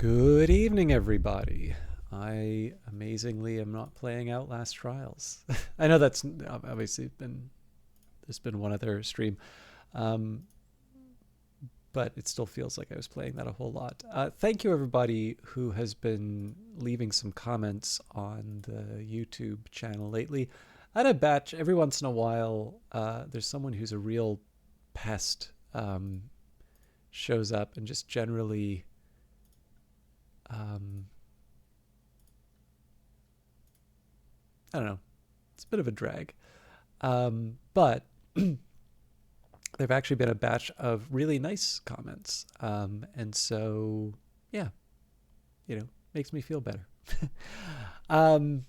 Good evening, everybody. I amazingly am not playing Outlast Trials. I know that's obviously there's been one other stream, um, but it still feels like I was playing that a whole lot. Thank you, everybody who has been leaving some comments on the YouTube channel lately. I had a batch every once in a while. There's someone who's a real pest, shows up and just generally. I don't know. It's a bit of a drag. But there've actually been a batch of really nice comments. And so, yeah, makes me feel better. Don't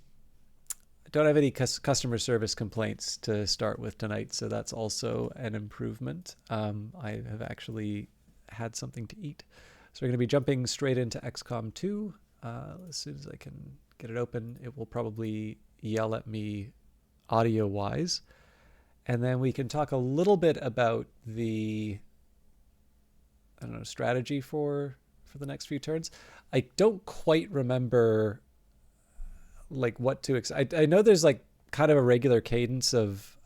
have any customer service complaints to start with tonight, so that's also an improvement. I have actually had something to eat. So we're going to be jumping straight into XCOM 2. As soon as I can get it open, it will probably yell at me audio-wise. And then we can talk a little bit about the, strategy for the next few turns. I don't quite remember what to expect. I know there's kind of a regular cadence of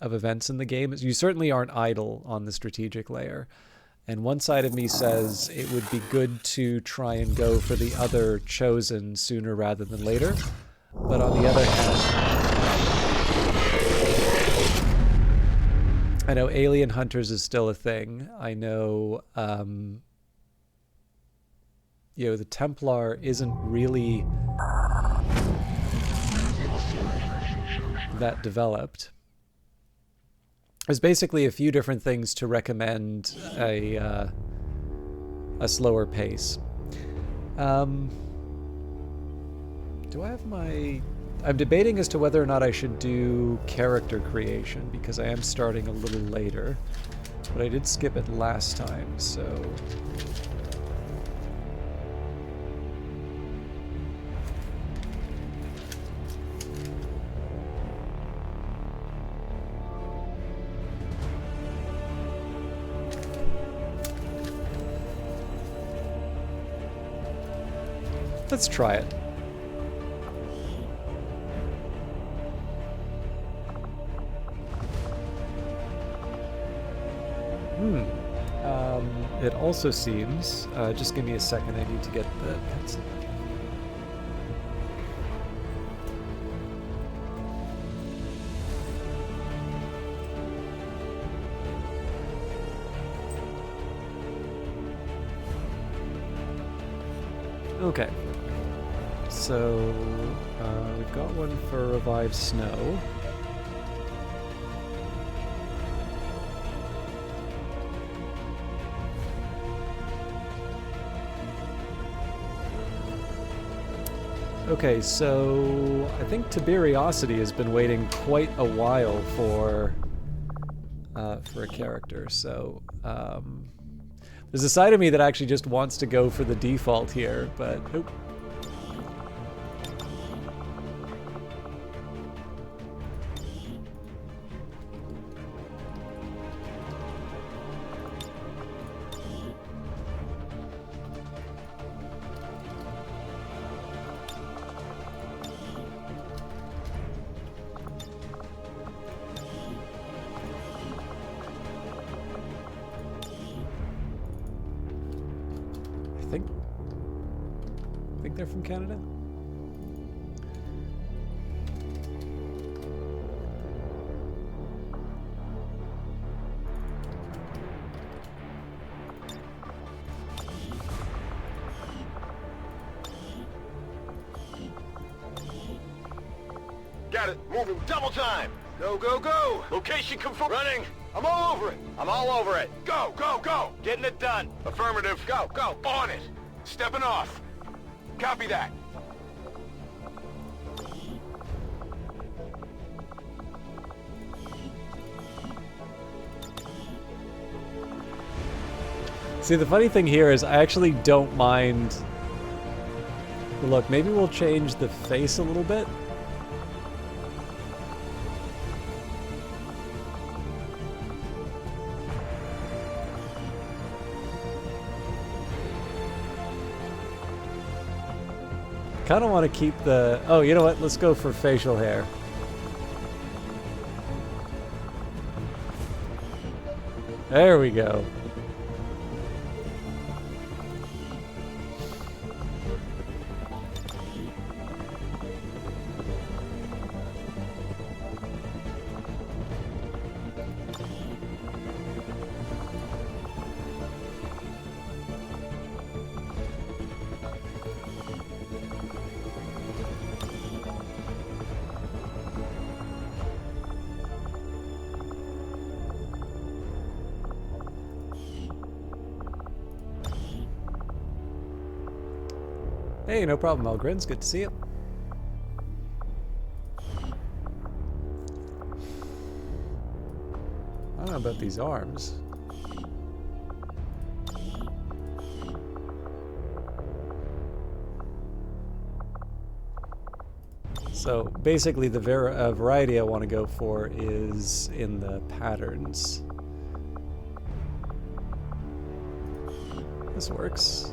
events in the game. You certainly aren't idle on the strategic layer. And one side of me says it would be good to try and go for the other chosen sooner rather than later. But on the other hand, I know alien hunters is still a thing. I know, the Templar isn't really that developed. There's basically a few different things to recommend a slower pace. Do I have my... I'm debating as to whether or not I should do character creation, because I am starting a little later. But I did skip it last time, so... Let's try it. It also seems, just give me a second, I need to get the pencil. Okay. So, we've got one for Revive Snow. Okay, so I think Tiberiosity has been waiting quite a while for a character, so there's a side of me that actually just wants to go for the default here, but nope. I think they're from Canada. Got it. Moving. Double time. Go, go, go. Location confirmed. Running. I'm all over it. I'm all over it. Go, go, go. Getting it done. Affirmative. Go, go. On it. Stepping off. Copy that. See, the funny thing here is I actually don't mind... Look, maybe we'll change the face a little bit. kind of want to keep the... Oh, you know what? Let's go for facial hair. There we go. Hey, no problem, Elgrins. Good to see you. I don't know about these arms. So basically the variety I want to go for is in the patterns. This works.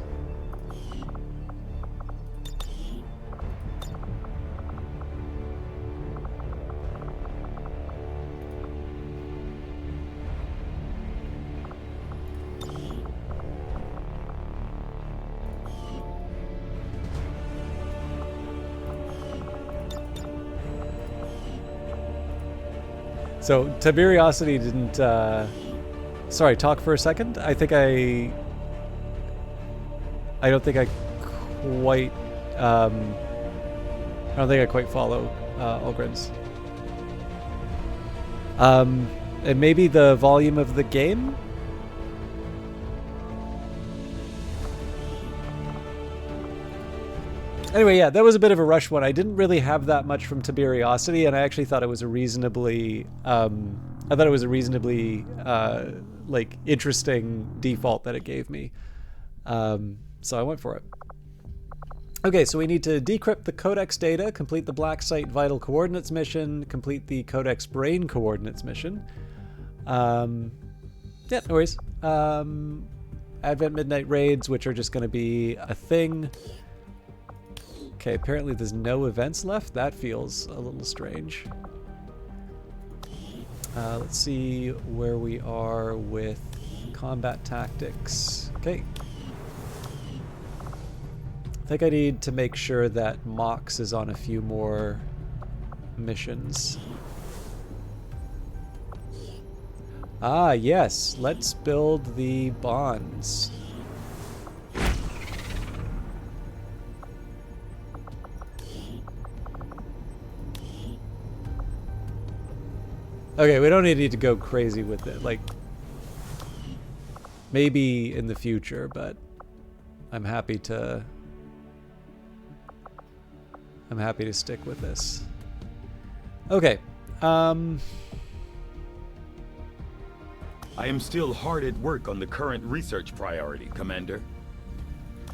So Tiberiosity didn't, sorry, talk for a second. I don't think I quite, I don't think I quite follow, Ulgrins. And maybe the volume of the game? Anyway, yeah, that was a bit of a rush one. I didn't really have that much from Tiberiosity, and I actually thought it was a reasonably, like, interesting default that it gave me. So I went for it. Okay, so we need to decrypt the Codex data, complete the Black Site Vital Coordinates mission, complete the Codex Brain Coordinates mission. Yeah, no worries. Advent Midnight Raids, which are just going to be a thing. Okay, apparently there's no events left. That feels a little strange. Let's see where we are with combat tactics. Okay. I think I need to make sure that Mox is on a few more missions. Ah, yes. Let's build the bonds. Okay, we don't need to go crazy with it. Like, maybe in the future, but I'm happy to stick with this. Okay. I am still hard at work on the current research priority, Commander.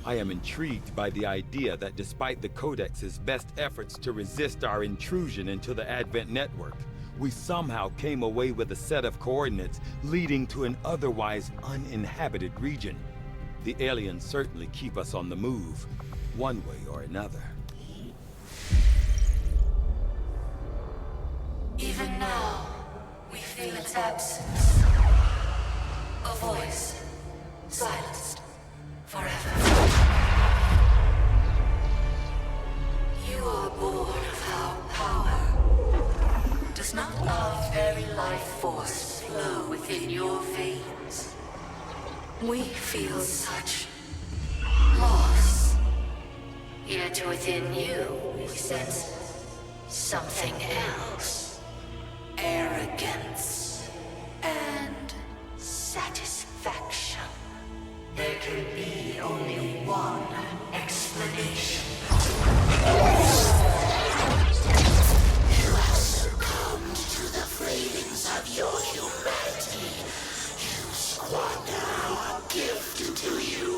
I am intrigued by the idea that despite the Codex's best efforts to resist our intrusion into the Advent network, we somehow came away with a set of coordinates leading to an otherwise uninhabited region. The aliens certainly keep us on the move, one way or another. Even now, we feel its absence. A voice, silenced forever. You are born of how power does not our very life force flow within your veins. We feel such loss. Yet within you, we sense something else. Arrogance and satisfaction. There can be only one explanation. You have succumbed to the cravings of your humanity. You squander our gift to you.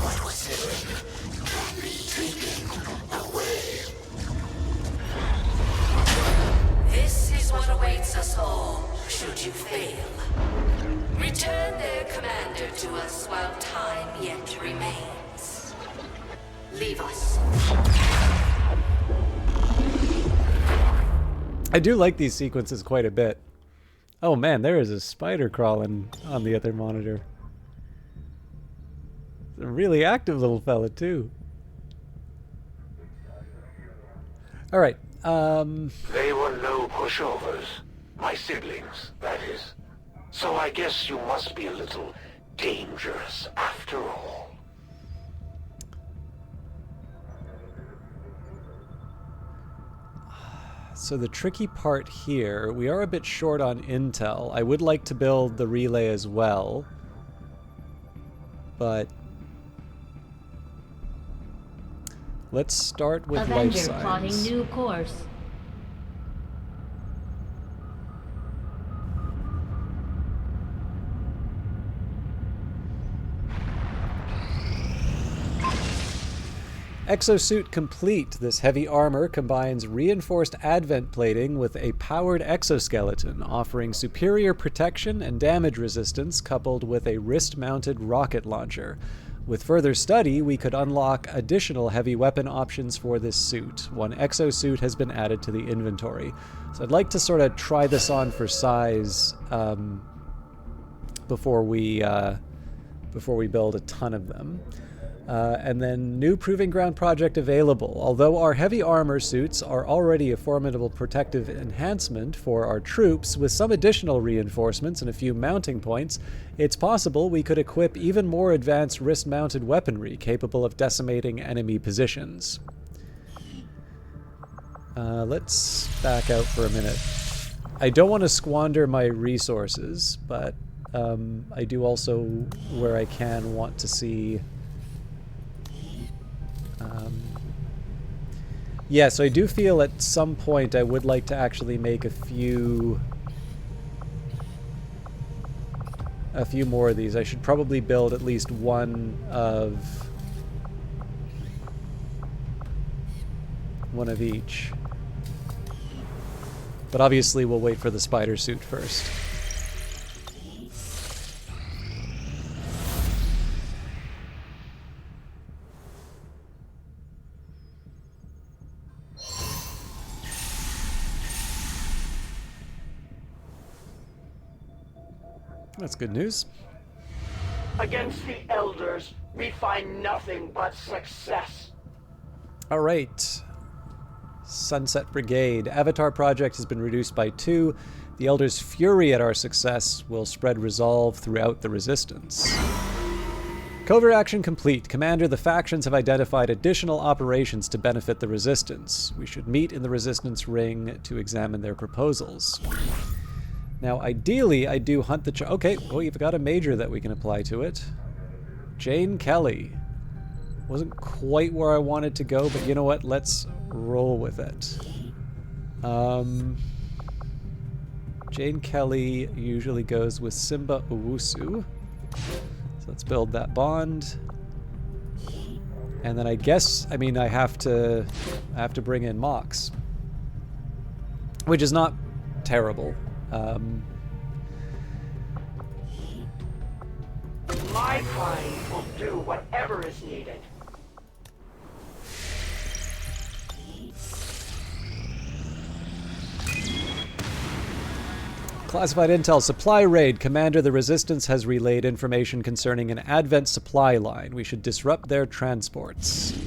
What was hidden can be taken away. This is what awaits us all, should you fail. Return their commander to us while time yet remains. Leave us. I do like these sequences quite a bit. Oh man, there is a spider crawling on the other monitor. It's a really active little fella too. All right. They were no pushovers. My siblings, that is. So I guess you must be a little dangerous after all. So the tricky part here, we are a bit short on intel. I would like to build the relay as well, but let's start with life Avenger plotting signs. new course. Exosuit complete. This heavy armor combines reinforced advent plating with a powered exoskeleton, offering superior protection and damage resistance coupled with a wrist-mounted rocket launcher. With further study, we could unlock additional heavy weapon options for this suit. One exosuit has been added to the inventory. So I'd like to sort of try this on for size before we build a ton of them. And then new Proving Ground project available. Although our heavy armor suits are already a formidable protective enhancement for our troops, with some additional reinforcements and a few mounting points, it's possible we could equip even more advanced wrist-mounted weaponry capable of decimating enemy positions. Let's back out for a minute. I don't want to squander my resources, but I do also, where I can, want to see... yeah, so I do feel at some point I would like to actually make a few more of these. I should probably build at least one of each. But obviously we'll wait for the spider suit first. That's good news. Against the Elders, we find nothing but success. All right. Sunset Brigade. Avatar project has been reduced by 2. The Elders' fury at our success will spread resolve throughout the Resistance. Covert action complete. Commander, the factions have identified additional operations to benefit the Resistance. We should meet in the Resistance ring to examine their proposals. Now, ideally, I do hunt the... okay, well, you've got a major that we can apply to it. Jane Kelly. Wasn't quite where I wanted to go, but you know what? Let's roll with it. Jane Kelly usually goes with Simba Owusu. So let's build that bond. And then I guess, I mean, I have to bring in Mox. Which is not terrible. My kind will do whatever is needed. Classified intel supply raid. Commander, the Resistance has relayed information concerning an Advent supply line. We should disrupt their transports.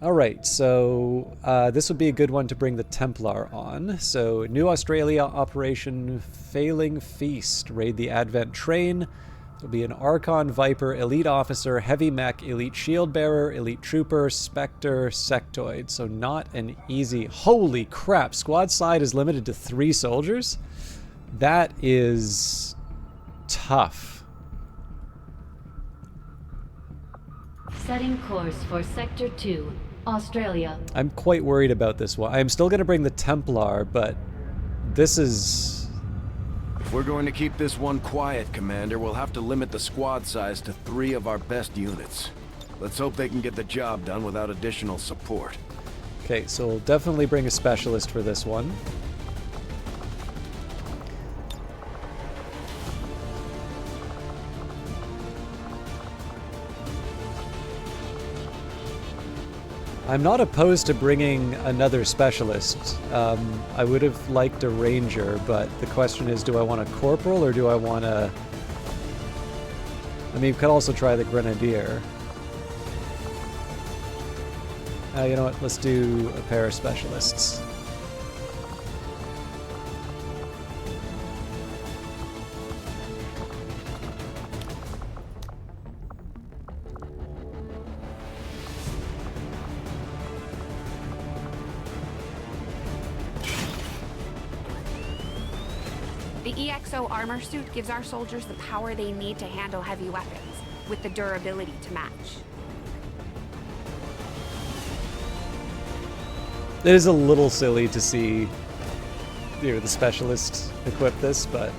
Alright, so this would be a good one to bring the Templar on. So, New Australia Operation Failing Feast. Raid the Advent train. There'll be an Archon Viper, Elite Officer, Heavy Mech, Elite Shield Bearer, Elite Trooper, Spectre, Sectoid. So not an easy... Holy crap! Squad side is limited to 3 soldiers? That is... tough. Setting course for Sector 2, Australia. I'm quite worried about this one. I'm still going to bring the Templar, but this is... If we're going to keep this one quiet, Commander, we'll have to limit the squad size to 3 of our best units. Let's hope they can get the job done without additional support. Okay, so we'll definitely bring a specialist for this one. I'm not opposed to bringing another specialist. I would have liked a ranger, but the question is, do I want a corporal or do I want a... I mean, you could also try the grenadier. You know what? Let's do a pair of specialists. The EXO armor suit gives our soldiers the power they need to handle heavy weapons, with the durability to match. It is a little silly to see, you know, the specialist equip this, but...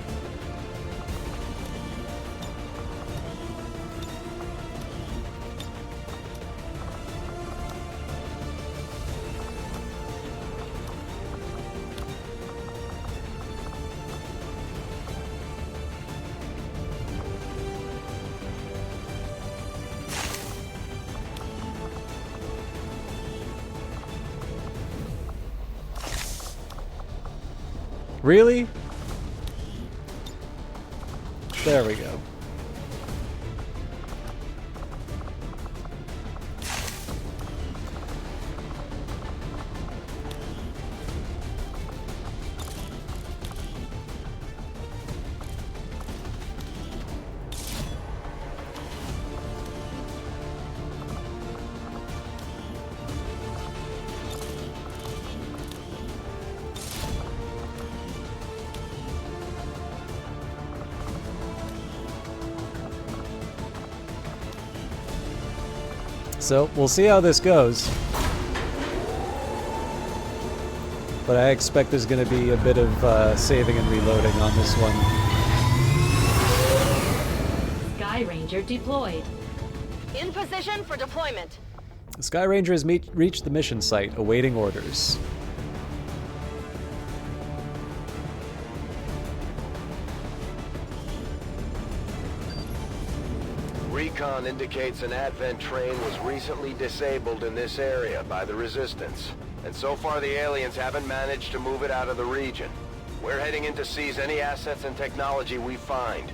Really? There we go. So, we'll see how this goes. But I expect there's going to be a bit of saving and reloading on this one. Sky Ranger deployed. In position for deployment. The Sky Ranger has reached the mission site, awaiting orders. Recon indicates an Advent train was recently disabled in this area by the Resistance. And so far the aliens haven't managed to move it out of the region. We're heading in to seize any assets and technology we find.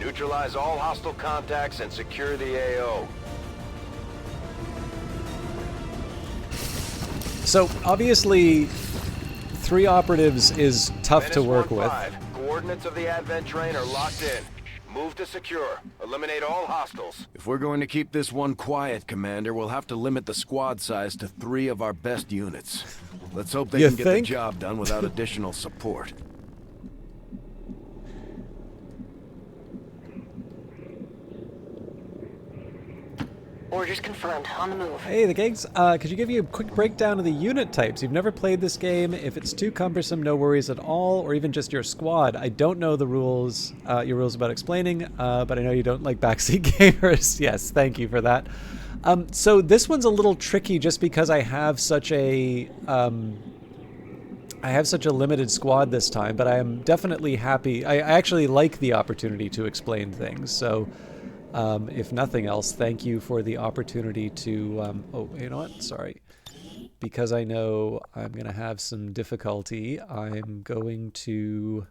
Neutralize all hostile contacts and secure the AO. So, obviously, 3 operatives is tough to work with. Coordinates of the Advent train are locked in. Move to secure. Eliminate all hostiles. If we're going to keep this one quiet, Commander, we'll have to limit the squad size to 3 of our best units. Let's hope they You can get the think? job done without additional support. Orders confirmed. On the move. Hey, the gangs, could you give you a quick breakdown of the unit types? You've never played this game. If it's too cumbersome, no worries at all, or even just your squad. I don't know the rules, your rules about explaining, but I know you don't like backseat gamers. Yes, thank you for that. So this one's a little tricky just because I have such a limited squad this time, but I am definitely happy. I actually like the opportunity to explain things, so... if nothing else, thank you for the opportunity to, oh, you know what? Sorry. Because I know I'm going to have some difficulty, I'm going to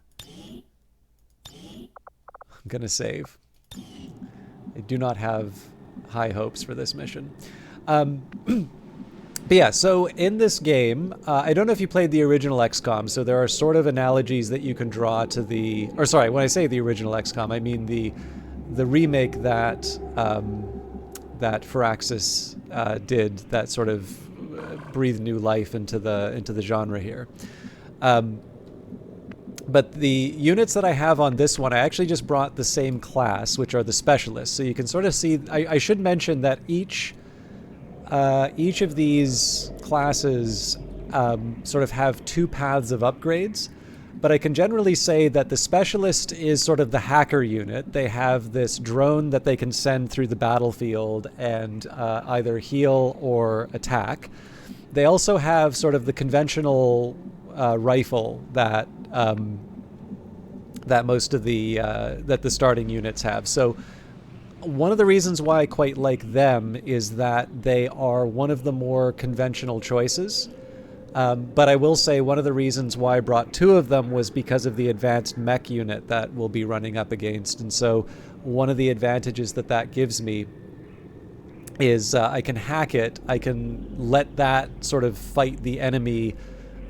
save. I do not have high hopes for this mission. But yeah, so in this game, I don't know if you played the original XCOM, so there are sort of analogies that you can draw to the, or sorry, when I say the original XCOM, I mean the remake that that Firaxis did, that sort of breathed new life into the genre here. But the units that I have on this one, I actually just brought the same class, which are the specialists. So you can sort of see. I should mention that each of these classes sort of have 2 paths of upgrades. But I can generally say that the specialist is sort of the hacker unit. They have this drone that they can send through the battlefield and either heal or attack. They also have sort of the conventional rifle that most of the starting units have. So one of the reasons why I quite like them is that they are one of the more conventional choices. But I will say one of the reasons why I brought two of them was because of the advanced mech unit that we'll be running up against. And so one of the advantages that that gives me is I can hack it. I can let that sort of fight the enemy,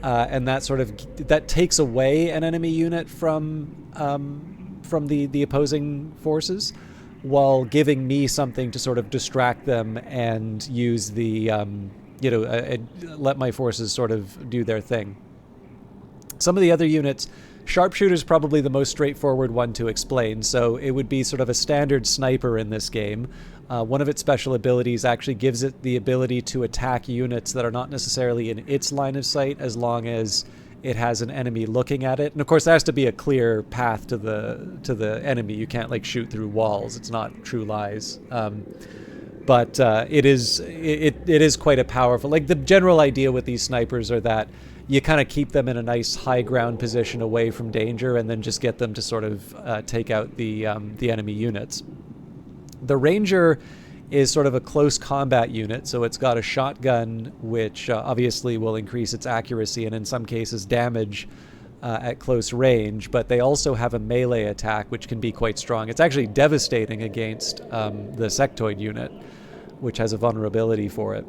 and that takes away an enemy unit from the opposing forces, while giving me something to sort of distract them and use the let my forces sort of do their thing. Some of the other units, sharpshooter's probably the most straightforward one to explain. So it would be sort of a standard sniper in this game. One of its special abilities actually gives it the ability to attack units that are not necessarily in its line of sight, as long as it has an enemy looking at it. And of course there has to be a clear path to the enemy. You can't like shoot through walls. It's not True Lies. But it is quite a powerful, like the general idea with these snipers are that you kind of keep them in a nice high ground position away from danger, and then just get them to sort of take out the enemy units. The Ranger is sort of a close combat unit, so it's got a shotgun, which obviously will increase its accuracy and in some cases damage at close range, but they also have a melee attack, which can be quite strong. It's actually devastating against the sectoid unit, which has a vulnerability for it.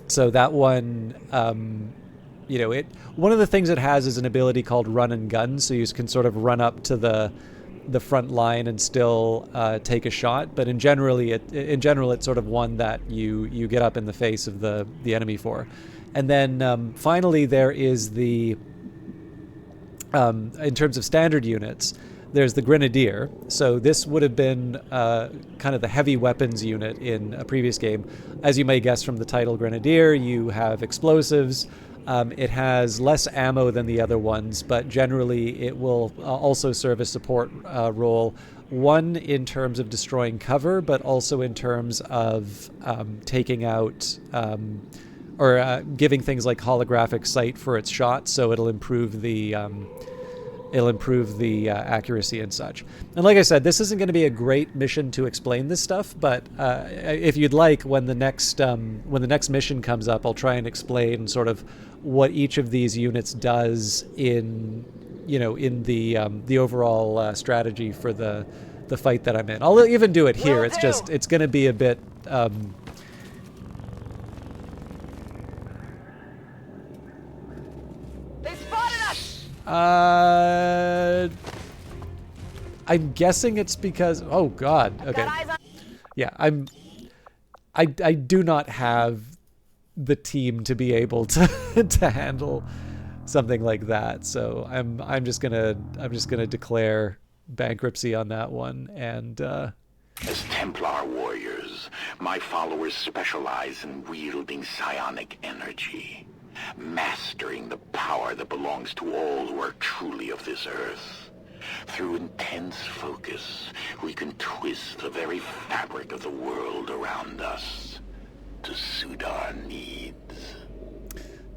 So that one, one of the things it has is an ability called run and gun, so you can sort of run up to the front line and still take a shot. But in general, it's sort of one that you get up in the face of the enemy for. And then finally, there is the in terms of standard units, there's the Grenadier. So this would have been kind of the heavy weapons unit in a previous game. As you may guess from the title Grenadier, you have explosives. It has less ammo than the other ones, but generally it will also serve a support role. One, in terms of destroying cover, but also in terms of taking out or giving things like holographic sight for its shots, so it'll improve the accuracy and such. And like I said, this isn't going to be a great mission to explain this stuff, but if you'd like, when the next mission comes up, I'll try and explain sort of what each of these units does in the overall strategy for the fight that I'm in. I'll even do it here. It's going to be a bit. They spotted us! I'm guessing it's because. Oh God. Okay. Yeah, I do not have the team to be able to handle something like that. So I'm just gonna declare bankruptcy on that one. And as Templar warriors, my followers specialize in wielding psionic energy, mastering the power that belongs to all who are truly of this earth. Through intense focus, we can twist the very fabric of the world around us to suit our needs.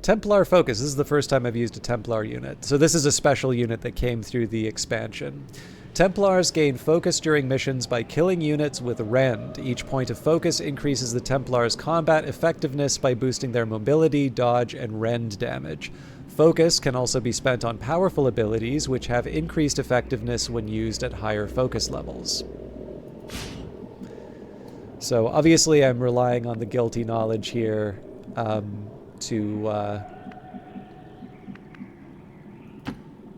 Templar Focus. This is the first time I've used a Templar unit. So this is a special unit that came through the expansion. Templars gain focus during missions by killing units with Rend. Each point of focus increases the Templars' combat effectiveness by boosting their mobility, dodge, and Rend damage. Focus can also be spent on powerful abilities, which have increased effectiveness when used at higher focus levels. So obviously I'm relying on the guilty knowledge here to...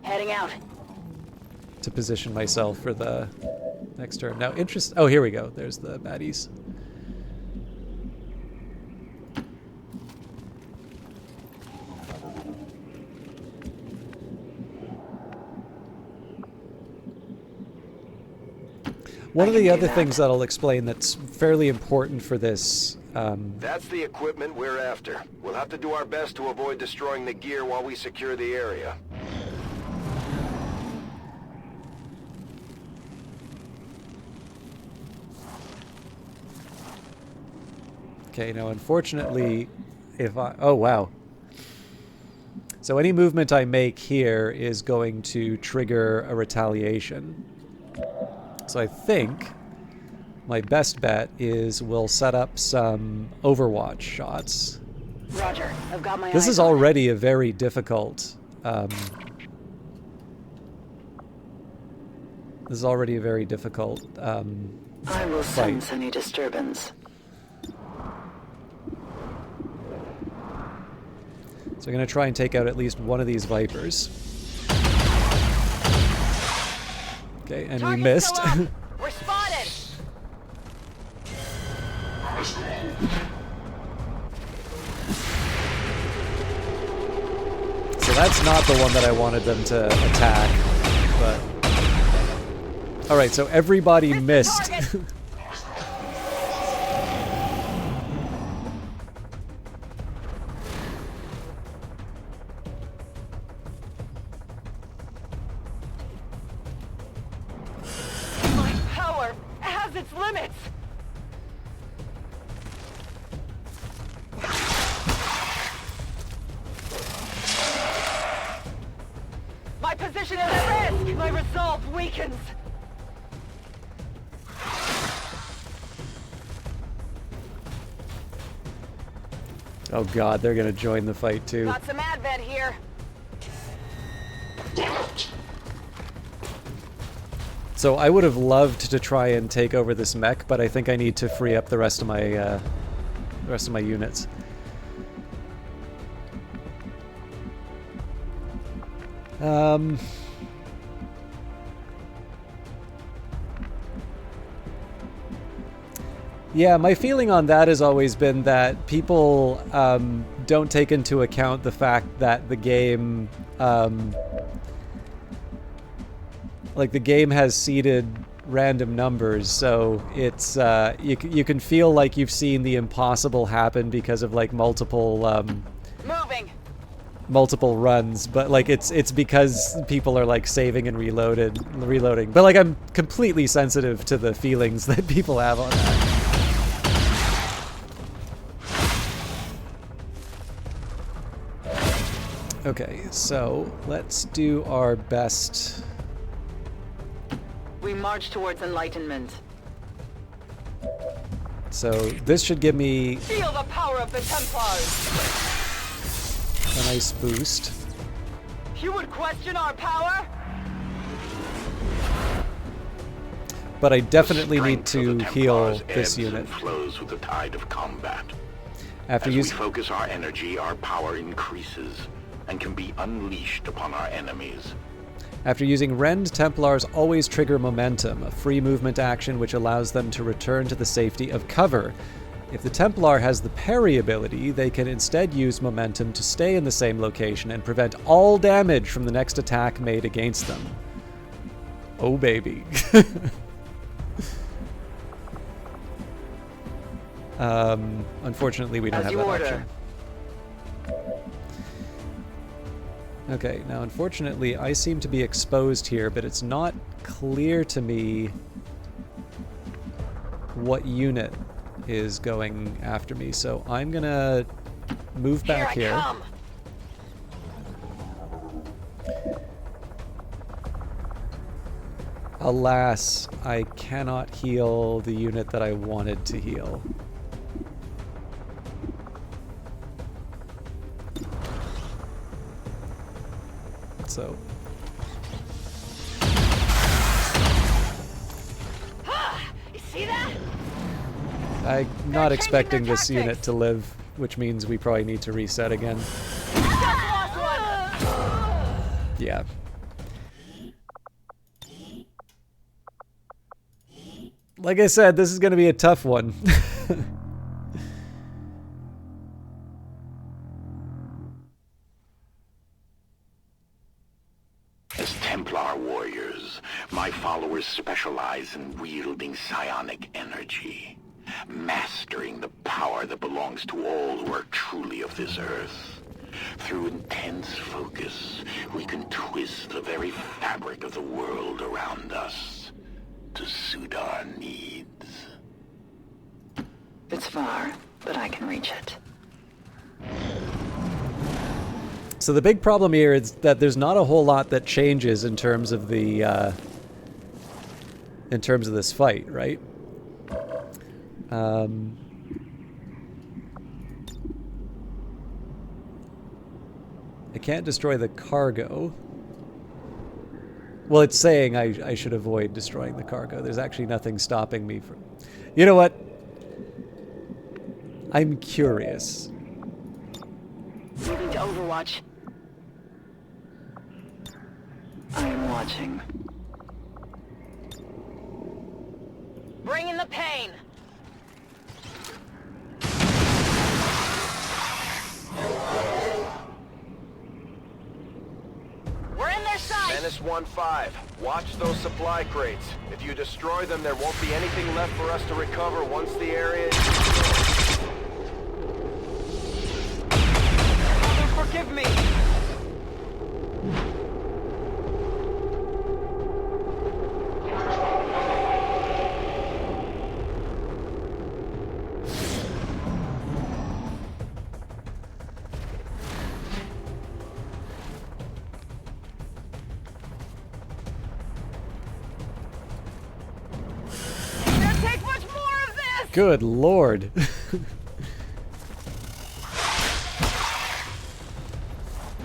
Heading out. To position myself for the next turn. Now, Oh, here we go. There's the baddies. One of the other things that I'll explain that's fairly important for this... That's the equipment we're after. We'll have to do our best to avoid destroying the gear while we secure the area. Okay, now unfortunately, oh wow. So any movement I make here is going to trigger a retaliation. So I think my best bet is we'll set up some Overwatch shots. Roger. I've got my This eyes is on it. already a very difficult. This is already a very difficult I will fight. sense any disturbance. So I'm going to try and take out at least one of these Vipers. Okay, and we missed. We're spotted. So that's not the one that I wanted them to attack, but... Alright, so everybody missed. My power has its limits. My position is at risk. My resolve weakens. Oh god, they're gonna join the fight too. Got some advent here. So I would have loved to try and take over this mech, but I think I need to free up the rest of my units. Yeah, my feeling on that has always been that people don't take into account the fact that the game, like the game has seeded random numbers, so it's you can feel like you've seen the impossible happen because of like multiple runs, but like it's because people are like saving and reloading. But like I'm completely sensitive to the feelings that people have on that. Okay, so let's do our best. We march towards enlightenment. So this should give me Feel the power of the Templars. a nice boost. You would question our power? But I definitely need Strength of to the heal Templars this ebbs unit. and flows with the tide of combat. After As we using focus our energy, our power increases and can be unleashed upon our enemies. After using Rend, Templars always trigger Momentum, a free movement action which allows them to return to the safety of cover. If the Templar has the parry ability, they can instead use Momentum to stay in the same location and prevent all damage from the next attack made against them. Oh baby. Unfortunately we don't have that option. Okay, now unfortunately I seem to be exposed here, but it's not clear to me what unit is going after me, so I'm gonna move back here. Come. Alas, I cannot heal the unit that I wanted to heal. So You see that? I'm not changing expecting their this unit tactics. to live, which means we probably need to reset again. Just lost one. Yeah. Like I said, this is going to be a tough one. As Templar warriors, my followers specialize in wielding psionic energy, mastering the power that belongs to all who are truly of this earth. Through intense focus, we can twist the very fabric of the world around us to suit our needs. It's far, but I can reach it. So the big problem here is that there's not a whole lot that changes in terms of the in terms of this fight, right? I can't destroy the cargo. Well, it's saying I should avoid destroying the cargo. There's actually nothing stopping me from... You know what? I'm curious. Moving to Overwatch. I'm watching. Bring in the pain! We're in their sight! Menace 1-5. Watch those supply crates. If you destroy them, there won't be anything left for us to recover once the area is... Father, forgive me! Good lord.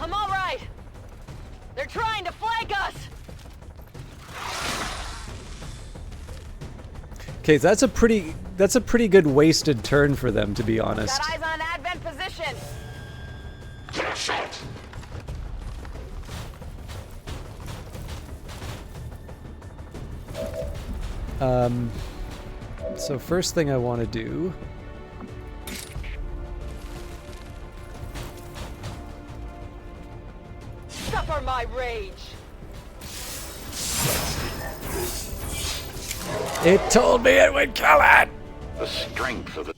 I'm all right. They're trying to flank us. Okay, that's a pretty good wasted turn for them, to be honest. Got eyes on an advent position. So first thing I want to do... Suffer my rage. It told me it would kill it! The strength of the...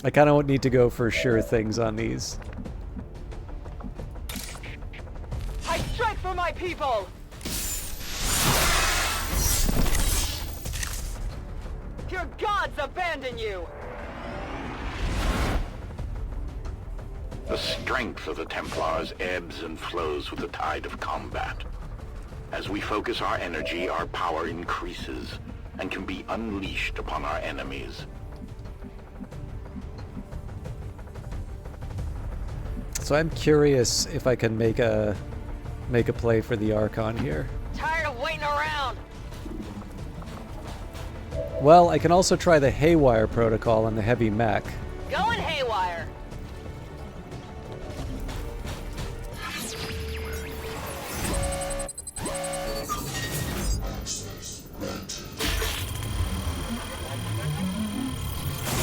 I kind of need to go for sure things on these. I strike for my people. Your gods abandon you. The strength of the Templars ebbs and flows with the tide of combat. As we focus our energy, our power increases and can be unleashed upon our enemies. So I'm curious if I can make a play for the Archon here. Tired of waiting around. Well, I can also try the Haywire protocol on the heavy mech. Going haywire.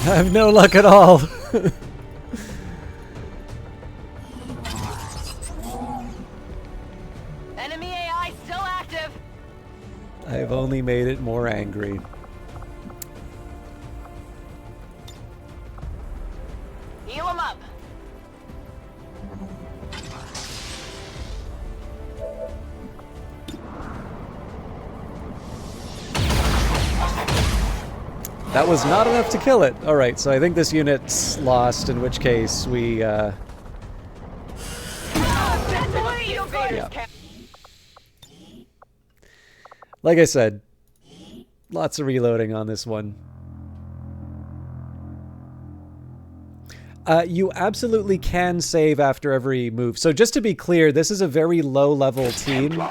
I have no luck at all. Enemy AI still active. I've only made it more angry. Heal him up. That was not enough to kill it. Alright, so I think this unit's lost, in which case we, yeah. Like I said, lots of reloading on this one. You absolutely can save after every move. So just to be clear, this is a very low-level team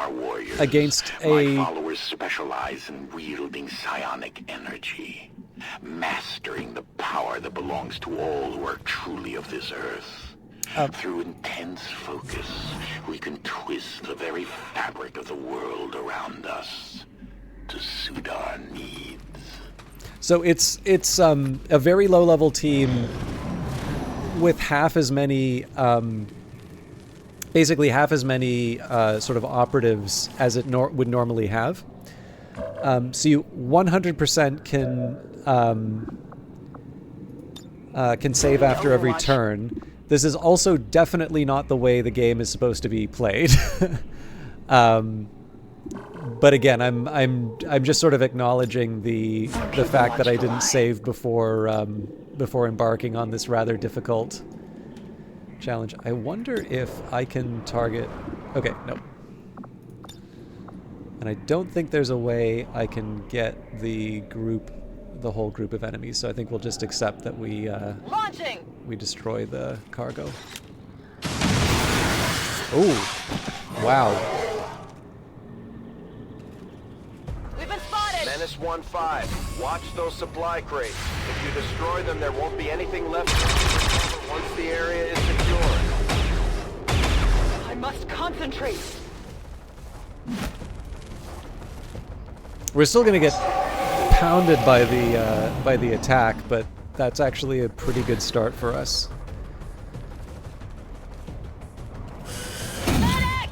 against a... My followers specialize in wielding psionic energy, mastering the power that belongs to all who are truly of this earth. Through intense focus, we can twist the very fabric of the world around us to suit our needs. So it's a very low-level team with half as many, basically half as many sort of operatives as it would normally have. So you 100% can save after every turn. This is also definitely not the way the game is supposed to be played. But again, I'm just sort of acknowledging the fact that I didn't save before before embarking on this rather difficult challenge. I wonder if I can target. Okay, no. And I don't think there's a way I can get the whole group of enemies. So I think we'll just accept that we destroy the cargo. Oh, wow. We've been spotted. Menace 1-5. Watch those supply crates. If you destroy them, there won't be anything left once the area is secure. I must concentrate. We're still gonna get pounded by the attack, but that's actually a pretty good start for us. Medic!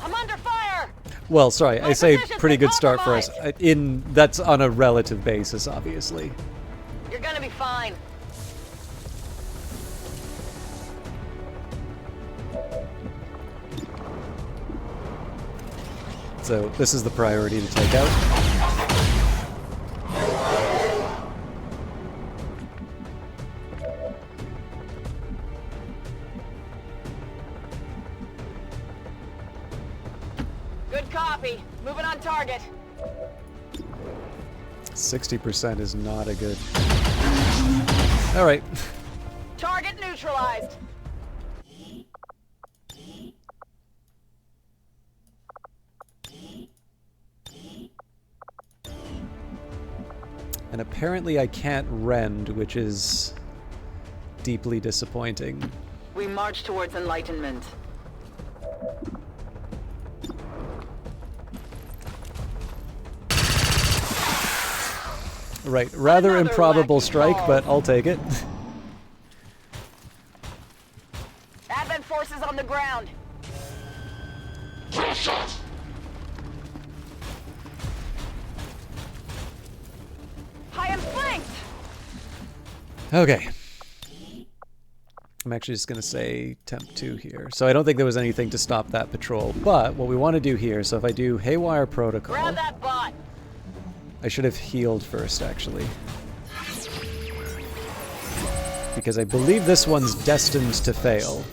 I'm under fire. Well, sorry, I say position's pretty been good start for us. compromised. That's on a relative basis, obviously. You're gonna be fine. So this is the priority to take out. Good copy. Moving on target. 60% is not a good... All right. Target neutralized. And apparently I can't rend, which is deeply disappointing. We march towards enlightenment. Right, rather Another improbable lucky strike, call. but I'll take it. Advent forces on the ground. I am flanked. Okay. I'm actually just going to say temp 2 here. So I don't think there was anything to stop that patrol. But what we want to do here, so if I do Haywire Protocol... Grab that bot. I should have healed first, actually. Because I believe this one's destined to fail.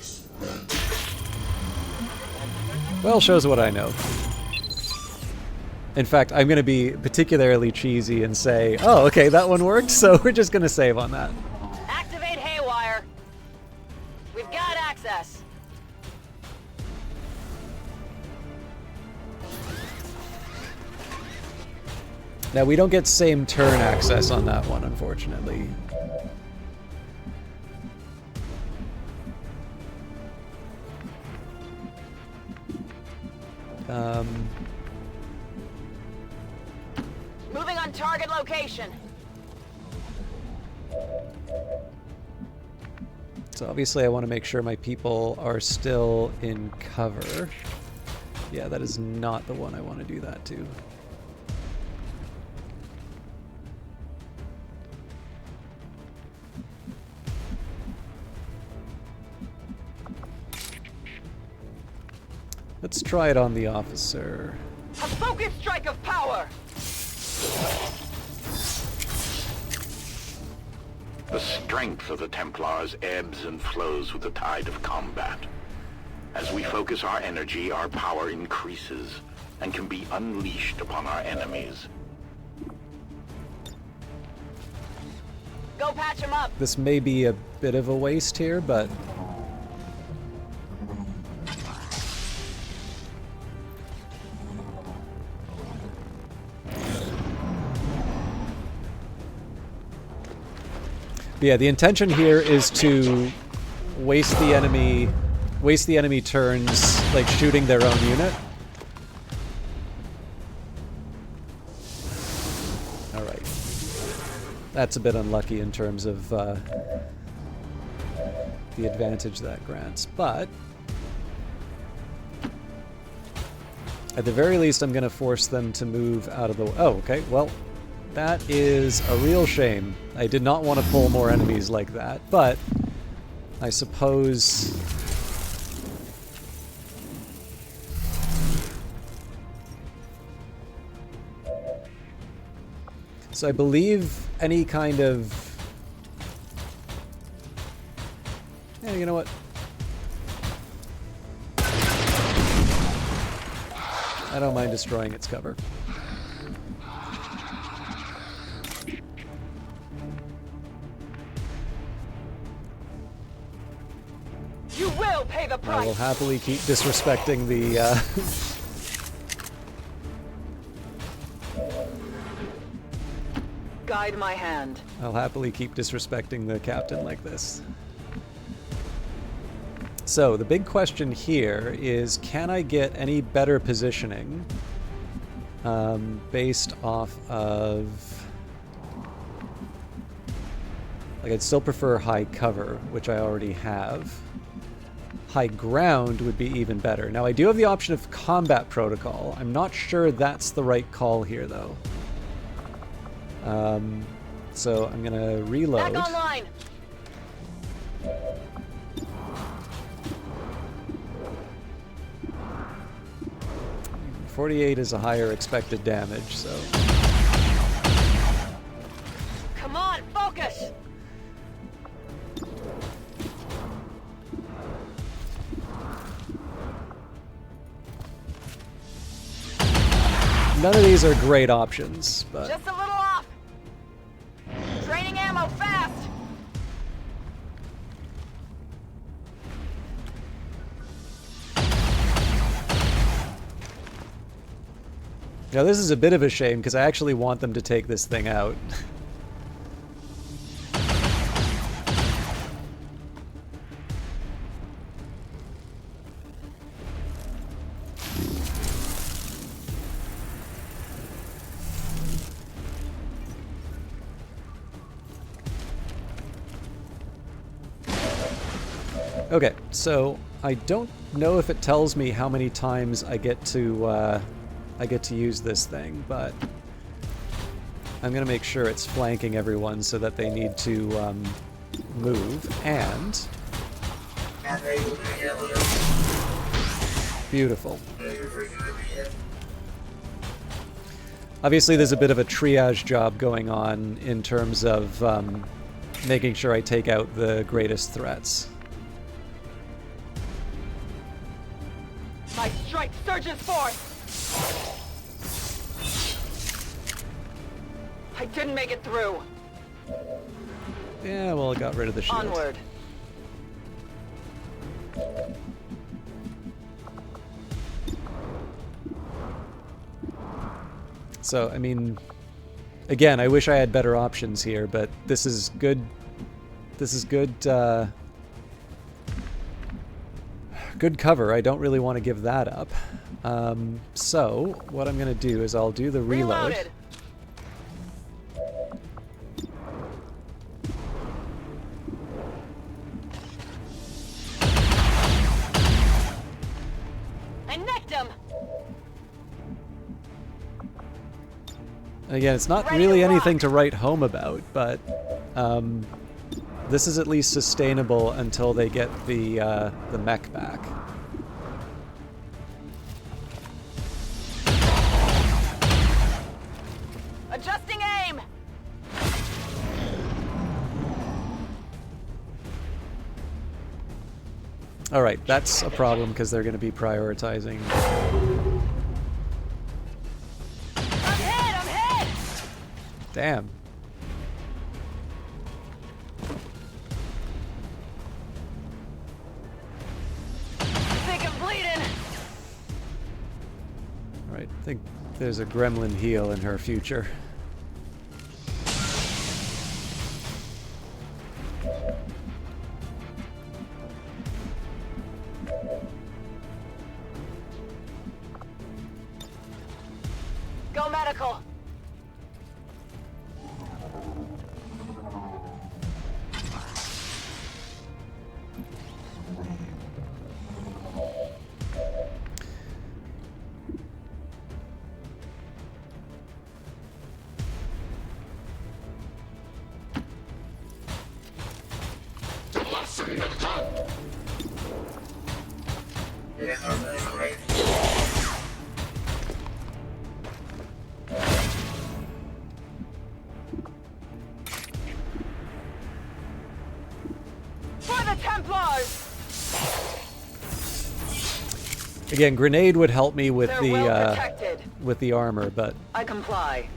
Well, shows what I know. In fact, I'm going to be particularly cheesy and say, oh, okay, that one worked, so we're just going to save on that. Activate Haywire. We've got access. Now, we don't get same turn access on that one, unfortunately. Moving on target location. So obviously I want to make sure my people are still in cover. Yeah, that is not the one I want to do that to. Let's try it on the officer. A focused strike of power. The strength of the Templars ebbs and flows with the tide of combat. As we focus our energy, our power increases and can be unleashed upon our enemies. Go patch him up. This may be a bit of a waste here, but... yeah, the intention here is to waste the enemy turns, like shooting their own unit. Alright. That's a bit unlucky in terms of the advantage that grants, but at the very least I'm going to force them to move out of the... oh, okay, well, that is a real shame. I did not want to pull more enemies like that, but I suppose... So I believe any kind of... Yeah, you know what? I don't mind destroying its cover. You will pay the I price. will happily keep disrespecting the... Guide my hand. I'll happily keep disrespecting the captain like this. So, the big question here is, can I get any better positioning based off of... Like, I'd still prefer high cover, which I already have. High ground would be even better. Now, I do have the option of combat protocol. I'm not sure that's the right call here, though. So I'm gonna reload. Back online. 48 is a higher expected damage, so... Come on, focus. None of these are great options, but... Just a little off. Training ammo fast. Now this is a bit of a shame, because I actually want them to take this thing out. Okay, so I don't know if it tells me how many times I get to use this thing, but I'm gonna make sure it's flanking everyone so that they need to move. And beautiful. Obviously, there's a bit of a triage job going on in terms of making sure I take out the greatest threats. My strike surges forth. I didn't make it through. Yeah, well, it got rid of the shield. Onward. So, I mean, again, I wish I had better options here, but this is good. This is good. Good cover. I don't really want to give that up. So, what I'm going to do is I'll do the reload. Reloaded. I necked him. Again, it's not Ready really to rock. anything to write home about, but this is at least sustainable until they get the mech back. Adjusting aim. All right, that's a problem because they're going to be prioritizing. I'm hit. Damn. Think I'm bleeding. All right, I think there's a gremlin heal in her future. Go medical. Again, grenade would help me with They're well protected. with the armor, but I comply.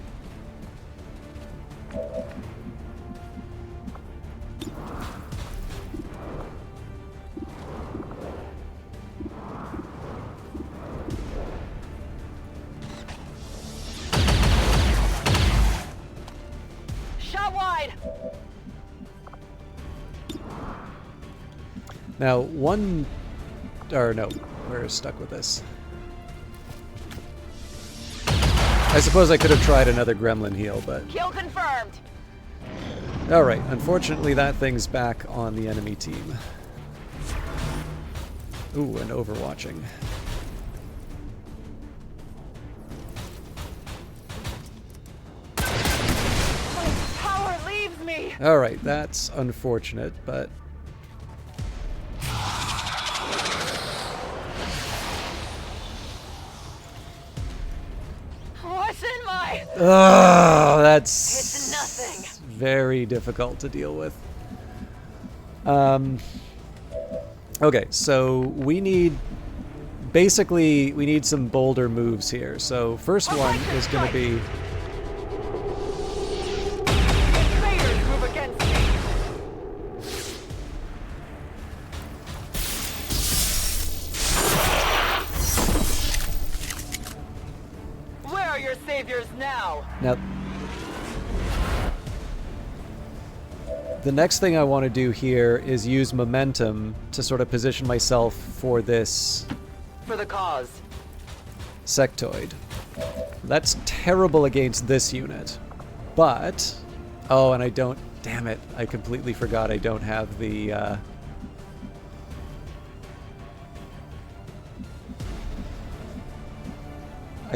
Shot wide. now one, or no, we're stuck with this. I suppose I could have tried another gremlin heal, but Kill confirmed. all right. Unfortunately, that thing's back on the enemy team. Ooh, and overwatching. My power leaves me. All right, that's unfortunate, but What's in my... oh, that's It's nothing. very difficult to deal with. Okay, so we need some bolder moves here. So first one is going to be Invaders move against me. Where are your saviors now? now. The next thing I want to do here is use momentum to sort of position myself for this For the cause. sectoid. That's terrible against this unit. But, oh, and I don't, damn it, I completely forgot I don't have the, I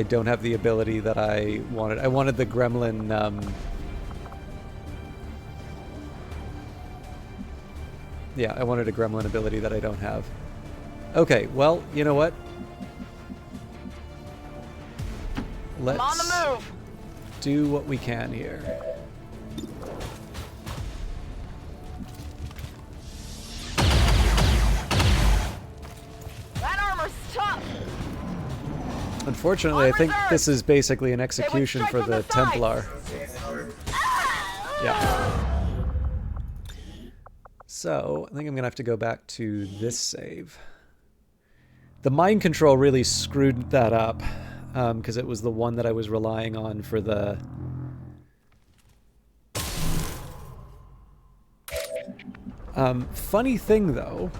don't have the ability that I wanted. I wanted the gremlin, yeah, I wanted a gremlin ability that I don't have. Okay, well, you know what? Let's I'm on the move. do what we can here. That armor's tough. Unfortunately, I think this is basically an execution strike for from the the sides. Templar. Yeah. So, I think I'm going to have to go back to this save. The mind control really screwed that up, because it was the one that I was relying on for the... funny thing, though,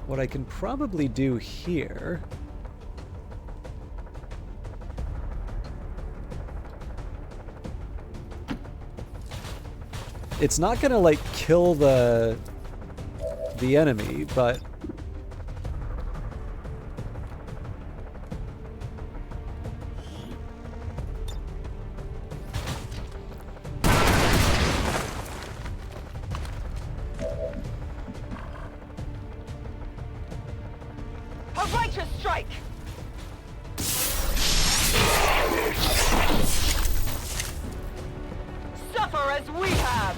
what I can probably do here... It's not gonna, like, kill the enemy, but... A righteous strike. Suffer as we have.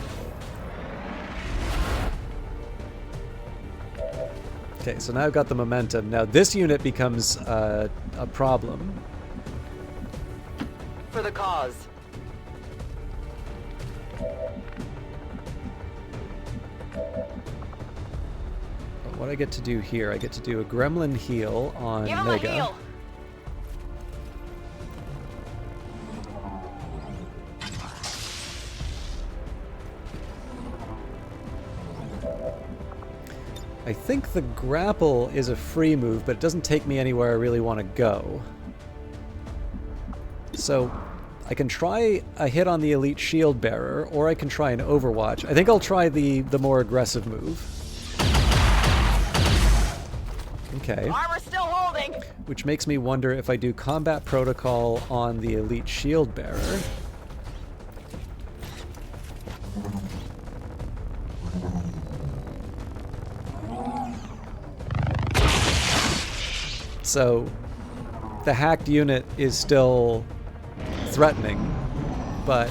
Okay, so now I've got the momentum. Now this unit becomes a problem. For the cause. But what I get to do here, I get to do a gremlin heal on Give him a Mega. heal. I think the grapple is a free move, but it doesn't take me anywhere I really want to go. So I can try a hit on the elite shield bearer, or I can try an overwatch. I think I'll try the more aggressive move. Okay. Armor still holding. Which makes me wonder if I do combat protocol on the elite shield bearer. So the hacked unit is still threatening, but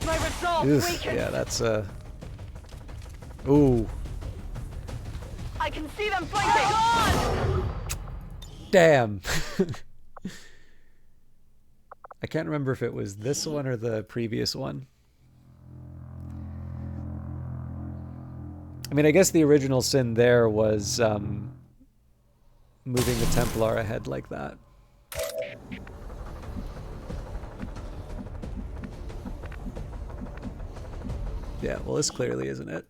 My resolve Oof, yeah, that's Ooh. I can see them flanking. Damn. I can't remember if it was this one or the previous one. I mean, I guess the original sin there was moving the Templar ahead like that. Yeah, well, this clearly isn't it.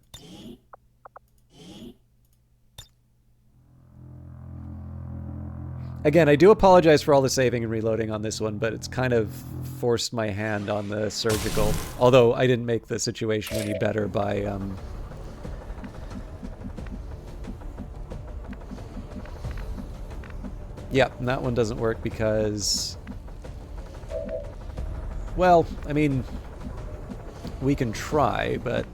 Again, I do apologize for all the saving and reloading on this one, but it's kind of forced my hand on the surgical. Although I didn't make the situation any better by yeah, and that one doesn't work because, well, I mean, we can try, but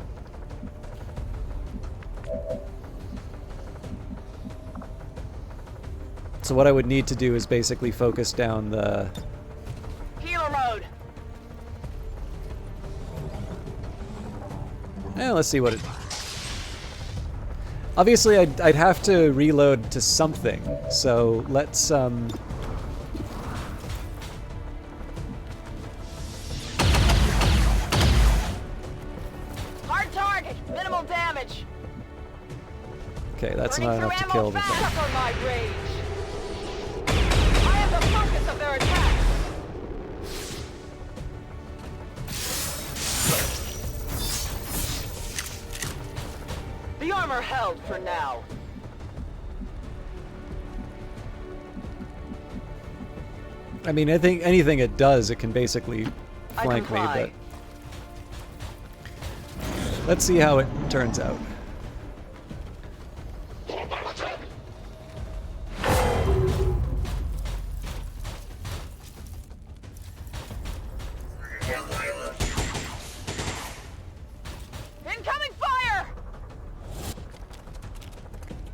so what I would need to do is basically focus down the Healer mode. let's see what it. Obviously, I'd have to reload to something, so let's Hard target. Minimal damage. Okay, that's Burning not enough to through kill ammo the thing. fast. Suffer my rage. I am the focus of their attack. The armor held for now. I mean, I think anything it does, it can basically flank me, but let's see how it turns out. Incoming fire!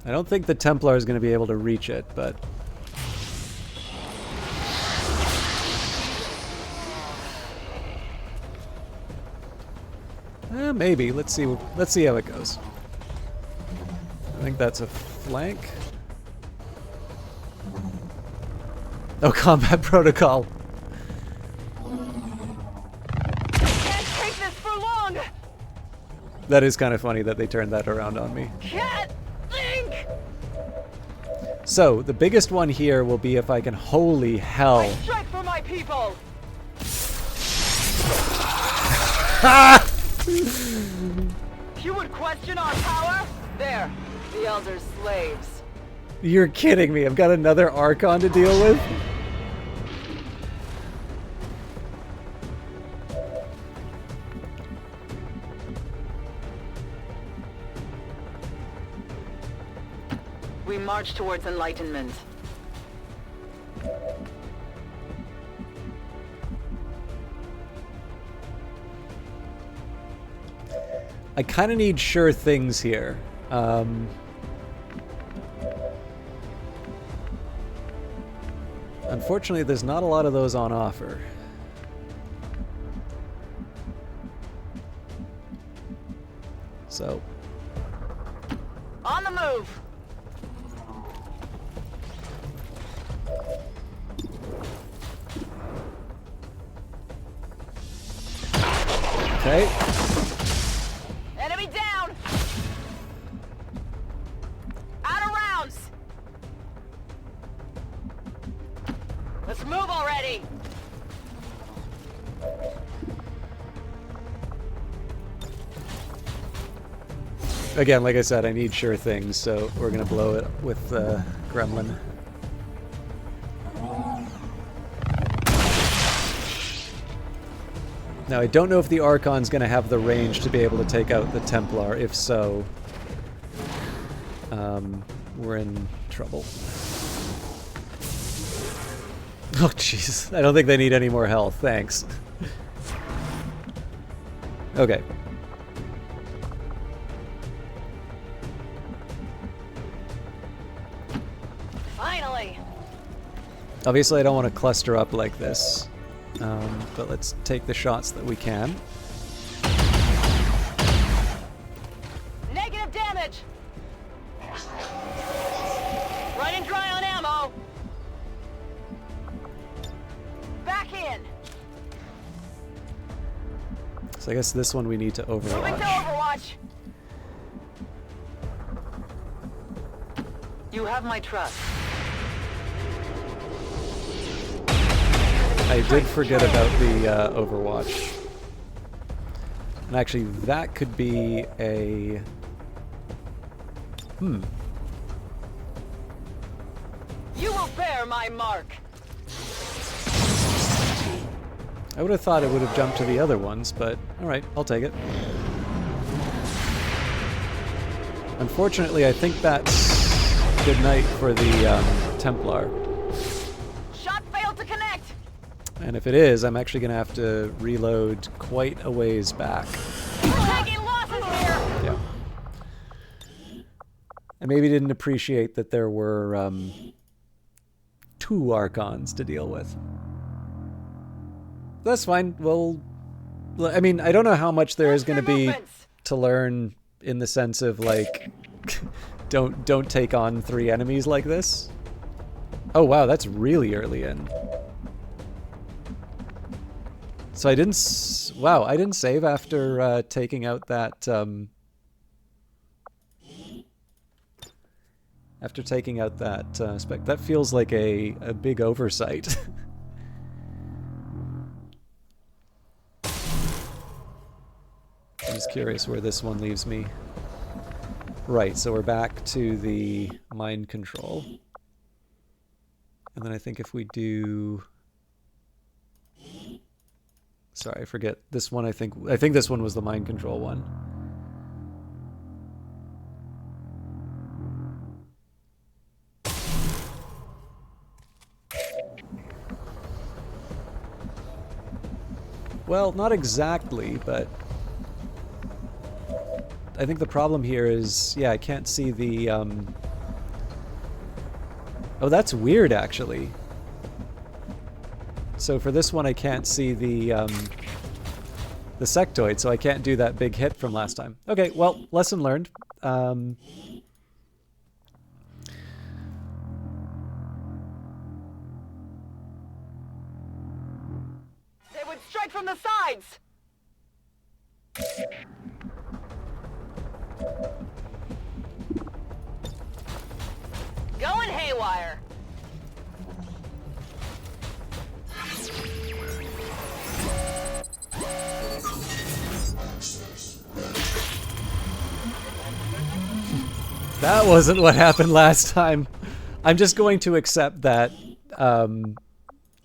I don't think the Templar is going to be able to reach it, but maybe. Let's see how it goes. I think that's a flank. Oh, combat protocol. Can't take this for long. That is kind of funny that they turned that around on me. Can't think. So, the biggest one here will be if I can, holy hell. I strike for my people. You would question our power? There, the Elder's slaves. You're kidding me. I've got another Archon to deal with? We march towards enlightenment. I kind of need sure things here. Unfortunately, there's not a lot of those on offer. So. On the move! Okay. Enemy down! Out of rounds! Let's move already! Again, like I said, I need sure things, so we're gonna blow it with Gremlin. Now, I don't know if the Archon's gonna have the range to be able to take out the Templar. If so, we're in trouble. Oh, jeez. I don't think they need any more health. Thanks. Okay. Finally! Obviously, I don't want to cluster up like this, but let's take the shots that we can. So I guess this one we need to Moving to overwatch. Overwatch. You have my trust. I did forget about the Overwatch. And actually, that could be a... You will bear my mark. I would have thought it would have jumped to the other ones, but alright, I'll take it. Unfortunately, I think that's good night for the Templar. Shot failed to connect. And if it is, I'm actually going to have to reload quite a ways back. Taking losses here. Yeah. I maybe didn't appreciate that there were 2 Archons to deal with. That's fine. Well, I mean, I don't know how much there is going to be to learn in the sense of, like, don't take on 3 enemies like this. Oh, wow, that's really early in. So I didn't... Wow, I didn't save after taking out that... After taking out that spec. That feels like a big oversight. I'm just curious where this one leaves me. Right, so we're back to the mind control. And then I think if we do... Sorry, I forget. This one I think this one was the mind control one. Well, not exactly, but I think the problem here is, yeah, I can't see the, Oh, that's weird, actually. So for this one, I can't see the sectoid, so I can't do that big hit from last time. Okay, well, lesson learned. They would strike from the sides. Going haywire. That wasn't what happened last time. I'm just going to accept that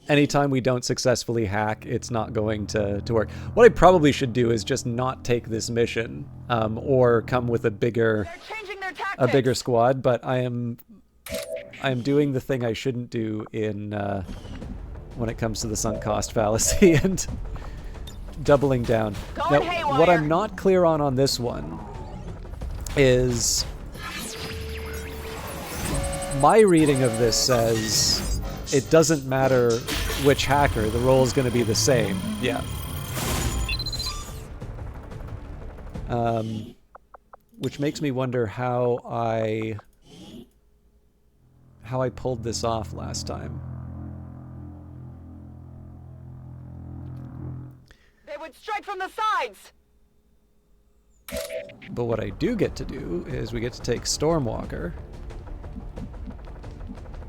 anytime we don't successfully hack, it's not going to work. What I probably should do is just not take this mission, or come with a bigger squad. But I am doing the thing I shouldn't do in when it comes to the sunk cost fallacy and doubling down. Now, what I'm not clear on this one is my reading of this says it doesn't matter which hacker, the roll is going to be the same. Yeah. Which makes me wonder how I pulled this off last time. They would strike from the sides. But what I do get to do is we get to take Stormwalker.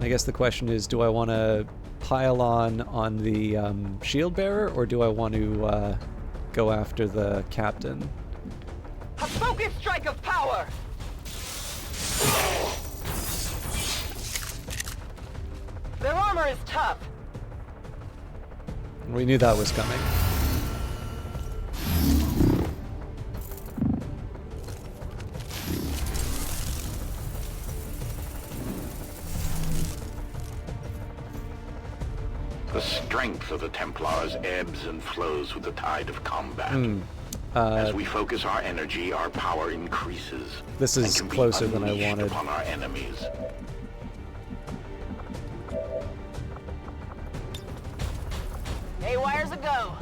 I guess the question is, do I want to pile on the shield bearer, or do I want to go after the captain? A focused strike of power. Their armor is tough. We knew that was coming. The strength of the Templars ebbs and flows with the tide of combat. As we focus our energy, our power increases. This is closer than I wanted. Upon our enemies. Haywire's a go.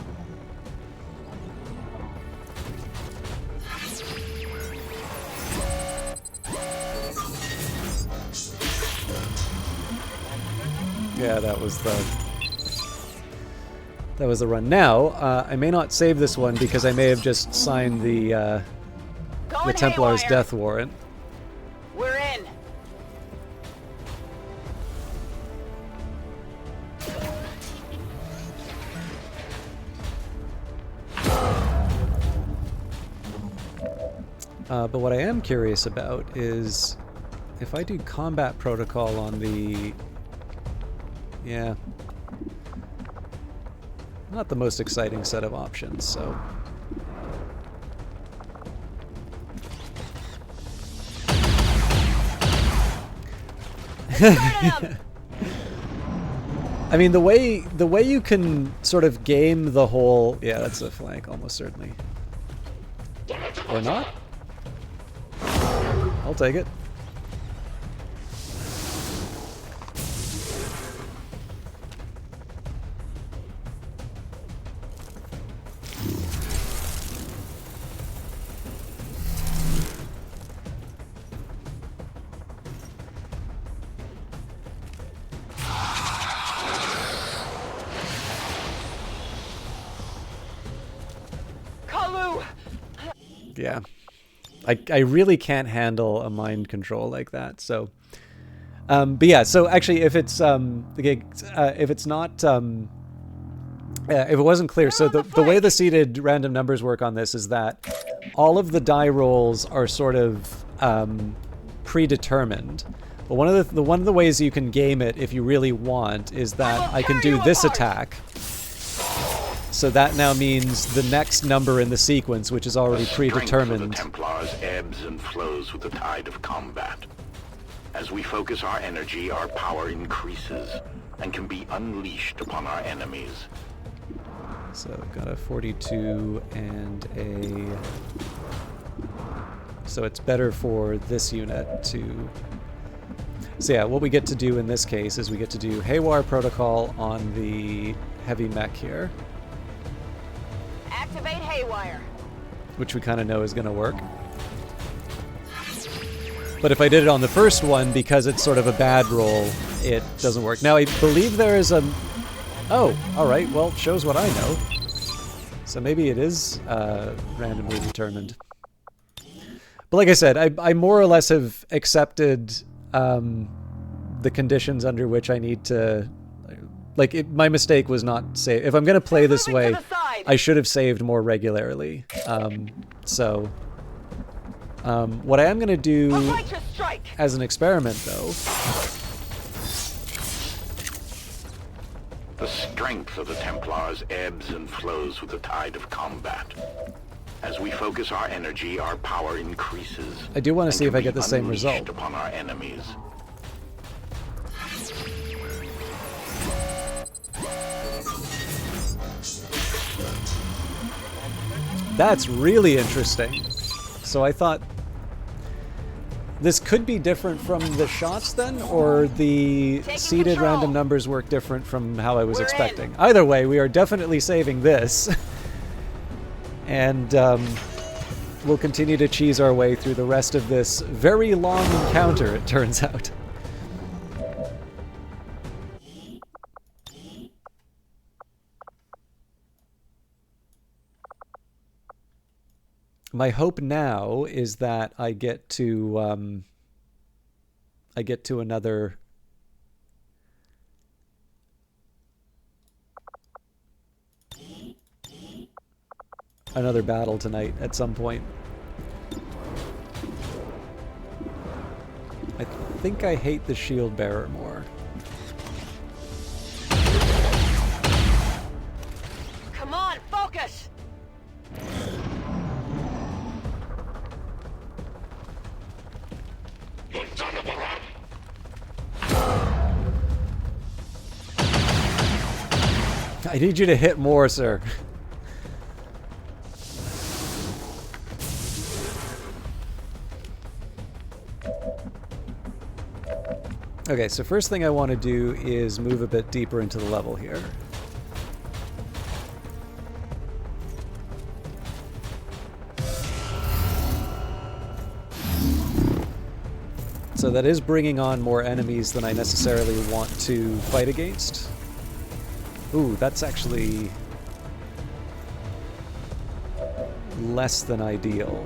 Yeah, that That was the run. Now, I may not save this one because I may have just signed the Templar's haywire. death warrant. We're in. But what I am curious about is if I do combat protocol on the... Yeah. Not the most exciting set of options, so... I mean, the way you can sort of game the whole... Yeah, that's a flank, almost certainly. Or not? I'll take it. Yeah. I really can't handle a mind control like that, so... but yeah, so actually, if it's, if it's not, if it wasn't clear, so the way the seeded random numbers work on this is that all of the die rolls are sort of predetermined. But one of the ways you can game it, if you really want, is that I can do this attack. So that now means the next number in the sequence, which is already predetermined. The Templars ebbs and flows with the tide of combat. As we focus our energy, our power increases and can be unleashed upon our enemies. So I've got a 42 and a... So it's better for this unit to... So yeah, what we get to do in this case is we get to do Haywire Protocol on the heavy mech here. Activate Haywire. Which we kind of know is going to work. But if I did it on the first one, because it's sort of a bad roll, it doesn't work. Now, I believe there is a... Oh, alright, well, shows what I know. So maybe it is randomly determined. But like I said, I more or less have accepted the conditions under which I need to... Like, my mistake was not save. If I'm going to play this way, I should have saved more regularly. What I am going to do as an experiment, though... The strength of the Templars ebbs and flows with the tide of combat. As we focus our energy, our power increases. I do want to see if I get the same result. Upon our enemies. That's really interesting. So I thought this could be different from the shots then, or the seeded random numbers work different from how I was expecting. Either way, we are definitely saving this. And we'll continue to cheese our way through the rest of this very long encounter, it turns out. My hope now is that I get to another battle tonight at some point. I think I hate the shield bearer more. Come on, focus. I need you to hit more, sir. Okay, so first thing I want to do is move a bit deeper into the level here. So that is bringing on more enemies than I necessarily want to fight against. Ooh, that's actually less than ideal.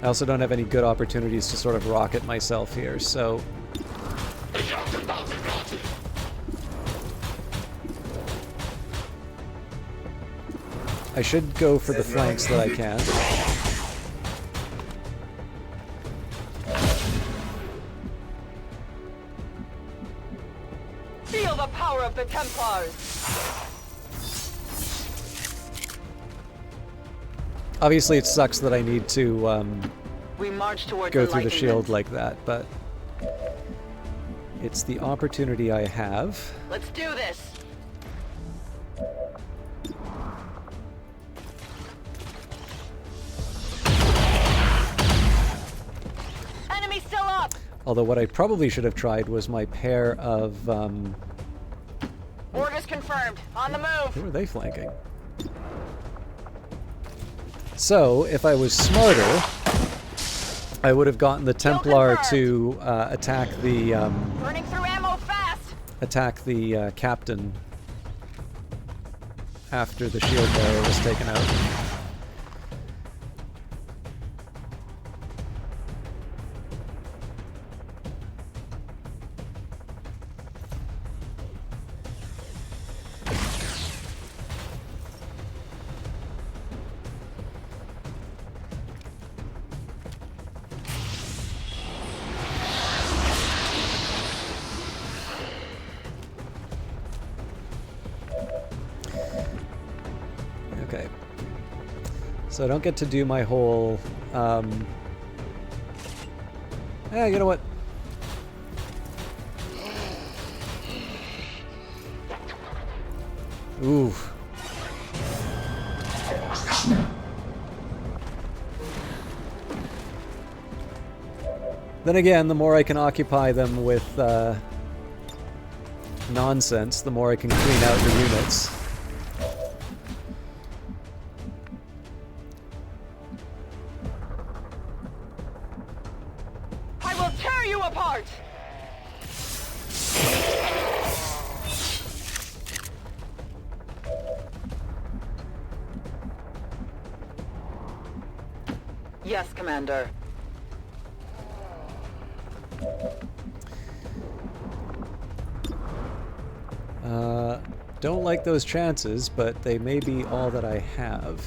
I also don't have any good opportunities to sort of rocket myself here, so... I should go for the flanks that I can. Feel the power of the Templars! Obviously, it sucks that I need to We march toward go through the shield like that, but it's the opportunity I have. Let's do this! Enemy still up! Although what I probably should have tried was my pair of... Orders confirmed. On the move! who are they flanking? So, if I was smarter, I would have gotten the Templar to attack the Burning through ammo fast! captain after the shield bearer was taken out. Okay. So I don't get to do my whole, yeah, you know what? Ooh. Then again, the more I can occupy them with, nonsense, the more I can clean out the units. I will tear you apart! Yes, Commander. Don't like those chances, but they may be all that I have.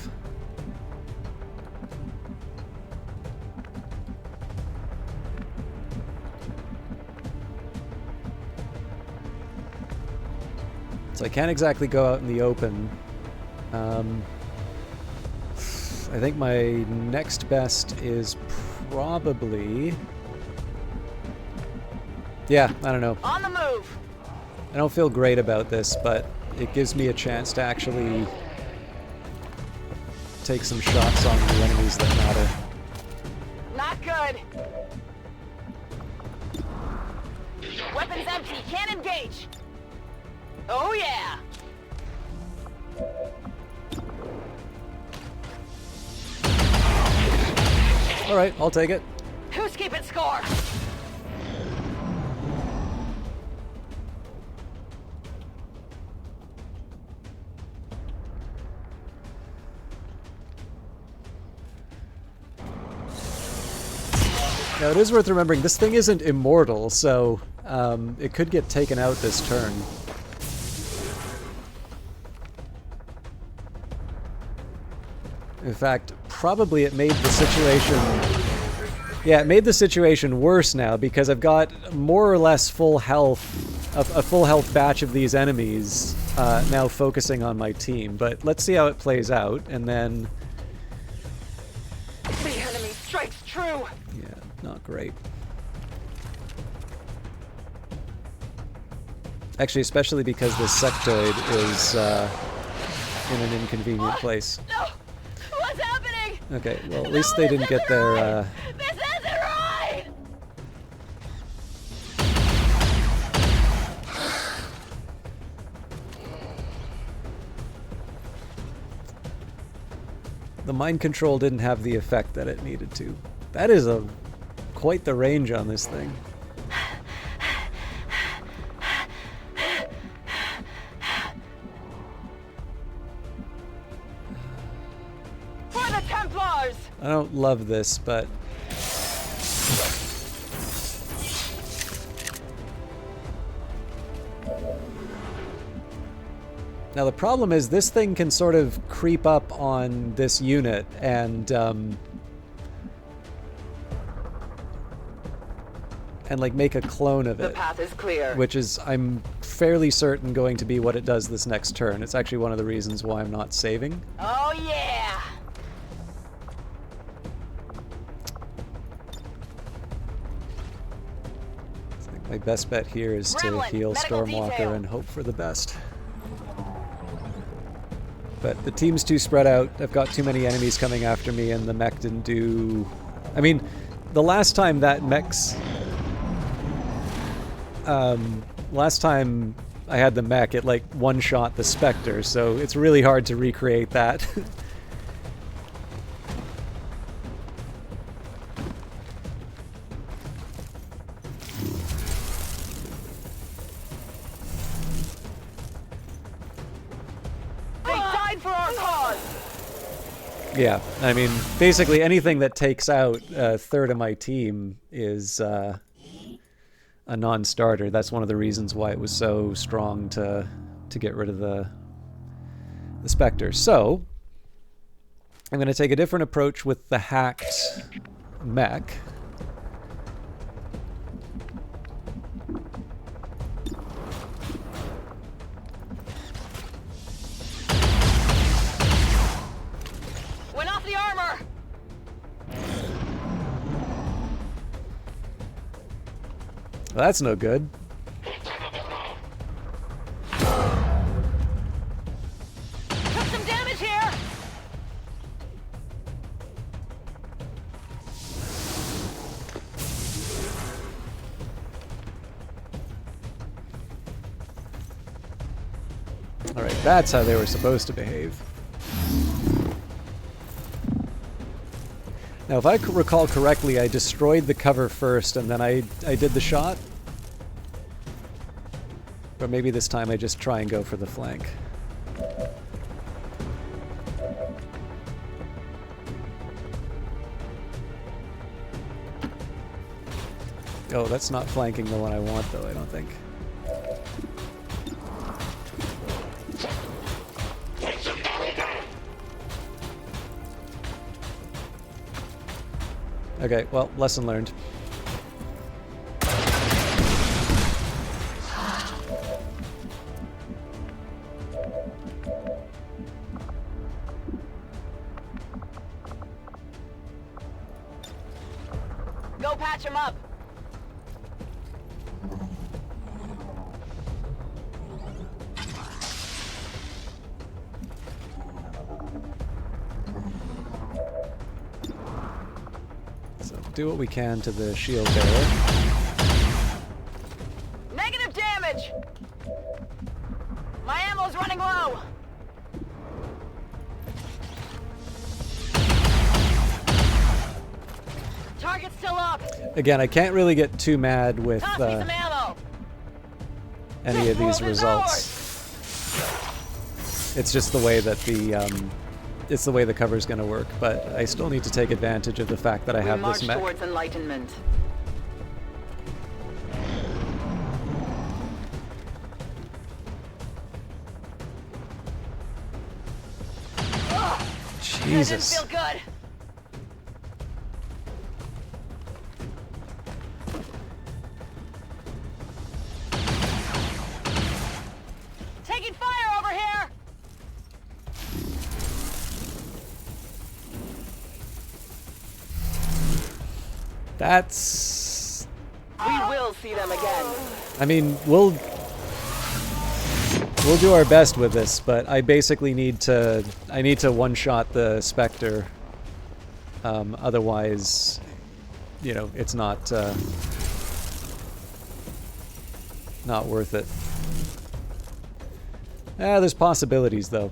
So I can't exactly go out in the open. I think my next best is probably... Yeah, I don't know. On the move! I don't feel great about this, but it gives me a chance to actually take some shots on the enemies that matter. Not good! Weapons empty, can't engage! Oh yeah! Alright, I'll take it. Who's keeping score? Now, it is worth remembering, this thing isn't immortal, so it could get taken out this turn. In fact, probably it made the situation... Yeah, it made the situation worse now, because I've got more or less full health, a full health batch of these enemies now focusing on my team. But let's see how it plays out, and then... The enemy strikes true! Yeah, not great. Actually, especially because this sectoid is in an inconvenient place. No! What's happening? Okay, well, at least they didn't get their... This isn't right! The mind control didn't have the effect that it needed to. That is quite the range on this thing. I don't love this, but... Now the problem is this thing can sort of creep up on this unit and like make a clone of it. The path is clear. Which is, I'm fairly certain, going to be what it does this next turn. It's actually one of the reasons why I'm not saving. Oh yeah! I think my best bet here is to Gremlin, heal medical Stormwalker detail. and hope for the best. But the team's too spread out. I've got too many enemies coming after me, and the mech didn't do... I mean, the last time that mech's... last time I had the mech, it like one-shot the Spectre, so it's really hard to recreate that. They died for our cause! Yeah, I mean, basically anything that takes out a third of my team is a non-starter. That's one of the reasons why it was so strong to get rid of the Spectre. So, I'm going to take a different approach with the hacked mech. Went off the armor! Well, that's no good. Took some damage here! Alright, that's how they were supposed to behave. Now, if I recall correctly, I destroyed the cover first, and then I did the shot. But maybe this time I just try and go for the flank. Oh, that's not flanking the one I want, though, I don't think. Okay, well, lesson learned. Go patch him up! So do what we can to the shield bearer. Negative damage! My ammo's running low! Target's still up! Again, I can't really get too mad with Toss me some ammo! any of these results. It's just the way that it's the way the cover's going to work, but I still need to take advantage of the fact that I have this mech. towards enlightenment. Jesus. That didn't feel good. Taking fire over here. That's... We will see them again. I mean, we'll do our best with this, but I basically need to one-shot the Spectre. Otherwise, you know, it's not worth it. There's possibilities, though.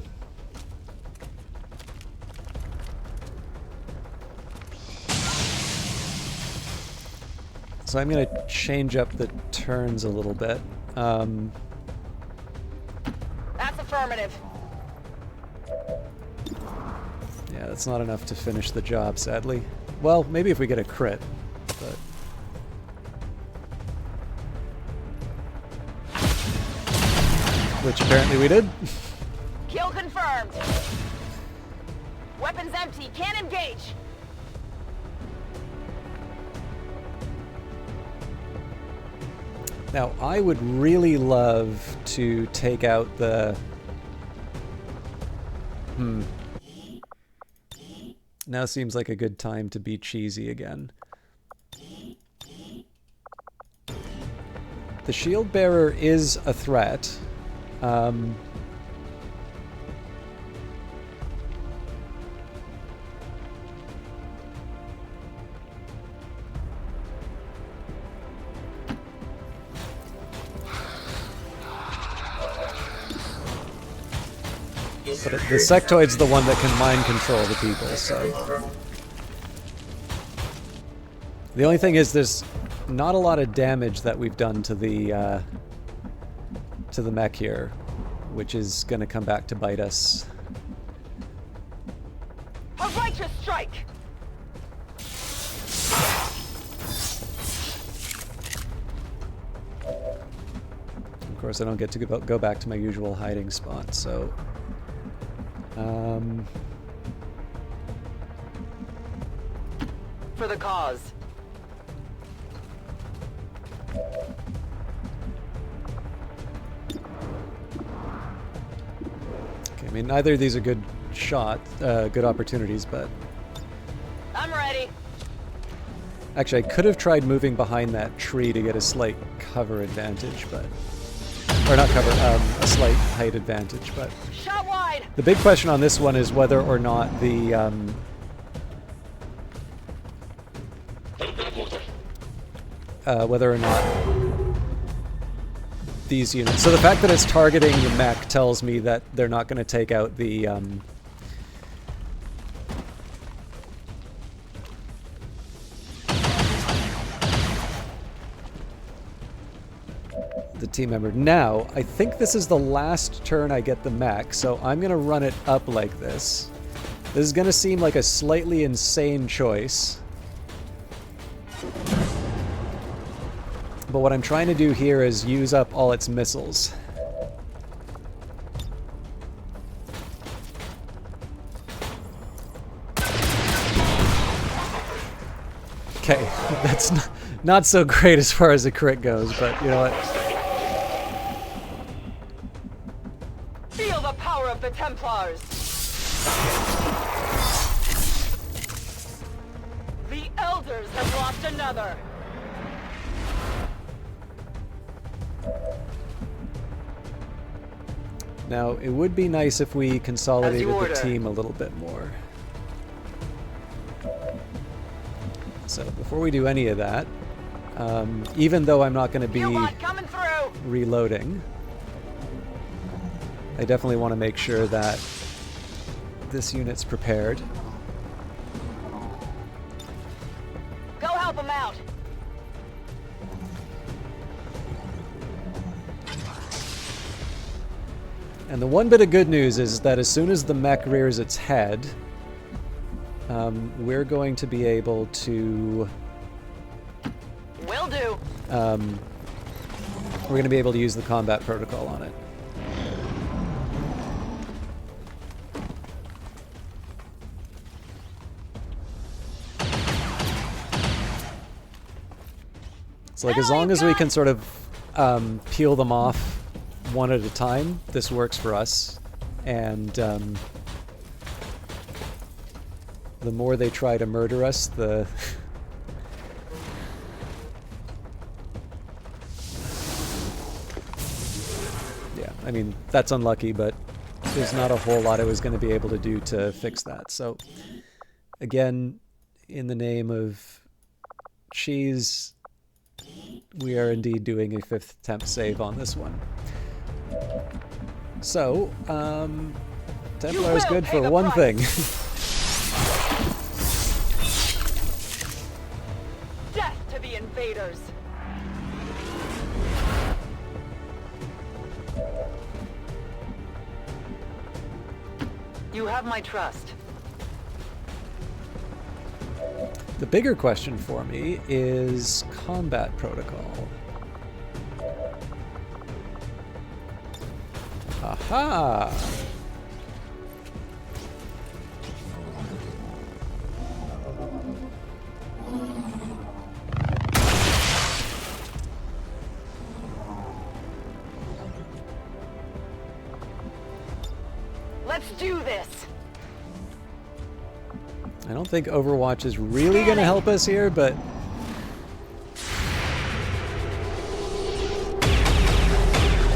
So I'm going to change up the turns a little bit. That's affirmative. Yeah, that's not enough to finish the job, sadly. Well, maybe if we get a crit, but... Which apparently we did. Kill confirmed. Weapons empty. Can't engage. Now, I would really love to take out the... Now seems like a good time to be cheesy again. The shield bearer is a threat. But the sectoid's the one that can mind control the people, so... The only thing is there's not a lot of damage that we've done to the mech here, which is gonna come back to bite us. A righteous strike! Of course, I don't get to go back to my usual hiding spot, so... For the cause. Okay, I mean, neither of these are good good opportunities, but... I'm ready. Actually, I could have tried moving behind that tree to get a slight cover advantage, but... Or not cover, a slight height advantage, but... Shot wide. The big question on this one is whether or not the, whether or not these units... So the fact that it's targeting the mech tells me that they're not going to take out the, team member. Now, I think this is the last turn I get the mech, so I'm going to run it up like this. This is going to seem like a slightly insane choice. But what I'm trying to do here is use up all its missiles. Okay, that's not so great as far as the crit goes, but you know what? Feel the power of the Templars! The Elders have lost another! Now, it would be nice if we consolidated the team a little bit more. So, before we do any of that, even though I'm not going to be reloading, I definitely want to make sure that this unit's prepared. Go help him out! And the one bit of good news is that as soon as the mech rears its head, we're going to be able to... Will do. We're going to be able to use the combat protocol on it. It's like, as long as we can sort of peel them off one at a time, this works for us. And the more they try to murder us, the... Yeah, I mean, that's unlucky, but there's not a whole lot I was going to be able to do to fix that. So, again, in the name of cheese, we are indeed doing a 5th attempt save on this one. So, Templar is good for one thing. Death to the invaders! You have my trust. The bigger question for me is combat protocol. Aha! Let's do this. I don't think Overwatch is really going to help us here, but...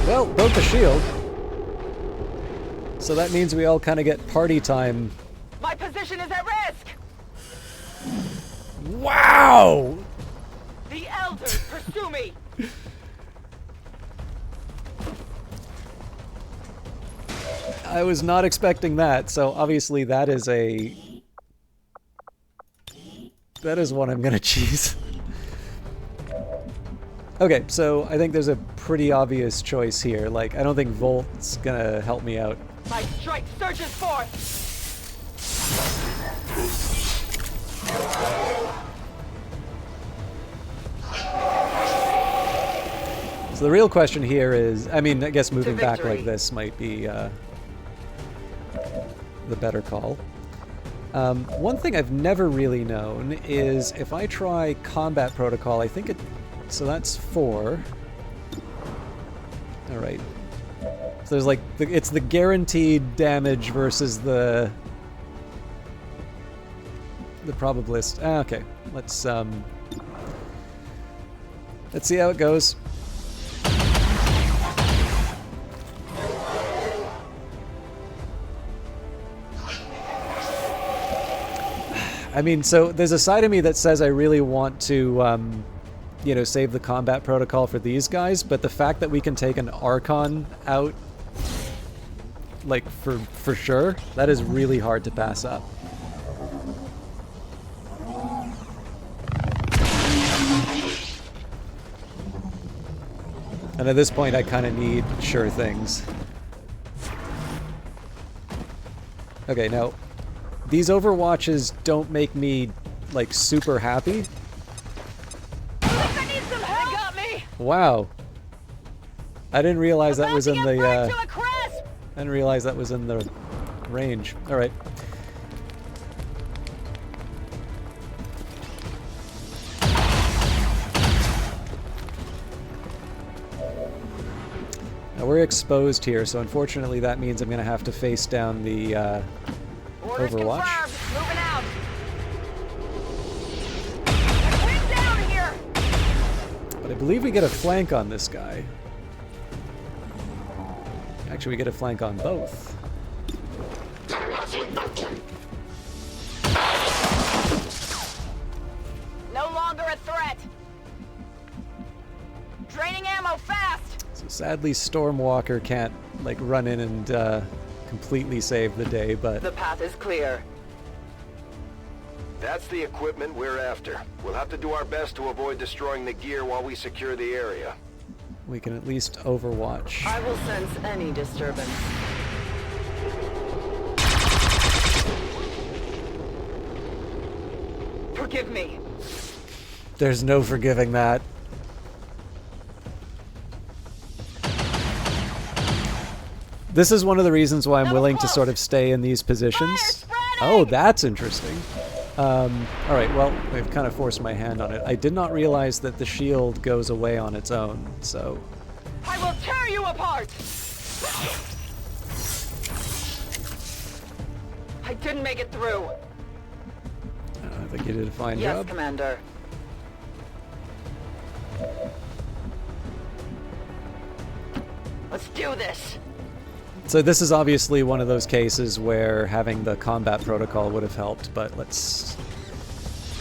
Well, broke the shield. So that means we all kind of get party time. My position is at risk. Wow! The elders pursue me. I was not expecting that, so obviously that is a... That is one I'm gonna choose. Okay, so I think there's a pretty obvious choice here. Like, I don't think Volt's gonna help me out. My strike surges forth. So the real question here is, I mean, I guess moving back victory. like this might be the better call. One thing I've never really known is if I try combat protocol, I think it... So that's 4. Alright. So there's like, it's the guaranteed damage versus the probabilist. Ah, okay. Let's see how it goes. I mean, so there's a side of me that says I really want to, you know, save the combat protocol for these guys, but the fact that we can take an Archon out, like, for sure, that is really hard to pass up. And at this point, I kind of need sure things. Okay, now... These Overwatches don't make me, like, super happy. I need some help. They got me. Wow. I didn't realize that was in the, To a crisp. I didn't realize that was in the range. Alright. Now we're exposed here, so unfortunately that means I'm going to have to face down the, Orders Overwatch. confirmed. Moving out. Wind down here. But I believe we get a flank on this guy. Actually, we get a flank on both. No longer a threat. Draining ammo fast. So sadly, Stormwalker can't, like, run in and, completely save the day, but... The path is clear. That's the equipment we're after. We'll have to do our best to avoid destroying the gear while we secure the area. we can at least overwatch. I will sense any disturbance. Forgive me. There's no forgiving that. This is one of the reasons why I'm willing to sort of stay in these positions. Oh, that's interesting. Alright, well, I've kind of forced my hand on it. I did not realize that the shield goes away on its own, so... I will tear you apart! I didn't make it through. I think you did a fine Yes, job. Commander. Let's do this. So this is obviously one of those cases where having the combat protocol would have helped, but let's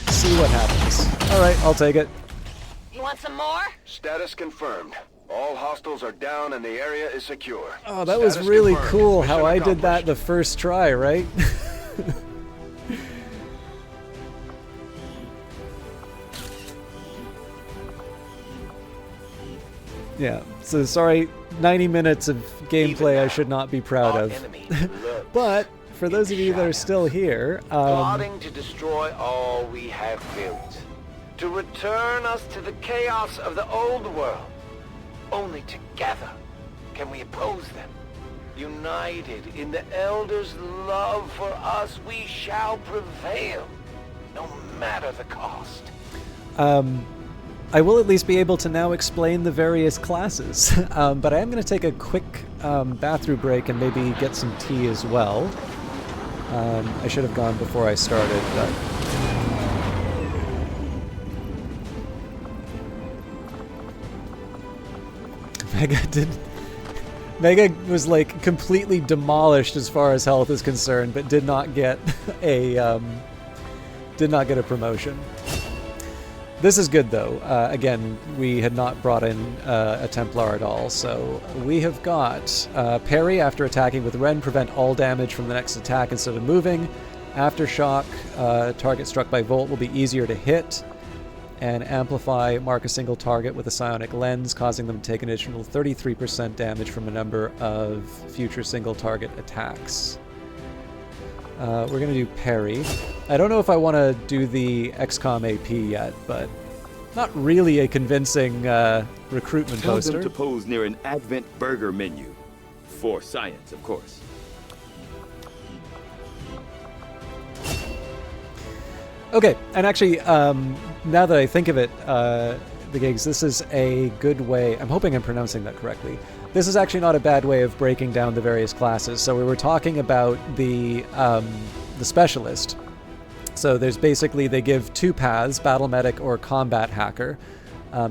see what happens. Alright, I'll take it. You want some more? Status confirmed. All hostiles are down and the area is secure. Oh, that was Status really confirmed. cool Mission how I did that accomplished. the first try, right? Yeah, so sorry, 90 minutes of gameplay I should not be proud Our of. enemy loves But for those of you that are still here, plotting to destroy all we have built, to return us to the chaos of the old world. Only together can we oppose them. United in the Elders' love for us, we shall prevail, no matter the cost. I will at least be able to now explain the various classes, but I am going to take a quick bathroom break and maybe get some tea as well. I should have gone before I started, but... Mega was like completely demolished as far as health is concerned, but did not get a promotion. This is good though. Again, we had not brought in a Templar at all, so we have got parry after attacking with Ren, prevent all damage from the next attack instead of moving. Aftershock, target struck by Volt will be easier to hit. And amplify, mark a single target with a psionic lens, causing them to take an additional 33% damage from a number of future single target attacks. We're going to do parry. I don't know if I want to do the XCOM AP yet, but not really a convincing recruitment Tell poster. them to pose near an Advent burger menu. For science, of course. Okay, and actually, now that I think of it, the gigs, this is a good way. I'm hoping I'm pronouncing that correctly. This is actually not a bad way of breaking down the various classes. So we were talking about the specialist. So there's basically, they give two paths, battle medic or combat hacker.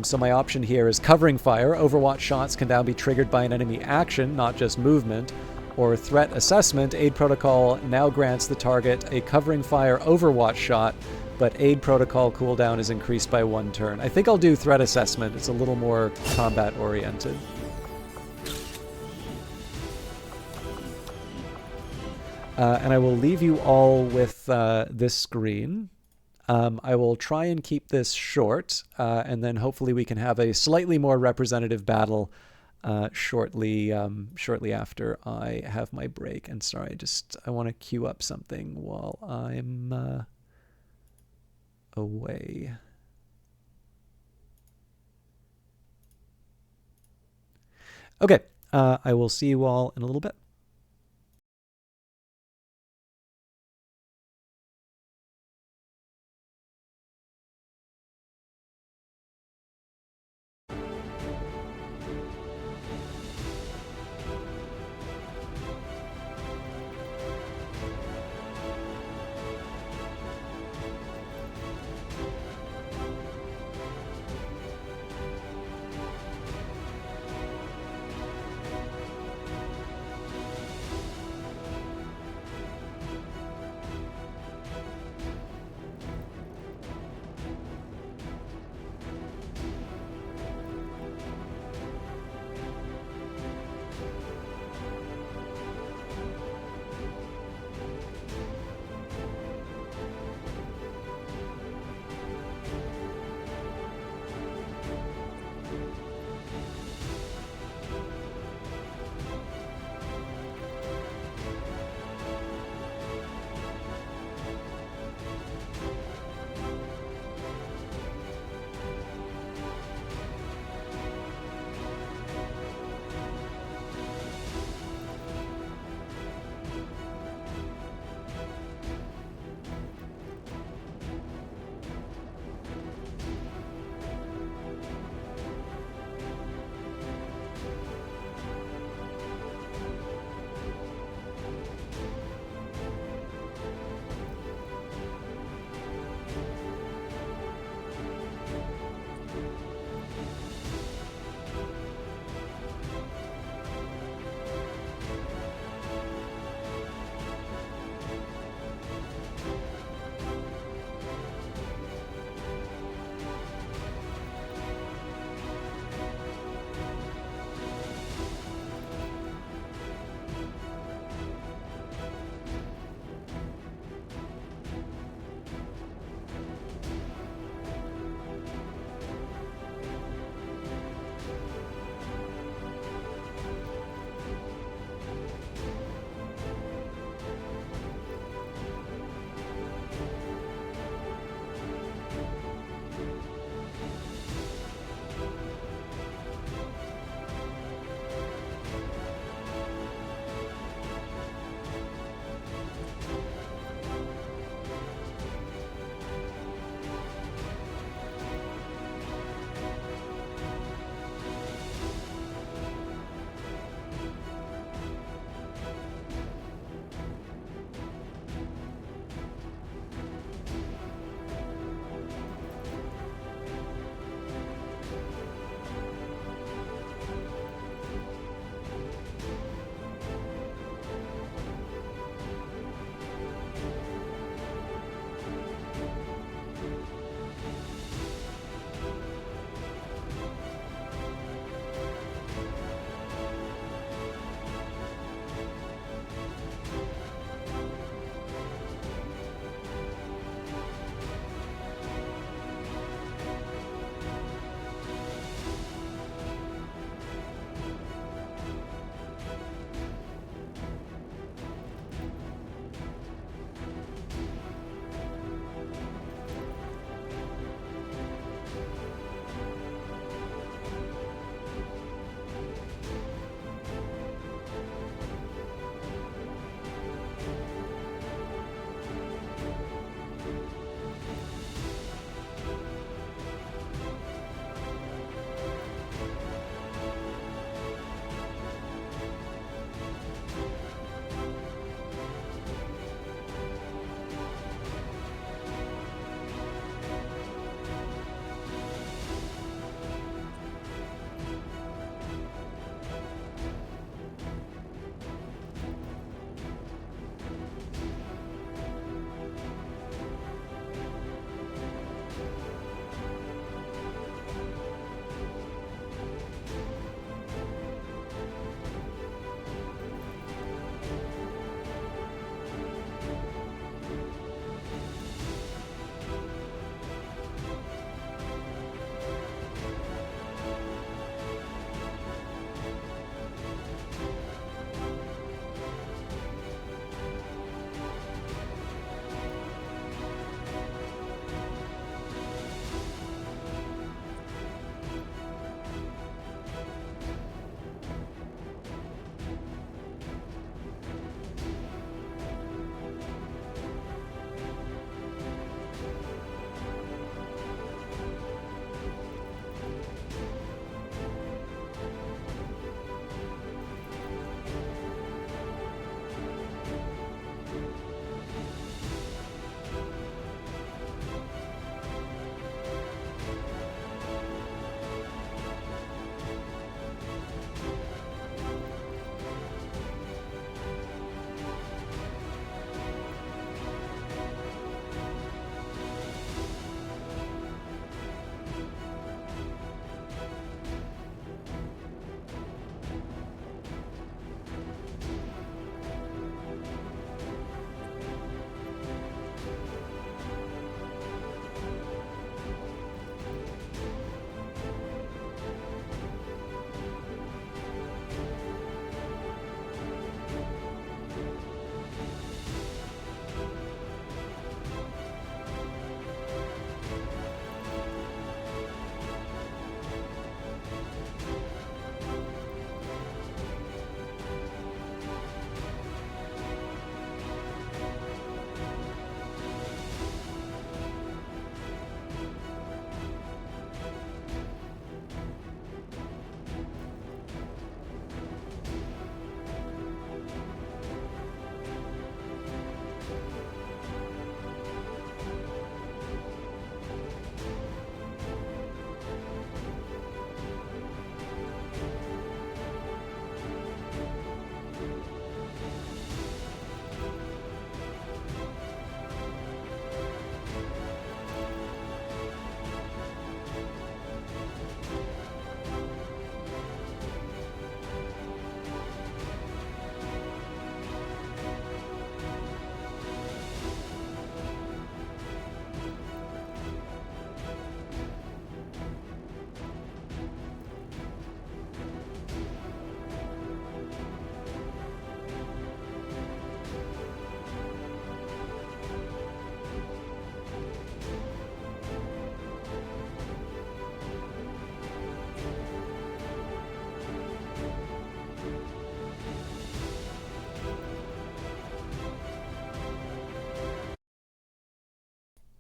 So my option here is covering fire. Overwatch shots can now be triggered by an enemy action, not just movement. Or threat assessment, aid protocol now grants the target a covering fire overwatch shot, but aid protocol cooldown is increased by 1 turn. I think I'll do threat assessment. It's a little more combat oriented. And I will leave you all with this screen. I will try and keep this short, and then hopefully we can have a slightly more representative battle shortly after I have my break. And sorry, I want to queue up something while I'm away. Okay, I will see you all in a little bit.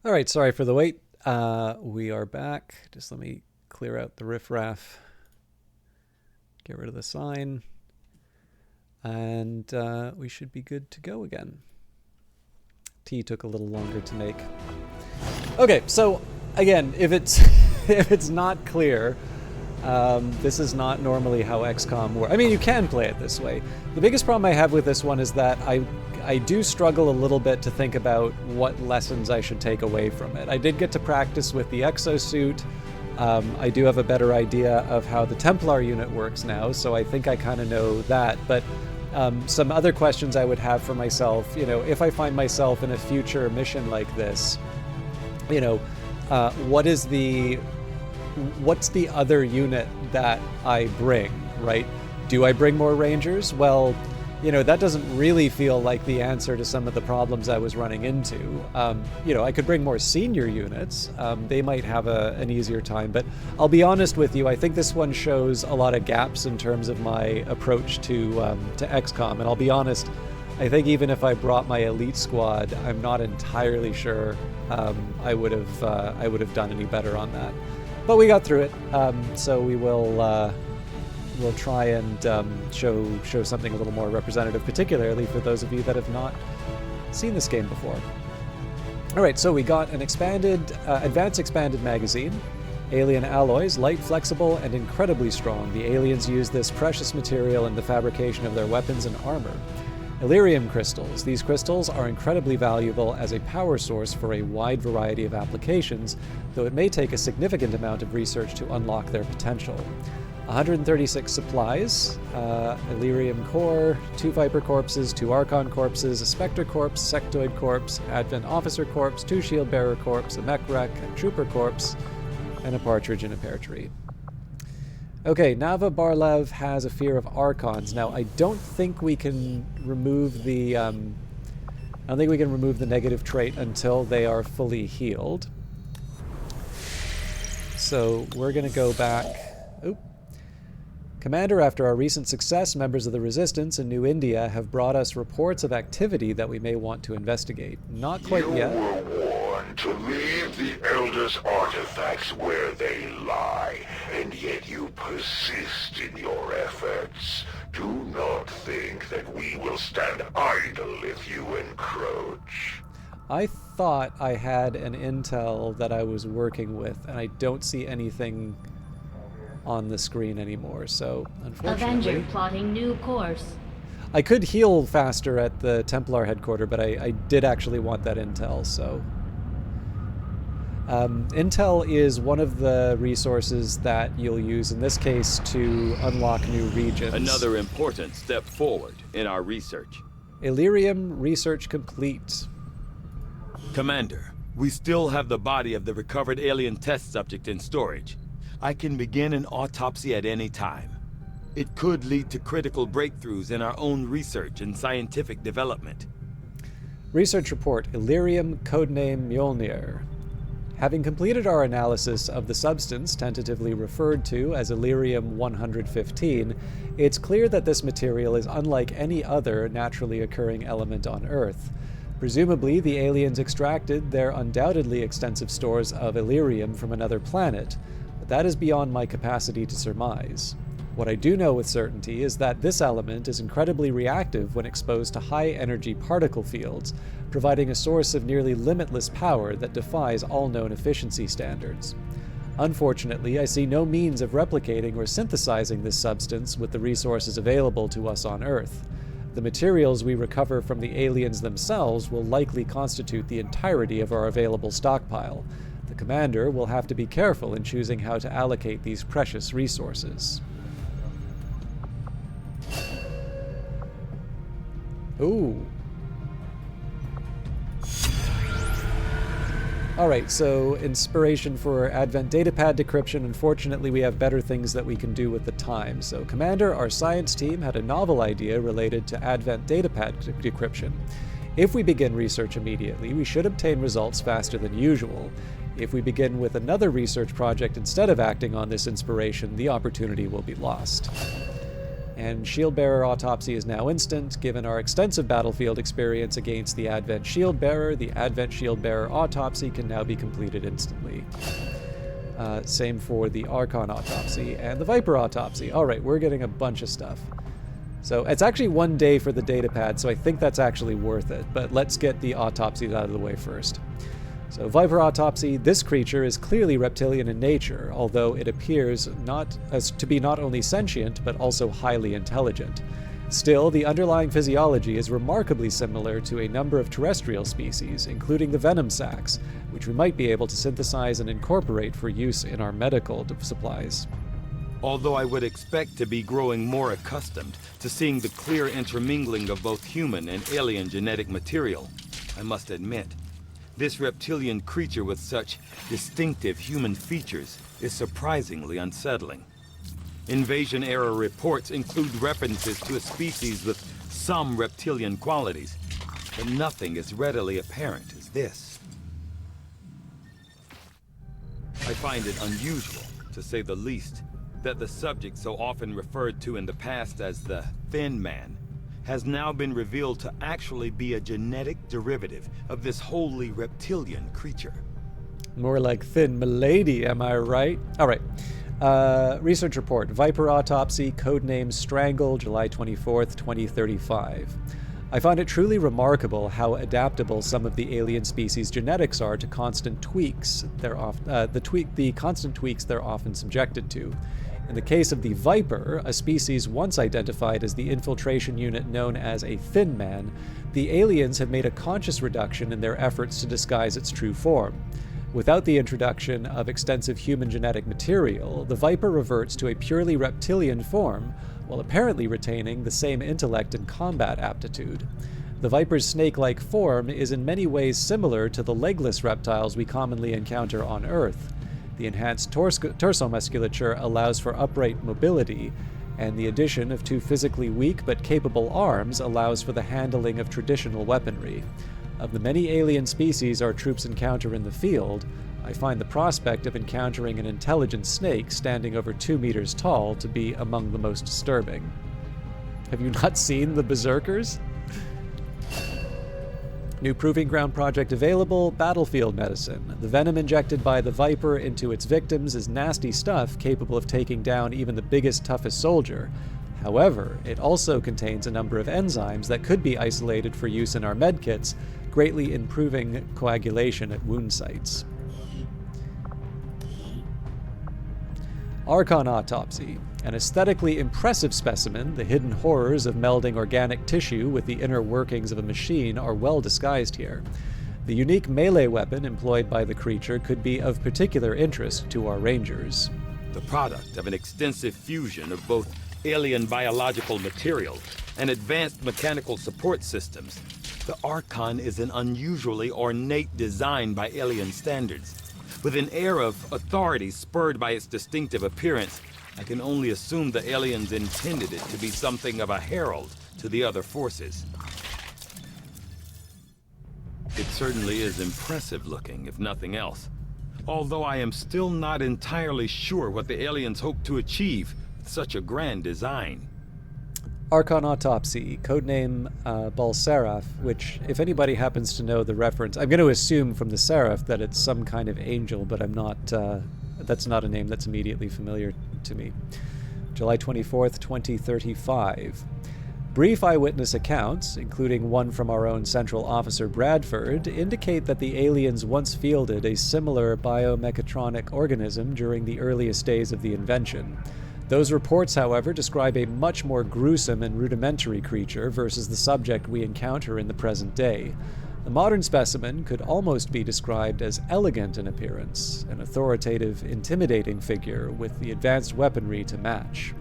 All right, sorry for the wait. We are back. Just let me clear out the riffraff. Get rid of the sign. And we should be good to go again. Tea took a little longer to make. Okay, so again, if it's if it's not clear, this is not normally how XCOM works. I mean, you can play it this way. The biggest problem I have with this one is that I do struggle a little bit to think about what lessons I should take away from it. I did get to practice with the exosuit. I do have a better idea of how the Templar unit works now, so I think I kind of know that. But some other questions I would have for myself, you know, if I find myself in a future mission like this, you know, what's the other unit that I bring, right? Do I bring more Rangers? Well, you know, that doesn't really feel like the answer to some of the problems I was running into. You know, I could bring more senior units. They might have an easier time, but I'll be honest with you, I think this one shows a lot of gaps in terms of my approach to XCOM, and I'll be honest, I think even if I brought my elite squad, I'm not entirely sure I would have done any better on that. But we got through it, so we will we'll try and show something a little more representative, particularly for those of you that have not seen this game before. All right, so we got an advanced expanded magazine, alien alloys, light, flexible, and incredibly strong. The aliens use this precious material in the fabrication of their weapons and armor. Elerium crystals. These crystals are incredibly valuable as a power source for a wide variety of applications, though it may take a significant amount of research to unlock their potential. 136 supplies, Elerium core, 2 Viper corpses, 2 Archon corpses, a Spectre corpse, Sectoid corpse, Advent officer corpse, 2 Shield bearer corpse, a mech wreck, a trooper corpse, and a partridge in a pear tree. Okay, Nava Barlev has a fear of Archons. Now, I don't think we can remove the negative trait until they are fully healed. So we're gonna go back. Oop. Commander, after our recent success, members of the Resistance in New India have brought us reports of activity that we may want to investigate. Not quite yet. You were warned to leave the Elders' artifacts where they lie, and yet you persist in your efforts. Do not think that we will stand idle if you encroach. I thought I had an intel that I was working with, and I don't see anything on the screen anymore, so unfortunately... Avenger plotting new course. I could heal faster at the Templar headquarters, but I did actually want that intel, so... intel is one of the resources that you'll use, in this case, to unlock new regions. Another important step forward in our research. Elerium research complete. Commander, we still have the body of the recovered alien test subject in storage. I can begin an autopsy at any time. It could lead to critical breakthroughs in our own research and scientific development. Research report, Elerium, codename Mjolnir. Having completed our analysis of the substance tentatively referred to as Elerium 115, it's clear that this material is unlike any other naturally occurring element on Earth. Presumably, the aliens extracted their undoubtedly extensive stores of Elerium from another planet, but that is beyond my capacity to surmise. What I do know with certainty is that this element is incredibly reactive when exposed to high-energy particle fields, providing a source of nearly limitless power that defies all known efficiency standards. Unfortunately, I see no means of replicating or synthesizing this substance with the resources available to us on Earth. The materials we recover from the aliens themselves will likely constitute the entirety of our available stockpile. The Commander will have to be careful in choosing how to allocate these precious resources. Ooh. Alright, so inspiration for Advent datapad decryption. Unfortunately, we have better things that we can do with the time. So, Commander, our science team had a novel idea related to Advent datapad decryption. If we begin research immediately, we should obtain results faster than usual. If we begin with another research project instead of acting on this inspiration, the opportunity will be lost. And Shield Bearer Autopsy is now instant. Given our extensive battlefield experience against the Advent Shield Bearer, the Advent Shield Bearer Autopsy can now be completed instantly. Same for the Archon Autopsy and the Viper Autopsy. Alright, we're getting a bunch of stuff. So it's actually 1 day for the datapad, so I think that's actually worth it. But let's get the autopsies out of the way first. So Viper Autopsy, this creature is clearly reptilian in nature, although it appears to be not only sentient, but also highly intelligent. Still, the underlying physiology is remarkably similar to a number of terrestrial species, including the venom sacs, which we might be able to synthesize and incorporate for use in our medical supplies. Although I would expect to be growing more accustomed to seeing the clear intermingling of both human and alien genetic material, I must admit, this reptilian creature with such distinctive human features is surprisingly unsettling. Invasion-era reports include references to a species with some reptilian qualities, but nothing as readily apparent as this. I find it unusual, to say the least, that the subject so often referred to in the past as the Thin Man has now been revealed to actually be a genetic derivative of this wholly reptilian creature. More like Thin Milady, am I right? Alright. Research report. Viper Autopsy, codename Strangle, July 24th, 2035. I find it truly remarkable how adaptable some of the alien species' genetics are to constant tweaks the constant tweaks they're often subjected to. In the case of the Viper, a species once identified as the infiltration unit known as a Thin Man, the aliens have made a conscious reduction in their efforts to disguise its true form. Without the introduction of extensive human genetic material, the Viper reverts to a purely reptilian form, while apparently retaining the same intellect and combat aptitude. The Viper's snake-like form is in many ways similar to the legless reptiles we commonly encounter on Earth. The enhanced torso musculature allows for upright mobility, and the addition of 2 physically weak but capable arms allows for the handling of traditional weaponry. Of the many alien species our troops encounter in the field, I find the prospect of encountering an intelligent snake standing over 2 meters tall to be among the most disturbing. Have you not seen the Berserkers? New Proving Ground project available, Battlefield Medicine. The venom injected by the Viper into its victims is nasty stuff capable of taking down even the biggest, toughest soldier. However, it also contains a number of enzymes that could be isolated for use in our medkits, greatly improving coagulation at wound sites. Archon Autopsy. An aesthetically impressive specimen, the hidden horrors of melding organic tissue with the inner workings of a machine are well disguised here. The unique melee weapon employed by the creature could be of particular interest to our rangers. The product of an extensive fusion of both alien biological material and advanced mechanical support systems, the Archon is an unusually ornate design by alien standards. With an air of authority spurred by its distinctive appearance, I can only assume the aliens intended it to be something of a herald to the other forces. It certainly is impressive looking, if nothing else. Although I am still not entirely sure what the aliens hope to achieve with such a grand design. Archon Autopsy, codename Balseraph, which, if anybody happens to know the reference, I'm going to assume from the seraph that it's some kind of angel, but I'm not, that's not a name that's immediately familiar to me. July 24th, 2035. Brief eyewitness accounts, including one from our own Central Officer Bradford, indicate that the aliens once fielded a similar biomechatronic organism during the earliest days of the invention. Those reports, however, describe a much more gruesome and rudimentary creature versus the subject we encounter in the present day. The modern specimen could almost be described as elegant in appearance, an authoritative, intimidating figure with the advanced weaponry to match.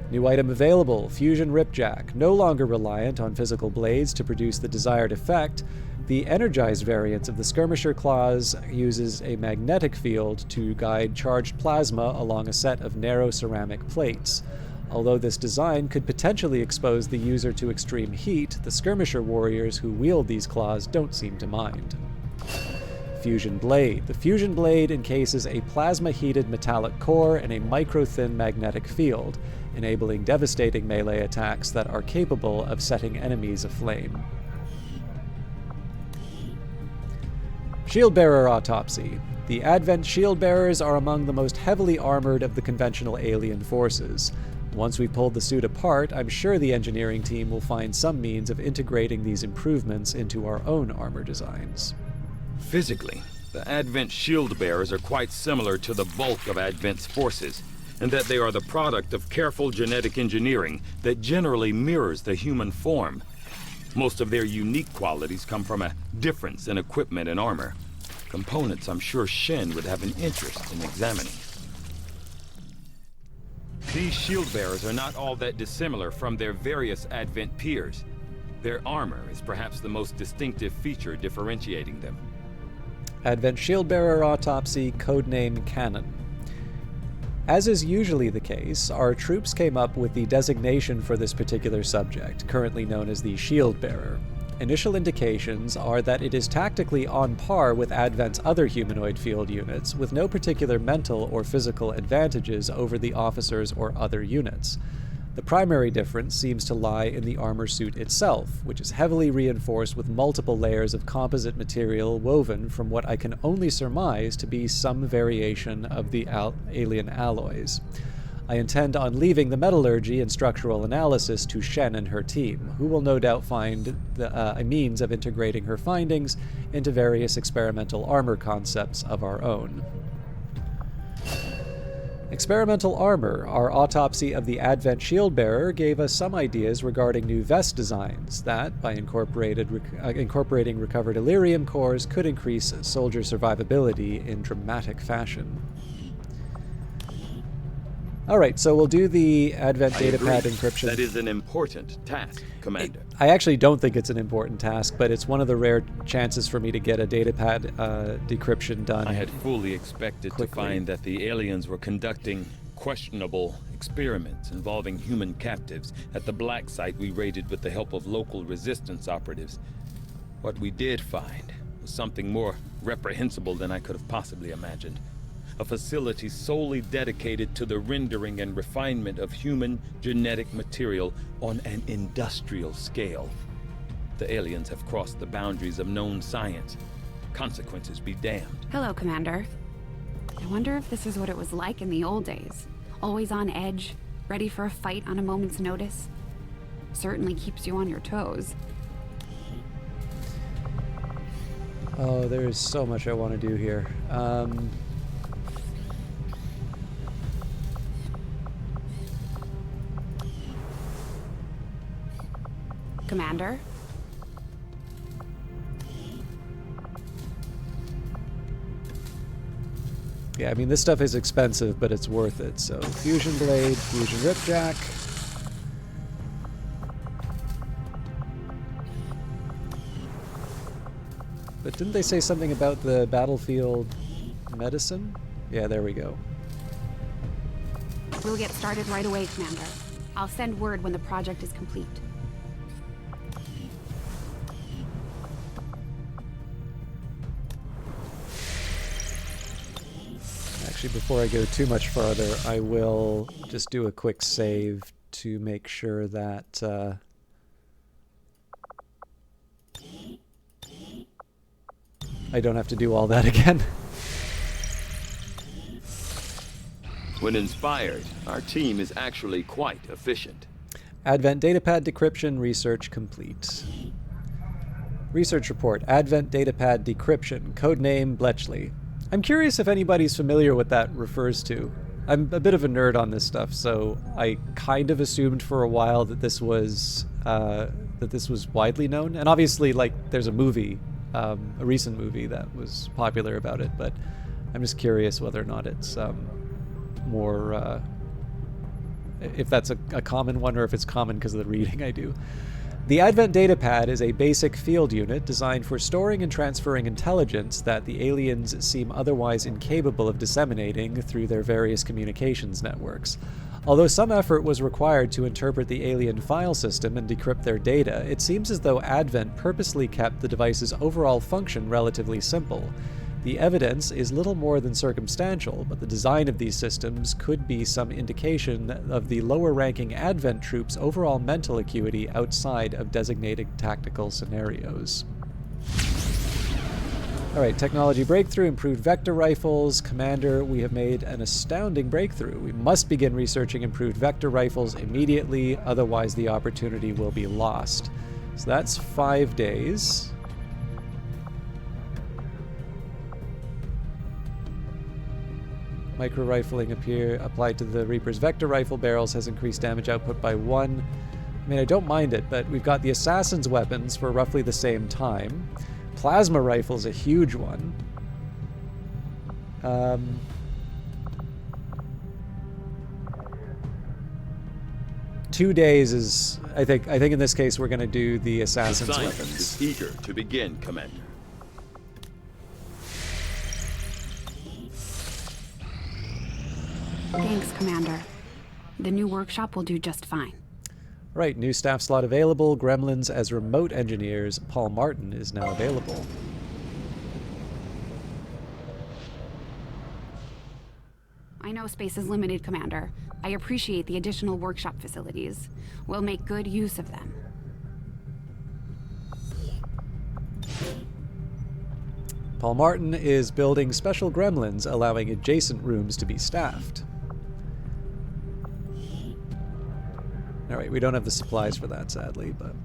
New item available, Fusion Ripjack. No longer reliant on physical blades to produce the desired effect, the energized variant of the Skirmisher Claws uses a magnetic field to guide charged plasma along a set of narrow ceramic plates. Although this design could potentially expose the user to extreme heat, the Skirmisher warriors who wield these claws don't seem to mind. fusion blade. The fusion blade encases a plasma-heated metallic core and a micro-thin magnetic field, enabling devastating melee attacks that are capable of setting enemies aflame. Shieldbearer Autopsy. The Advent Shieldbearers are among the most heavily armored of the conventional alien forces. Once we've pulled the suit apart, I'm sure the engineering team will find some means of integrating these improvements into our own armor designs. Physically, the Advent shield bearers are quite similar to the bulk of Advent's forces, in that they are the product of careful genetic engineering that generally mirrors the human form. Most of their unique qualities come from a difference in equipment and armor. Components I'm sure Shen would have an interest in examining. These shield bearers are not all that dissimilar from their various Advent peers. Their armor is perhaps the most distinctive feature differentiating them. Advent Shieldbearer Autopsy, codename Cannon. As is usually the case, our troops came up with the designation for this particular subject, currently known as the Shield Bearer. Initial indications are that it is tactically on par with Advent's other humanoid field units, with no particular mental or physical advantages over the officers or other units. The primary difference seems to lie in the armor suit itself, which is heavily reinforced with multiple layers of composite material woven from what I can only surmise to be some variation of the alien alloys. I intend on leaving the metallurgy and structural analysis to Shen and her team, who will no doubt find a means of integrating her findings into various experimental armor concepts of our own. Experimental armor, our autopsy of the Advent Shieldbearer, gave us some ideas regarding new vest designs that, by incorporating recovered Illyrium cores, could increase soldier survivability in dramatic fashion. Alright, so we'll do the Advent datapad encryption. That is an important task, Commander. I actually don't think it's an important task, but it's one of the rare chances for me to get a datapad decryption done. I had fully expected quickly to find that the aliens were conducting questionable experiments involving human captives at the black site we raided with the help of local resistance operatives. What we did find was something more reprehensible than I could have possibly imagined. A facility solely dedicated to the rendering and refinement of human genetic material on an industrial scale. The aliens have crossed the boundaries of known science. Consequences be damned. Hello, Commander. I wonder if this is what it was like in the old days. Always on edge, ready for a fight on a moment's notice. Certainly keeps you on your toes. Oh, there's so much I want to do here. Commander? Yeah, I mean, this stuff is expensive, but it's worth it. So, Fusion Blade, Fusion Ripjack. But didn't they say something about the battlefield medicine? Yeah, there we go. We'll get started right away, Commander. I'll send word when the project is complete. Actually, before I go too much farther, I will just do a quick save to make sure that I don't have to do all that again. When inspired, our team is actually quite efficient. Advent Datapad decryption research complete. Research report, Advent Datapad decryption, codename Bletchley. I'm curious if anybody's familiar what that refers to. I'm a bit of a nerd on this stuff, so I kind of assumed for a while that this was widely known. And obviously, like, there's a movie, a recent movie that was popular about it, but I'm just curious whether or not it's more, if that's a common one or if it's common because of the reading I do. The Advent Datapad is a basic field unit designed for storing and transferring intelligence that the aliens seem otherwise incapable of disseminating through their various communications networks. Although some effort was required to interpret the alien file system and decrypt their data, it seems as though Advent purposely kept the device's overall function relatively simple. The evidence is little more than circumstantial, but the design of these systems could be some indication of the lower-ranking Advent troops' overall mental acuity outside of designated tactical scenarios. Alright, technology breakthrough, improved vector rifles. Commander, we have made an astounding breakthrough. We must begin researching improved vector rifles immediately, otherwise the opportunity will be lost. So that's 5 days. Micro-rifling applied to the Reaper's vector rifle barrels has increased damage output by 1. I mean, I don't mind it, but we've got the Assassin's weapons for roughly the same time. Plasma rifle's a huge one. 2 days is... I think in this case we're going to do the Assassin's Scientist weapons. is eager to begin, Commander. Thanks, Commander. The new workshop will do just fine. Right, new staff slot available. Gremlins as remote engineers. Paul Martin is now available. I know space is limited, Commander. I appreciate the additional workshop facilities. We'll make good use of them. Paul Martin is building special gremlins, allowing adjacent rooms to be staffed. Alright, we don't have the supplies for that, sadly, but...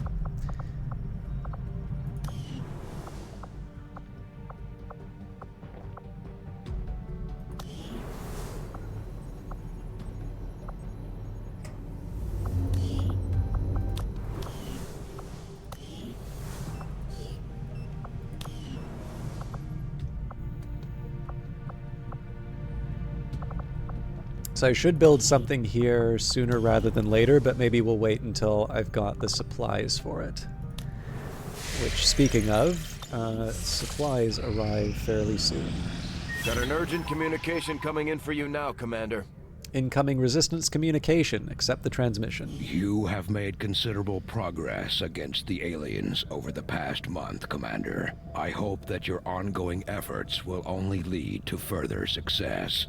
So I should build something here sooner rather than later, but maybe we'll wait until I've got the supplies for it. Which, speaking of, supplies arrive fairly soon. Got an urgent communication coming in for you now, Commander. Incoming resistance communication. Accept the transmission. You have made considerable progress against the aliens over the past month, Commander. I hope that your ongoing efforts will only lead to further success.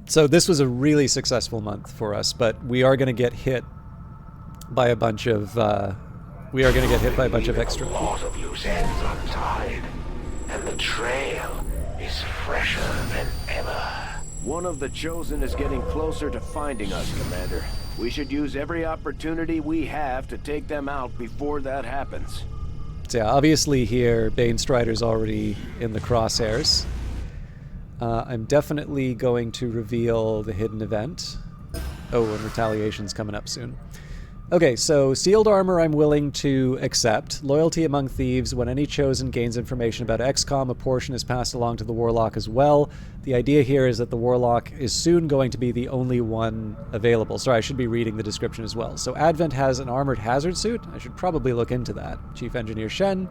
So this was a really successful month for us, but we are going to get hit by a bunch of extra. A lot of loose ends untied, and the trail is fresher than ever. One of the Chosen is getting closer to finding us, Commander. We should use every opportunity we have to take them out before that happens. So yeah, obviously here, Bane Strider's already in the crosshairs. I'm definitely going to reveal the hidden event. Oh, and Retaliation's coming up soon. Okay, so sealed armor I'm willing to accept. Loyalty among thieves. When any Chosen gains information about XCOM, a portion is passed along to the Warlock as well. The idea here is that the Warlock is soon going to be the only one available. Sorry, I should be reading the description as well. So Advent has an armored hazard suit. I should probably look into that. Chief Engineer Shen.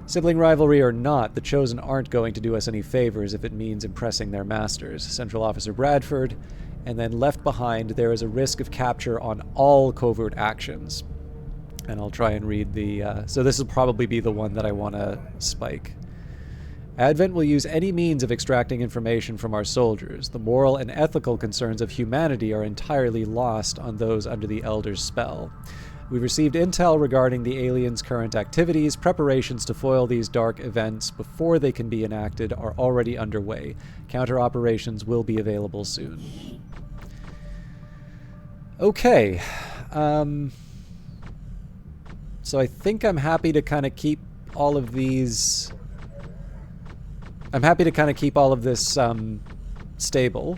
Sibling rivalry or not, the Chosen aren't going to do us any favors if it means impressing their masters. Central Officer Bradford. And then left behind, there is a risk of capture on all covert actions. And I'll try and read the... so this will probably be the one that I want to spike. Advent will use any means of extracting information from our soldiers. The moral and ethical concerns of humanity are entirely lost on those under the Elder's spell. We've received intel regarding the aliens' current activities. Preparations to foil these dark events before they can be enacted are already underway. Counter-operations will be available soon. Okay. So I think I'm happy to kind of keep all of these... I'm happy to kind of keep all of this stable.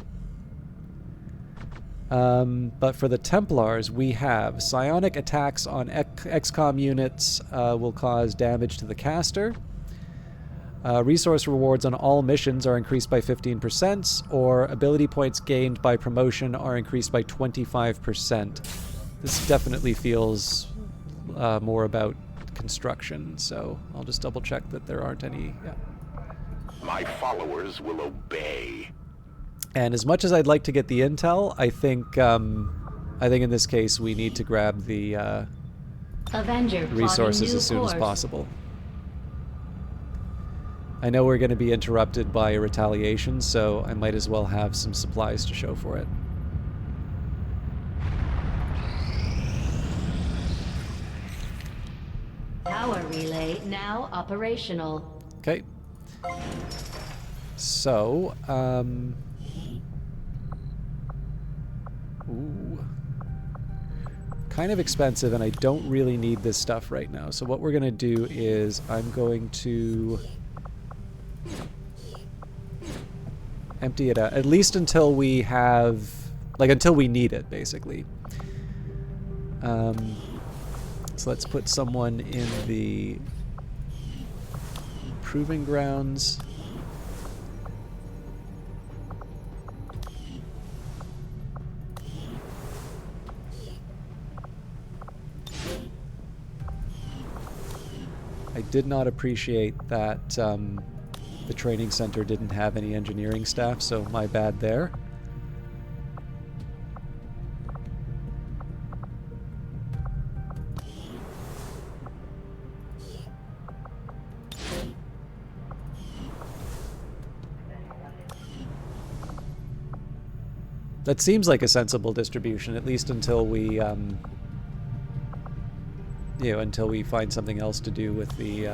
But for the Templars, we have psionic attacks on XCOM units will cause damage to the caster. Resource rewards on all missions are increased by 15%, or ability points gained by promotion are increased by 25%. This definitely feels more about construction, so I'll just double check that there aren't any... Yeah. My followers will obey. And as much as I'd like to get the intel, I think in this case we need to grab the Avenger resources plotting new as soon as course. possible. I know we're going to be interrupted by a retaliation, so I might as well have some supplies to show for it. Power relay now operational. Okay. So, ooh. Kind of expensive, and I don't really need this stuff right now. So what we're going to do is I'm going to empty it out, at least until we have, like, until we need it, basically. So let's put someone in the proving grounds. I did not appreciate that the training center didn't have any engineering staff, so my bad there. That seems like a sensible distribution, at least until we, until we find something else to do with the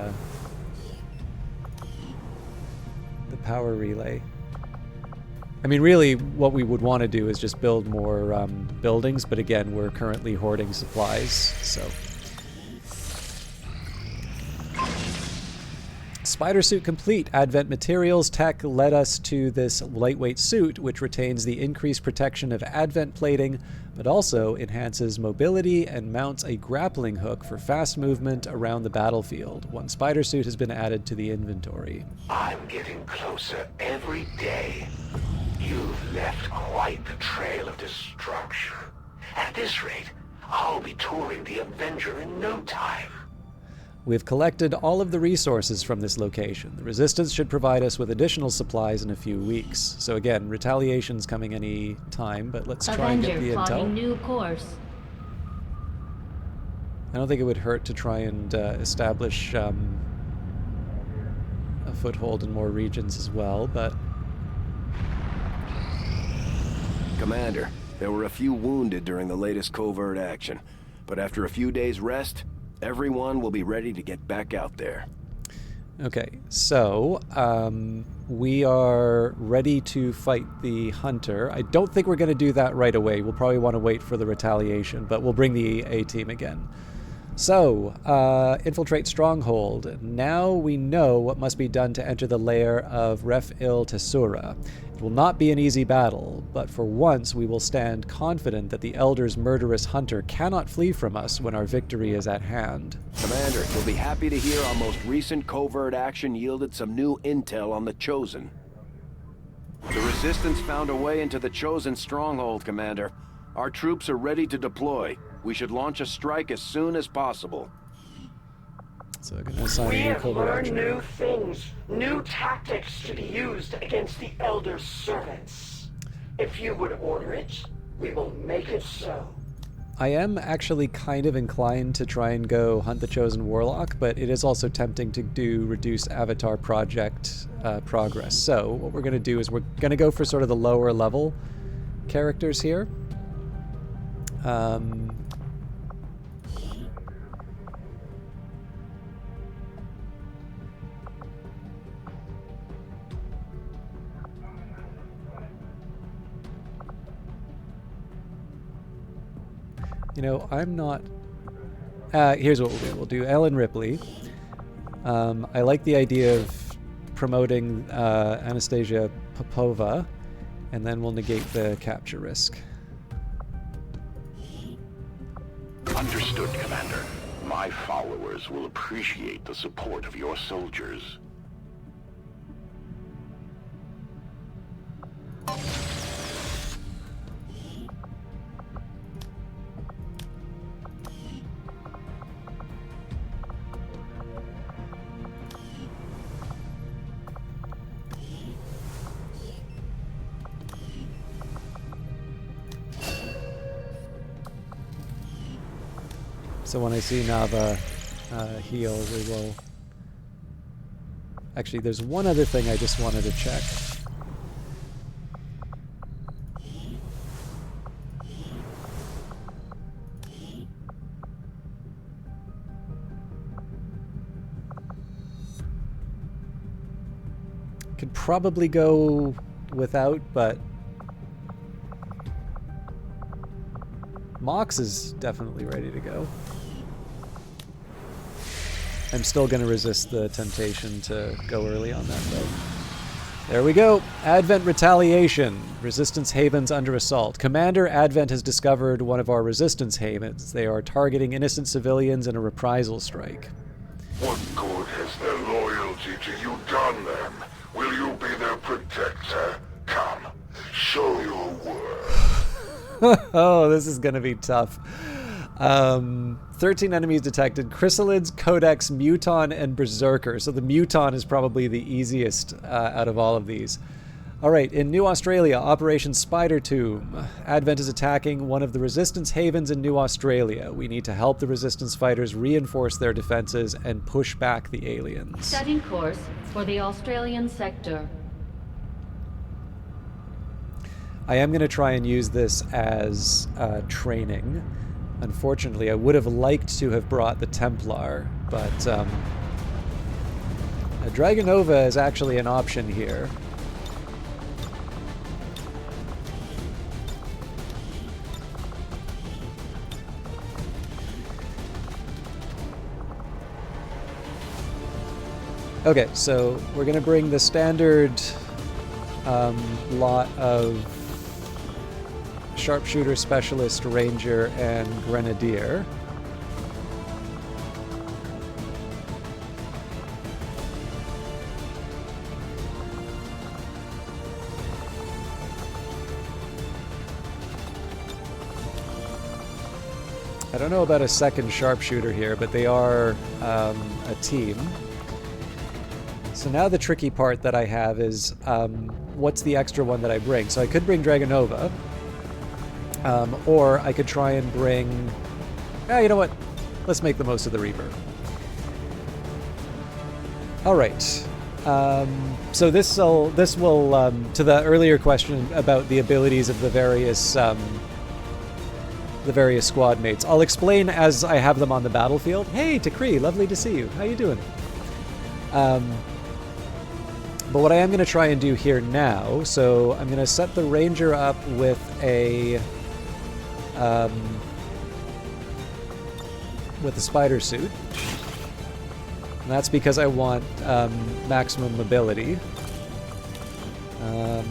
power relay. I mean, really, what we would want to do is just build more buildings, but again, we're currently hoarding supplies, so. Spider suit complete. Advent materials tech led us to this lightweight suit, which retains the increased protection of Advent plating, but also enhances mobility and mounts a grappling hook for fast movement around the battlefield. One spider suit has been added to the inventory. I'm getting closer every day. You've left quite the trail of destruction. At this rate, I'll be touring the Avenger in no time. We've collected all of the resources from this location. The Resistance should provide us with additional supplies in a few weeks. So again, retaliation's coming any time, but let's try and get the intel. Plotting new course. I don't think it would hurt to try and establish a foothold in more regions as well, but... Commander, there were a few wounded during the latest covert action, but after a few days' rest, everyone will be ready to get back out there. Okay, so we are ready to fight the Hunter. I don't think we're going to do that right away. We'll probably want to wait for the retaliation, but we'll bring the A-team again. So, infiltrate Stronghold. Now we know what must be done to enter the lair of Ref-Il Tesura. It will not be an easy battle, but for once we will stand confident that the Elder's murderous hunter cannot flee from us when our victory is at hand. Commander, you'll be happy to hear our most recent covert action yielded some new intel on the Chosen. The Resistance found a way into the Chosen stronghold, Commander. Our troops are ready to deploy. We should launch a strike as soon as possible. So I'm going to assign We a new have covert learned action. new things, new tactics to be used against the Elder's servants. If you would order it, we will make it so. I am actually kind of inclined to try and go hunt the Chosen Warlock, but it is also tempting to do reduce Avatar Project progress. So what we're going to do is we're going to go for sort of the lower level characters here. You know, I'm not... here's what we'll do. We'll do Ellen Ripley. I like the idea of promoting Anastasia Popova, and then we'll negate the capture risk. Understood, Commander. My followers will appreciate the support of your soldiers. So when I see Nava heal, we will Actually, there's one other thing I just wanted to check. Could probably go without, but Mox is definitely ready to go. I'm still going to resist the temptation to go early on that, though. There we go. Advent Retaliation. Resistance havens under assault. Commander, Advent has discovered one of our resistance havens. They are targeting innocent civilians in a reprisal strike. What good has their loyalty to you done them? Will you be their protector? Come, show your worth. Oh, this is going to be tough. 13 enemies detected. Chrysalids, Codex, Muton, and Berserker. So the Muton is probably the easiest out of all of these. All right, in New Australia, Operation Spider Tomb. Advent is attacking one of the resistance havens in New Australia. We need to help the resistance fighters reinforce their defenses and push back the aliens. Setting course for the Australian sector. I am going to try and use this as training. Unfortunately, I would have liked to have brought the Templar, but a Dragonova is actually an option here. Okay, so we're going to bring the standard lot of Sharpshooter, Specialist, Ranger, and Grenadier. I don't know about a second Sharpshooter here, but they are a team. So now the tricky part that I have is what's the extra one that I bring? So I could bring Dragonova. Or I could try and bring... you know what? Let's make the most of the Reaper. Alright. So this will to the earlier question about the abilities of the various squad mates, I'll explain as I have them on the battlefield. Hey, Takri, lovely to see you. How you doing? But what I am going to try and do here now, so I'm going to set the Ranger up with a spider suit. And that's because I want maximum mobility.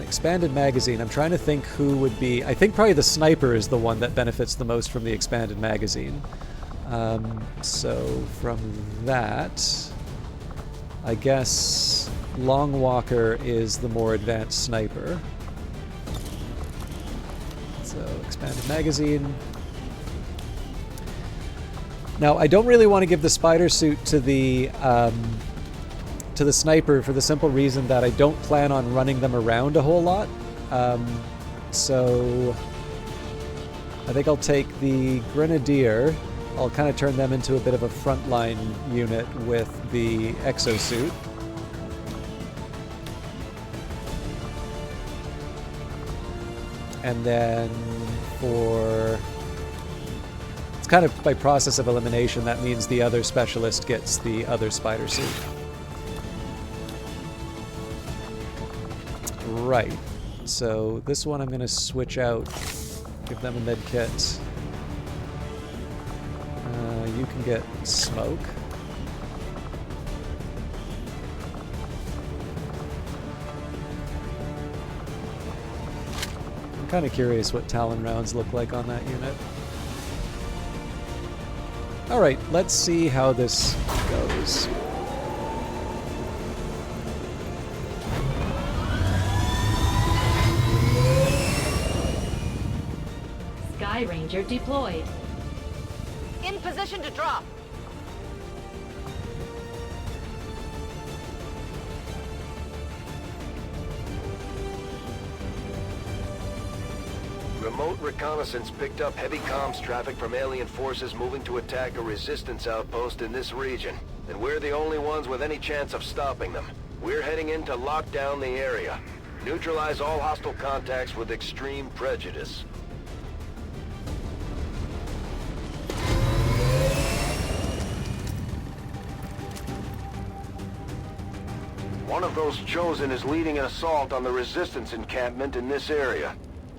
Expanded magazine. I'm trying to think who would be... I think probably the sniper is the one that benefits the most from the expanded magazine. So from that, I guess Longwalker is the more advanced sniper. So expanded magazine. Now, I don't really want to give the spider suit to the sniper for the simple reason that I don't plan on running them around a whole lot. So I think I'll take the Grenadier. I'll kind of turn them into a bit of a frontline unit with the exosuit. And then for... It's kind of by process of elimination, that means the other specialist gets the other spider suit. Right. So this one I'm going to switch out, give them a med kit. You can get smoke. I'm kind of curious what Talon rounds look like on that unit. Alright, let's see how this goes. Sky Ranger deployed. In position to drop. Remote reconnaissance picked up heavy comms traffic from alien forces moving to attack a resistance outpost in this region. And we're the only ones with any chance of stopping them. We're heading in to lock down the area. Neutralize all hostile contacts with extreme prejudice. One of those Chosen is leading an assault on the Resistance encampment in this area.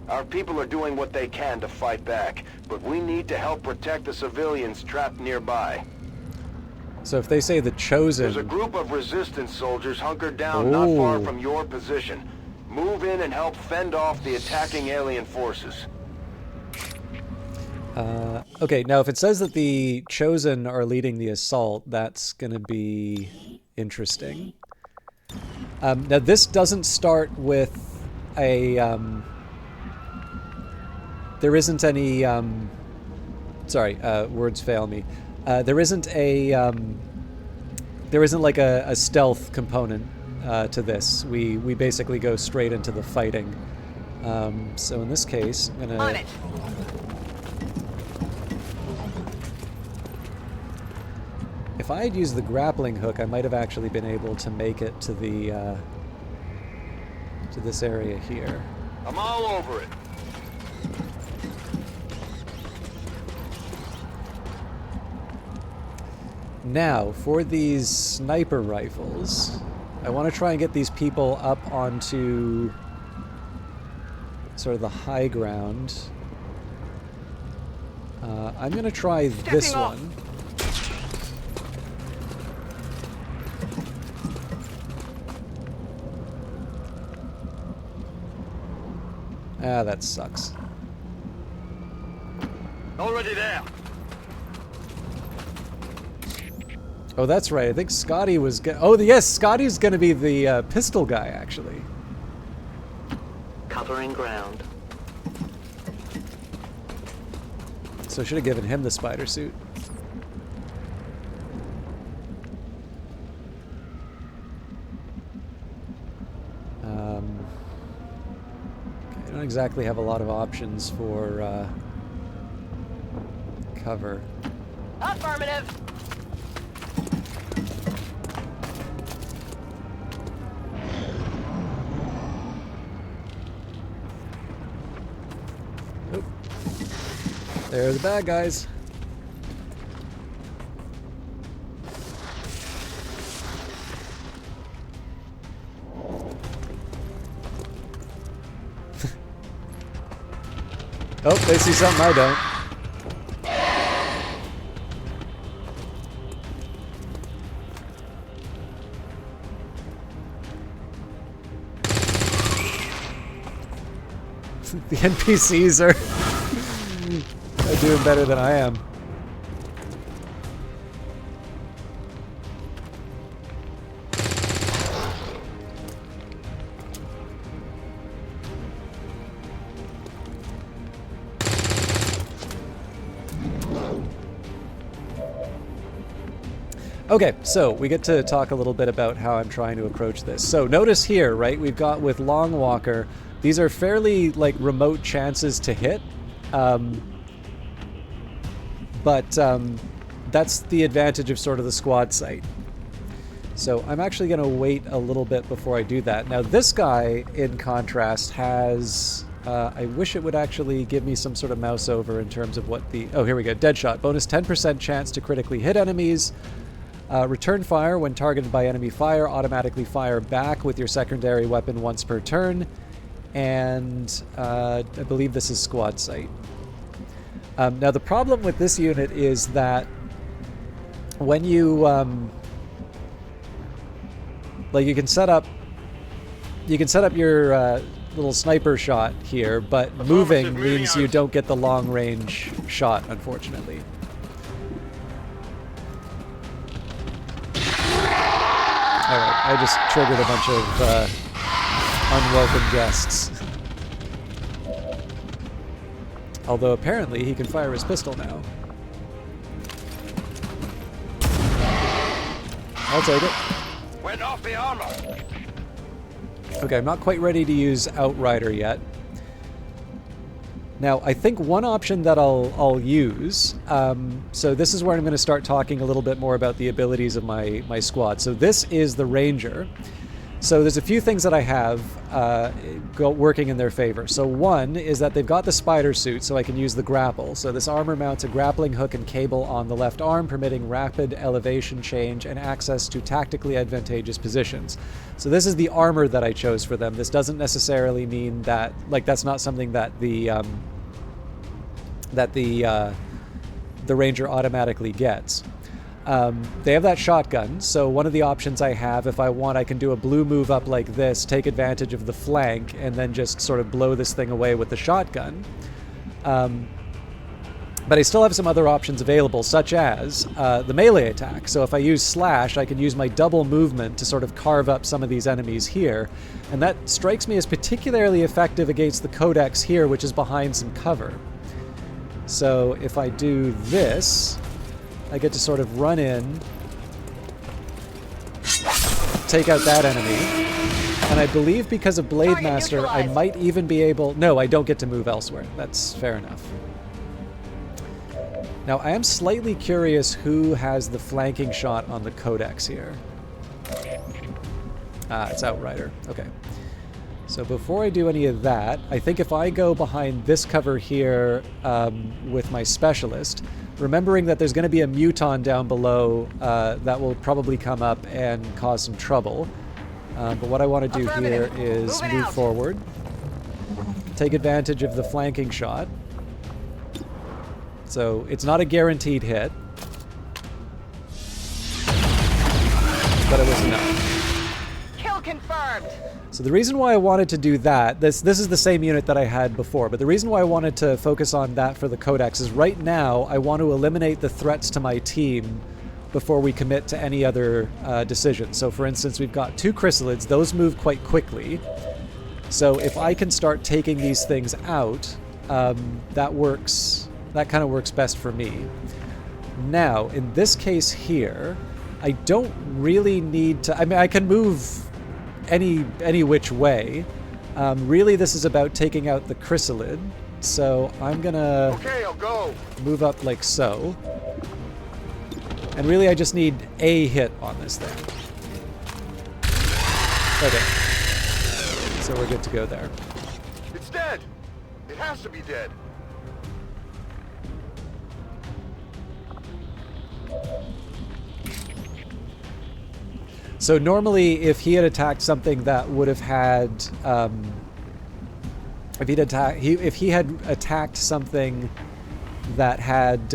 Our people are doing what they can to fight back, but we need to help protect the civilians trapped nearby. So if they say the Chosen... There's a group of Resistance soldiers hunkered down not far from your position. Move in and help fend off the attacking alien forces. Okay, now if it says that the Chosen are leading the assault, that's going to be interesting. Now this doesn't start with a... there isn't any... sorry, words fail me. There isn't a... there isn't like a stealth component to this. We basically go straight into the fighting. So in this case, I'm gonna... On it. If I had used the grappling hook, I might have actually been able to make it to the to this area here. I'm all over it. Now, for these sniper rifles, I want to try and get these people up onto sort of the high ground. I'm going to try this one. Ah, that sucks. Already there. Oh, that's right. I think Scotty was... Oh, yes, Scotty's going to be the pistol guy, actually. Covering ground. So I should have given him the spider suit. I don't exactly have a lot of options for cover. Affirmative. Nope. There are the bad guys. Oh, they see something I don't. The NPCs are doing better than I am. Okay, so we get to talk a little bit about how I'm trying to approach this. So notice here, right, we've got with Long Walker, these are fairly like remote chances to hit, but that's the advantage of sort of the squad sight. So I'm actually going to wait a little bit before I do that. Now this guy, in contrast, has... I wish it would actually give me some sort of mouse over in terms of what the... Oh, here we go. Deadshot. Bonus 10% chance to critically hit enemies. Return fire when targeted by enemy fire. Automatically fire back with your secondary weapon once per turn. And I believe this is squad sight. Now the problem with this unit is that when you like you can set up your little sniper shot here, but moving means you don't get the long range shot, unfortunately. Alright, I just triggered a bunch of unwelcome guests. Although apparently he can fire his pistol now. I'll take it. Went off the armor. Okay, I'm not quite ready to use Outrider yet. Now, I think one option that I'll use, so this is where I'm going to start talking a little bit more about the abilities of my squad. So this is the Ranger. So there's a few things that I have working in their favor. So one is that they've got the spider suit, so I can use the grapple. So this armor mounts a grappling hook and cable on the left arm, permitting rapid elevation change and access to tactically advantageous positions. So this is the armor that I chose for them. This doesn't necessarily mean that, like, that's not something that the ranger automatically gets. They have that shotgun, so one of the options I have, if I want, I can do a blue move up like this, take advantage of the flank, and then just sort of blow this thing away with the shotgun. But I still have some other options available, such as the melee attack. So if I use slash, I can use my double movement to sort of carve up some of these enemies here, and that strikes me as particularly effective against the Codex here, which is behind some cover. So if I do this, I get to sort of run in, take out that enemy, and I believe because of Blade Master, I might even be able... No, I don't get to move elsewhere. That's fair enough. Now, I am slightly curious who has the flanking shot on the Codex here. Ah, it's Outrider. Okay. So before I do any of that, I think if I go behind this cover here with my Specialist, remembering that there's going to be a Muton down below that will probably come up and cause some trouble. But what I want to do here is move forward, take advantage of the flanking shot. So it's not a guaranteed hit, but it was enough. Kill confirmed. So the reason why I wanted to do that, this is the same unit that I had before, but the reason why I wanted to focus on that for the Codex is right now I want to eliminate the threats to my team before we commit to any other decisions. So for instance, we've got 2 chrysalids, those move quite quickly. So if I can start taking these things out, that kind of works best for me. Now, in this case here, I don't really need to, I mean, I can move any which way. Really, this is about taking out the chrysalid. So I'm gonna Okay, I'll go. move up like so. And really, I just need a hit on this thing. Okay. So we're good to go there. It's dead. It has to be dead. So normally, if he had attacked something that would have had, if he had attacked something that had,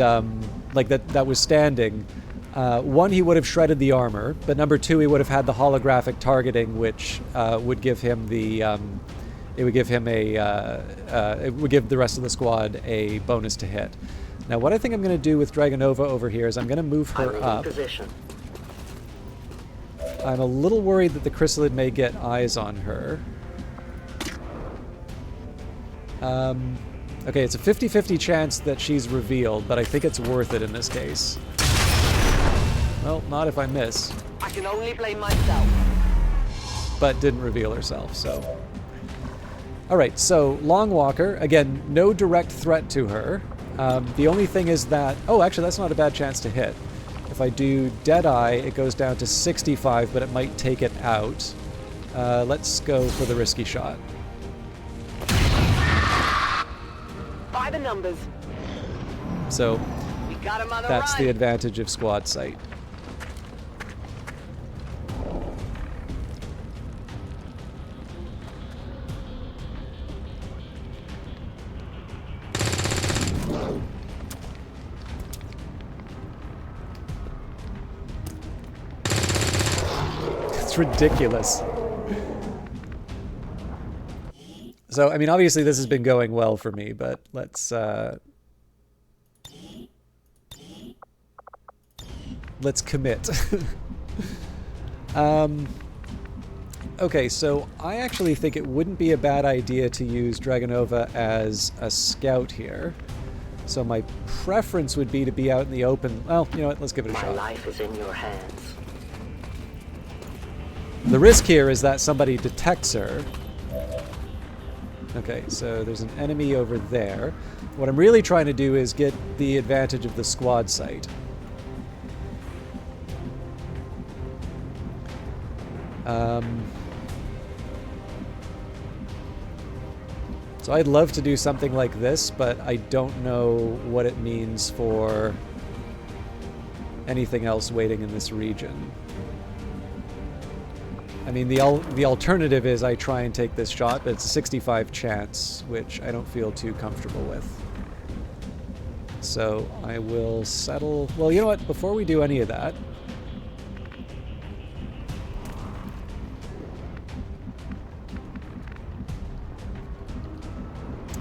like that was standing, one, he would have shredded the armor, but number 2, he would have had the holographic targeting, which would give him the, it would give the rest of the squad a bonus to hit. Now, what I think I'm going to do with Dragonova over here is I'm going to move her up. I'm a little worried that the chrysalid may get eyes on her. Okay, it's a 50-50 chance that she's revealed, but I think it's worth it in this case. Well, not if I miss. I can only blame myself. But didn't reveal herself, so... Alright, so Longwalker, again, no direct threat to her. The only thing is that... Oh, actually, that's not a bad chance to hit. If I do Deadeye, it goes down to 65, but it might take it out. Let's go for the risky shot. By the numbers. So, We got him on the that's run. the advantage of squad sight. It's ridiculous. So, I mean, obviously this has been going well for me, but let's commit. Okay, so I actually think it wouldn't be a bad idea to use Dragonova as a scout here. So my preference would be to be out in the open. Well, you know what, let's give it a shot. My life is in your hands. The risk here is that somebody detects her. Okay, so there's an enemy over there. What I'm really trying to do is get the advantage of the squad sight. So I'd love to do something like this, but I don't know what it means for anything else waiting in this region. I mean, the alternative is I try and take this shot, but it's a 65 chance, which I don't feel too comfortable with. So I will settle... Well, you know what? Before we do any of that...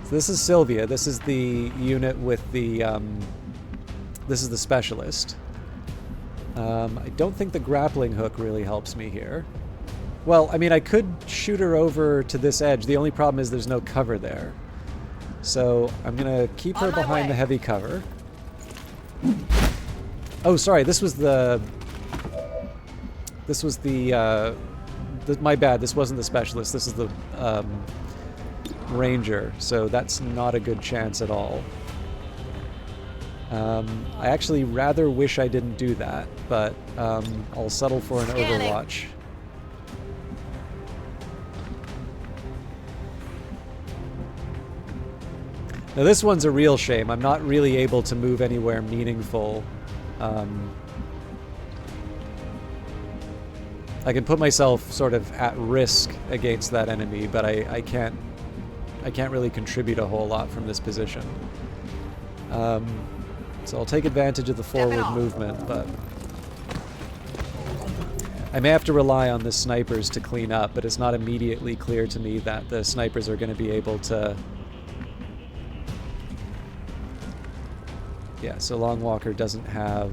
So this is Sylvia. This is the unit with the... this is the specialist. I don't think the grappling hook really helps me here. Well, I mean, I could shoot her over to this edge. The only problem is there's no cover there. So I'm going to keep her behind the heavy cover. Oh, sorry. This was the... my bad. This wasn't the specialist. This is the ranger. So that's not a good chance at all. I actually rather wish I didn't do that, but I'll settle for an Overwatch. Now this one's a real shame. I'm not really able to move anywhere meaningful. I can put myself sort of at risk against that enemy, but I can't really contribute a whole lot from this position. So I'll take advantage of the forward movement, but I may have to rely on the snipers to clean up, but it's not immediately clear to me that the snipers are going to be able to... Yeah, so Long Walker doesn't have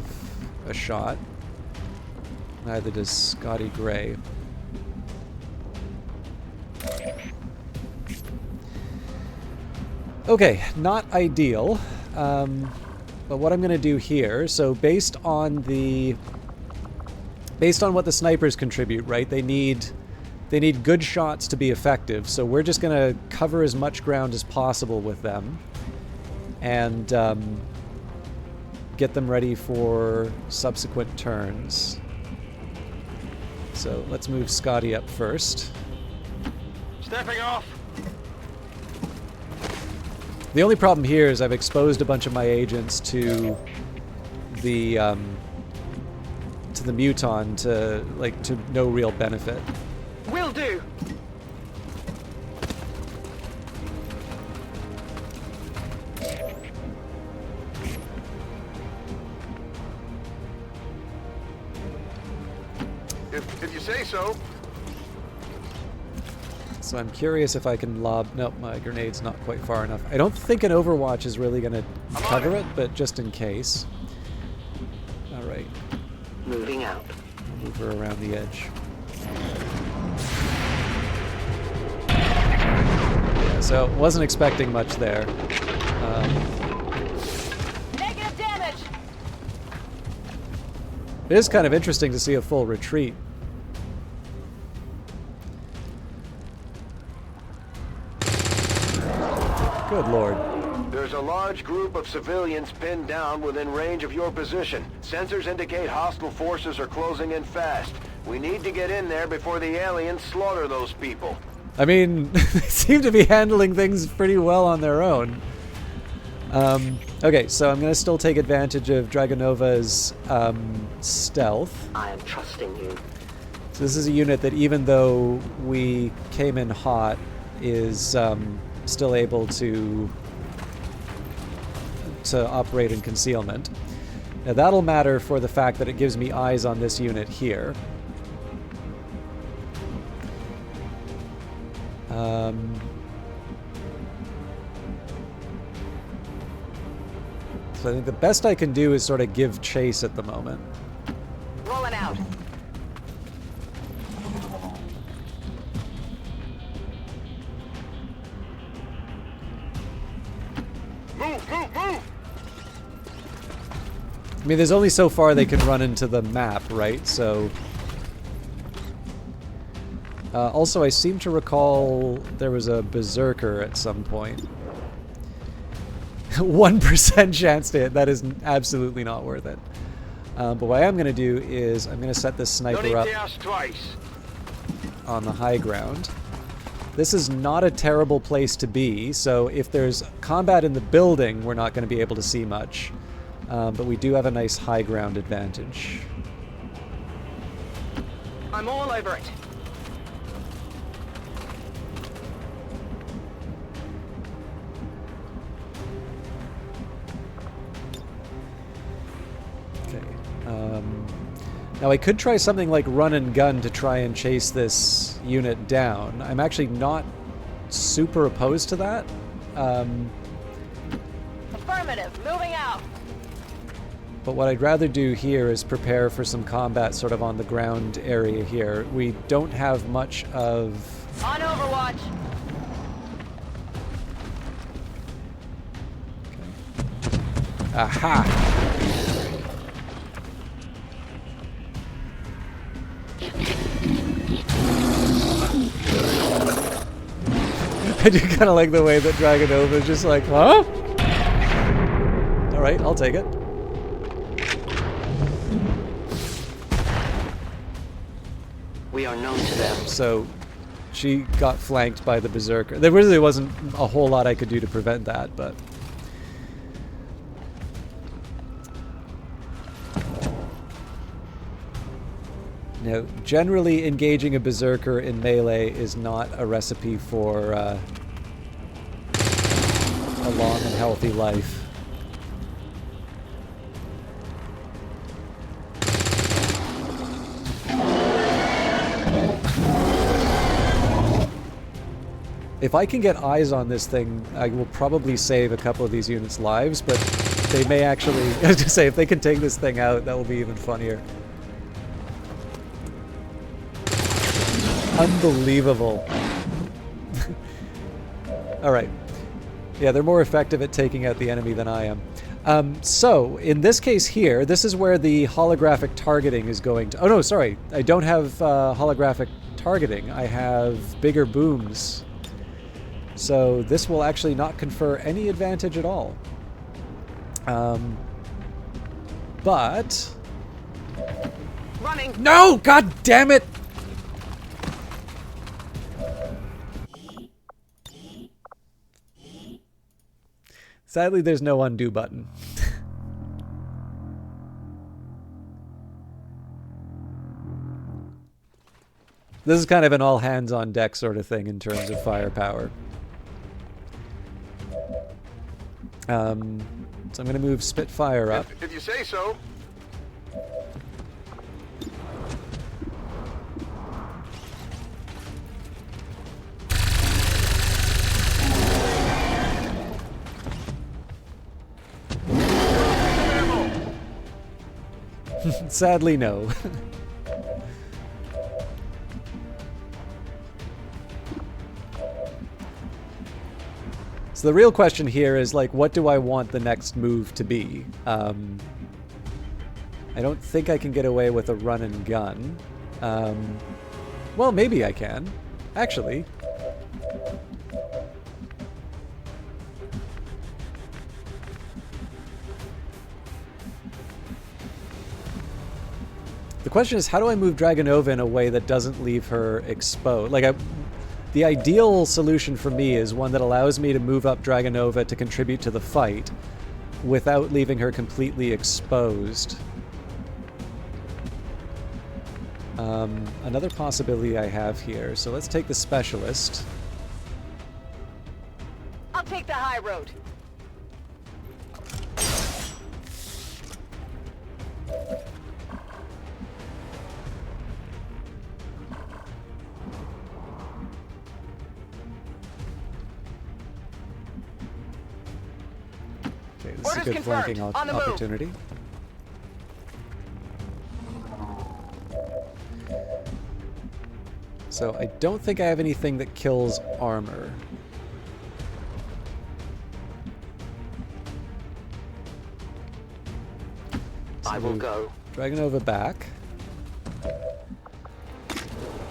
a shot. Neither does Scotty Gray. Okay, not ideal. But what I'm going to do here, so based on what the snipers contribute, right? They need good shots to be effective. So we're just going to cover as much ground as possible with them, and get them ready for subsequent turns. So let's move Scotty up first. Stepping off. The only problem here is I've exposed a bunch of my agents to the Muton to no real benefit. Will do. If you say so. So I'm curious if I can lob... Nope, my grenade's not quite far enough. I don't think an Overwatch is really going to cover it, but just in case. Alright. Moving out. Move her around the edge. Yeah, so wasn't expecting much there. Negative damage! It is kind of interesting to see a full retreat. Good lord. There's a large group of civilians pinned down within range of your position. Sensors indicate hostile forces are closing in fast. We need to get in there before the aliens slaughter those people. I mean, they seem to be handling things pretty well on their own. Okay, so I'm going to still take advantage of Dragonova's stealth. I am trusting you. So this is a unit that, even though we came in hot, is still able to operate in concealment. Now that'll matter for the fact that it gives me eyes on this unit here. So I think the best I can do is sort of give chase at the moment. Rolling out. Move, move, move! I mean, there's only so far they can run into the map, right? So... also, I seem to recall there was a Berserker at some point. 1% chance to hit. That is absolutely not worth it. But what I am going to do is I'm going to set this sniper up on the high ground. This is not a terrible place to be, so if there's combat in the building, we're not going to be able to see much. But we do have a nice high ground advantage. I'm all over it. Okay. Now I could try something like run and gun to try and chase this unit down. I'm actually not super opposed to that. Affirmative, moving out. But what I'd rather do here is prepare for some combat sort of on the ground area here. We don't have much of... On Overwatch. Okay. Aha! I do kind of like the way that Dragonova is just like, huh? Alright, I'll take it. We are known to them. So, she got flanked by the Berserker. There really wasn't a whole lot I could do to prevent that, but... Now, generally engaging a Berserker in melee is not a recipe for a long and healthy life. If I can get eyes on this thing, I will probably save a couple of these units' lives, but they may actually... I was going to say, if they can take this thing out, that will be even funnier. Unbelievable. Alright. Yeah, they're more effective at taking out the enemy than I am. So, in this case here, this is where the holographic targeting is going to... Oh no, sorry. I don't have holographic targeting. I have bigger booms. So this will actually not confer any advantage at all. But... Running! No! God damn it! Sadly, there's no undo button. This is kind of an all-hands-on-deck sort of thing in terms of firepower. So I'm going to move Spitfire up. If you say so. Sadly, no. So the real question here is, like, what do I want the next move to be? I don't think I can get away with a run and gun. Well, maybe I can. Actually. The question is, how do I move Dragonova in a way that doesn't leave her exposed? Like, the ideal solution for me is one that allows me to move up Dragonova to contribute to the fight without leaving her completely exposed. Another possibility I have here, so let's take the Specialist. I'll take the high road. Okay, this is a good flanking opportunity. So I don't think I have anything that kills armor. So I will go. Dragonova back.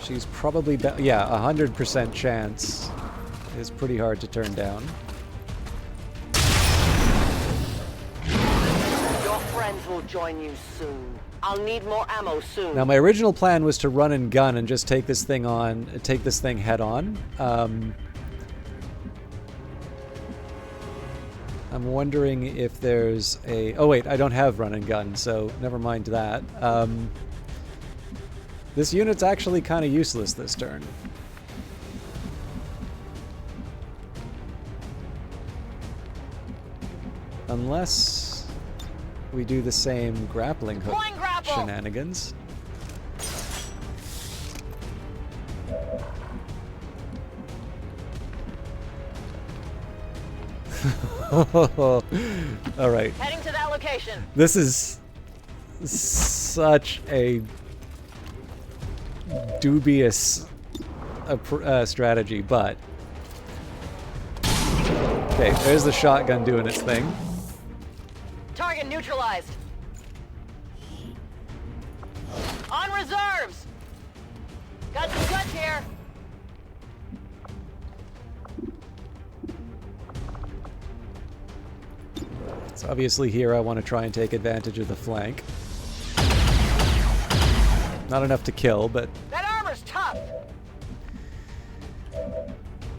She's probably... yeah, 100% chance is pretty hard to turn down. Your friends will join you soon. I'll need more ammo soon. Now, my original plan was to run and gun and just take this thing head on. I'm wondering if there's a... Oh, wait, I don't have run and gun, so never mind that. This unit's actually kind of useless this turn. Unless we do the same grappling hook shenanigans. All right. Heading to that location. This is such a dubious strategy, but okay. There's the shotgun doing its thing. Target neutralized. On reserves. Got some guts here. So obviously here I want to try and take advantage of the flank. Not enough to kill, but... That armor's tough!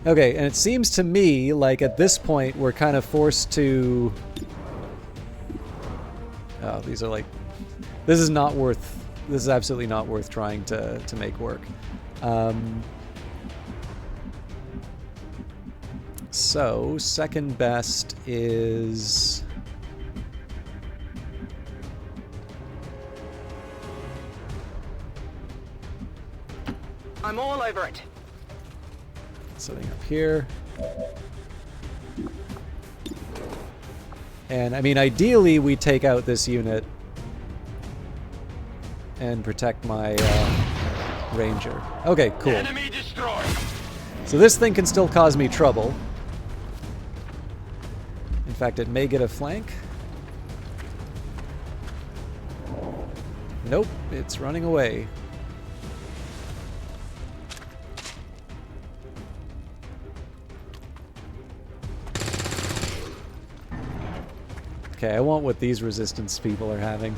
Okay, and it seems to me like at this point we're kind of forced to... Oh, these are like... This is not worth... This is absolutely not worth trying to make work. So, second best is... I'm all over it. Setting up here. And, I mean, ideally we take out this unit and protect my ranger. Okay, cool. Enemy destroyed. So this thing can still cause me trouble. In fact, it may get a flank. Nope, it's running away. Okay, I want what these resistance people are having.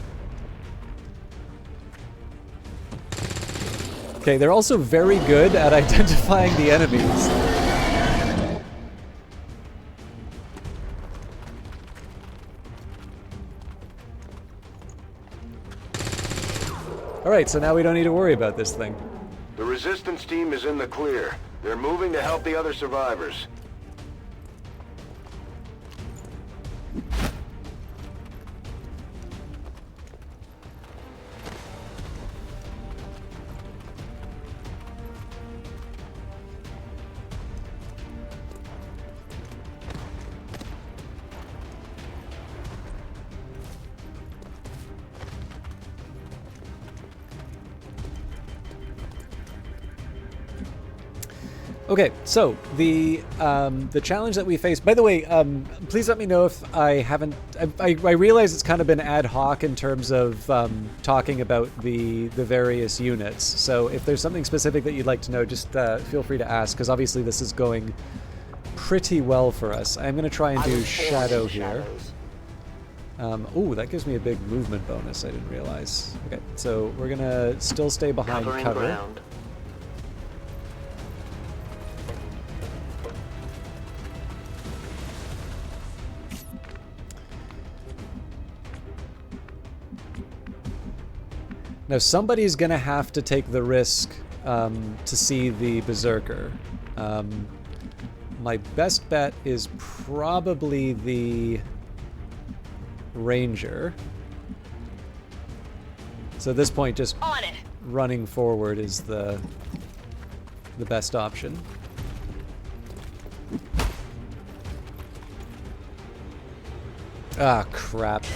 Okay, they're also very good at identifying the enemies. Alright, so now we don't need to worry about this thing. The resistance team is in the clear. They're moving to help the other survivors. Okay, so the challenge that we face. By the way, please let me know if I haven't. I realize it's kind of been ad hoc in terms of talking about the various units. So if there's something specific that you'd like to know, just feel free to ask, because obviously this is going pretty well for us. I'm going to try and do Shadow here. Ooh, that gives me a big movement bonus. I didn't realize. Okay, so we're going to still stay behind cover. Ground. Now somebody's gonna have to take the risk to see the Berserker. My best bet is probably the Ranger. So at this point, just running forward is the best option. Ah, crap.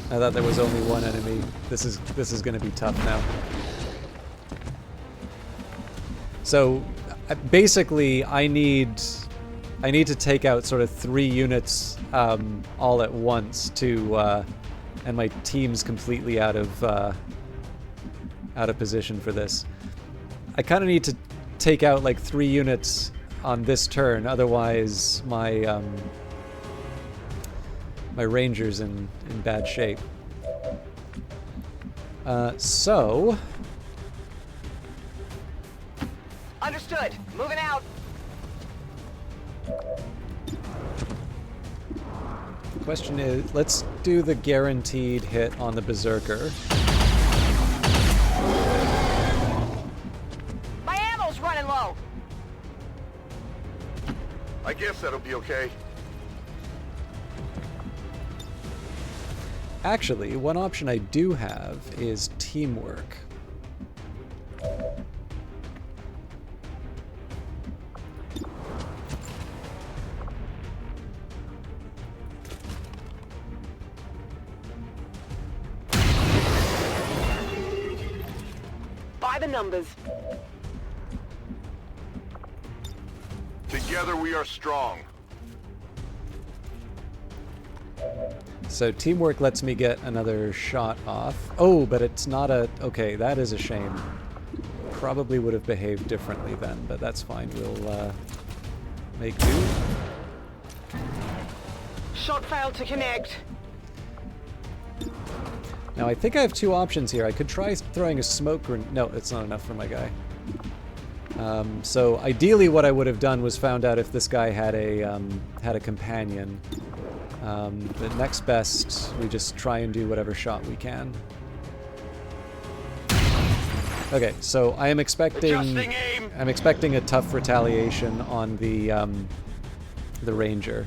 I thought there was only one enemy. This is going to be tough now. So basically, I need to take out sort of 3 units all at once to, and my team's completely out of position for this. I kind of need to take out like 3 units on this turn, otherwise my my ranger's in bad shape. So Understood. Moving out. the question is, let's do the guaranteed hit on the Berserker. My ammo's running low. I guess that'll be okay. Actually, one option I do have is teamwork. By the numbers. Together we are strong. So teamwork lets me get another shot off. Oh, but it's not a... Okay, that is a shame. Probably would have behaved differently then, but that's fine. We'll make do. Shot failed to connect. Now I think I have two options here. I could try throwing a smoke grenade. No, it's not enough for my guy. So ideally what I would have done was found out if this guy had a companion. But next best, we just try and do whatever shot we can. Okay, so I am expecting a tough retaliation on the Ranger.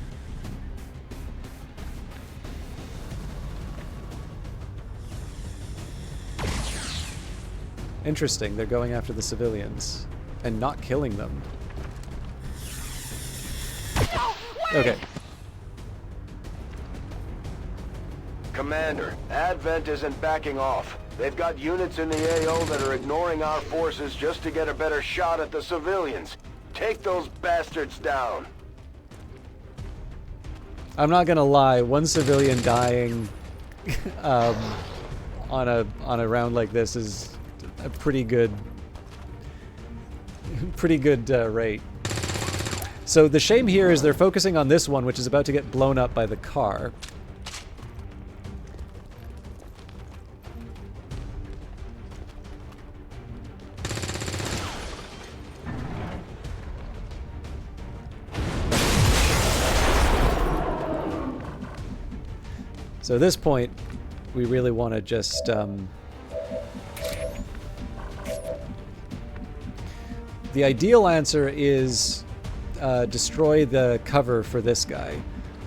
Interesting, they're going after the civilians and not killing them. Okay. Commander, Advent isn't backing off. They've got units in the AO that are ignoring our forces just to get a better shot at the civilians. Take those bastards down. I'm not gonna lie, one civilian dying on a round like this is a pretty good rate. So the shame here is they're focusing on this one, which is about to get blown up by the car. So at this point, we really want to just the ideal answer is destroy the cover for this guy.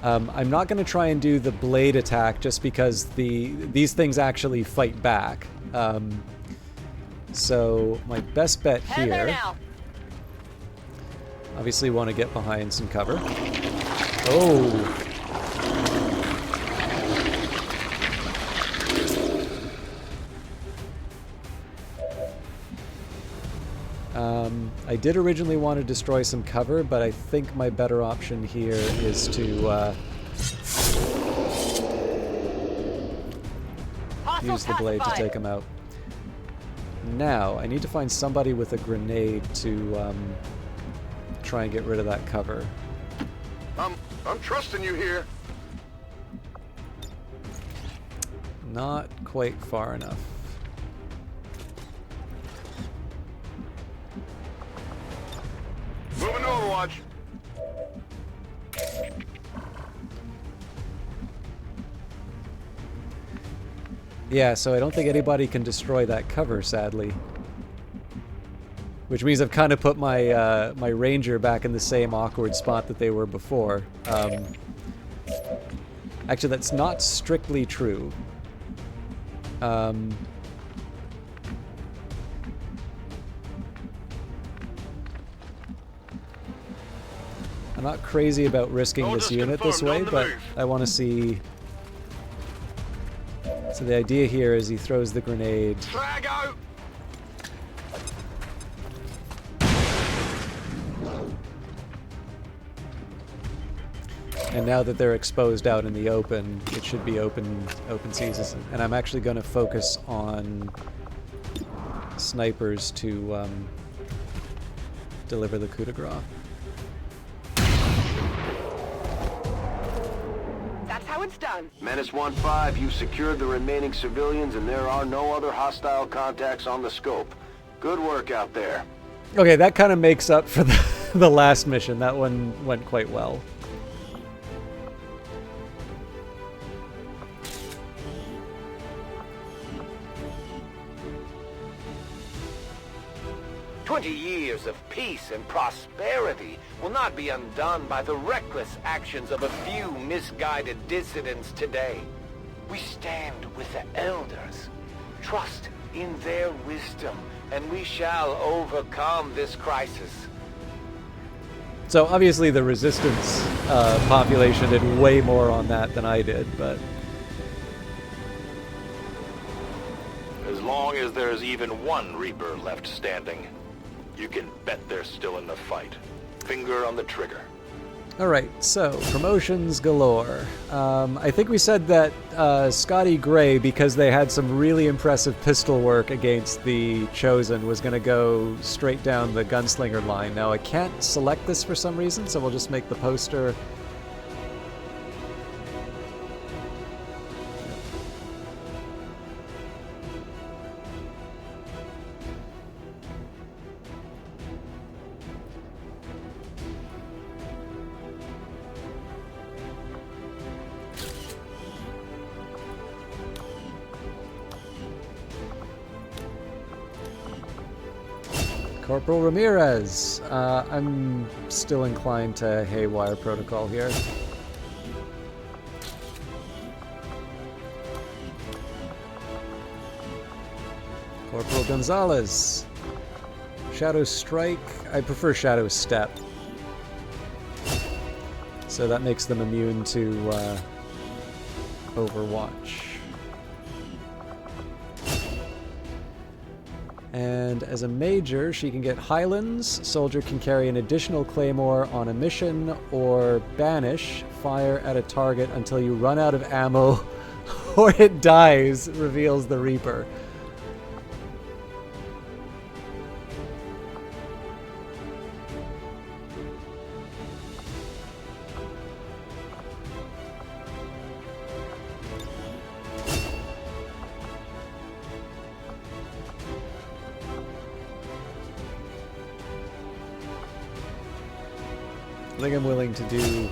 I'm not going to try and do the blade attack just because these things actually fight back. So my best bet here, obviously want to get behind some cover. Oh! I did originally want to destroy some cover, but I think my better option here is to use the blade to take him out. Now, I need to find somebody with a grenade to try and get rid of that cover. I'm trusting you here. Not quite far enough. Moving to Overwatch. Yeah, so I don't think anybody can destroy that cover, sadly. Which means I've kind of put my my Ranger back in the same awkward spot that they were before. Actually, that's not strictly true. I'm not crazy about risking this unit this way, but I want to see... So the idea here is he throws the grenade. Flag out! And now that they're exposed out in the open, it should be open season. And I'm actually going to focus on snipers to deliver the coup de grace. That's how it's done. Menace 1-5, you've secured the remaining civilians and there are no other hostile contacts on the scope. Good work out there. Okay, that kind of makes up for the last mission. That one went quite well. Years of peace and prosperity will not be undone by the reckless actions of a few misguided dissidents today. We stand with the elders. Trust in their wisdom, and we shall overcome this crisis. So obviously the resistance population did way more on that than I did, but... As long as there's even one Reaper left standing, you can bet they're still in the fight. Finger on the trigger. Alright, so, promotions galore. I think we said that Scotty Gray, because they had some really impressive pistol work against the Chosen, was going to go straight down the gunslinger line. Now, I can't select this for some reason, so we'll just make the poster... Corporal Ramirez. I'm still inclined to Haywire Protocol here. Corporal Gonzalez. Shadow Strike. I prefer Shadow Step. So that makes them immune to Overwatch. And as a major, she can get Highlands. Soldier can carry an additional claymore on a mission, or banish, fire at a target until you run out of ammo or it dies, reveals the Reaper. I think I'm willing to do...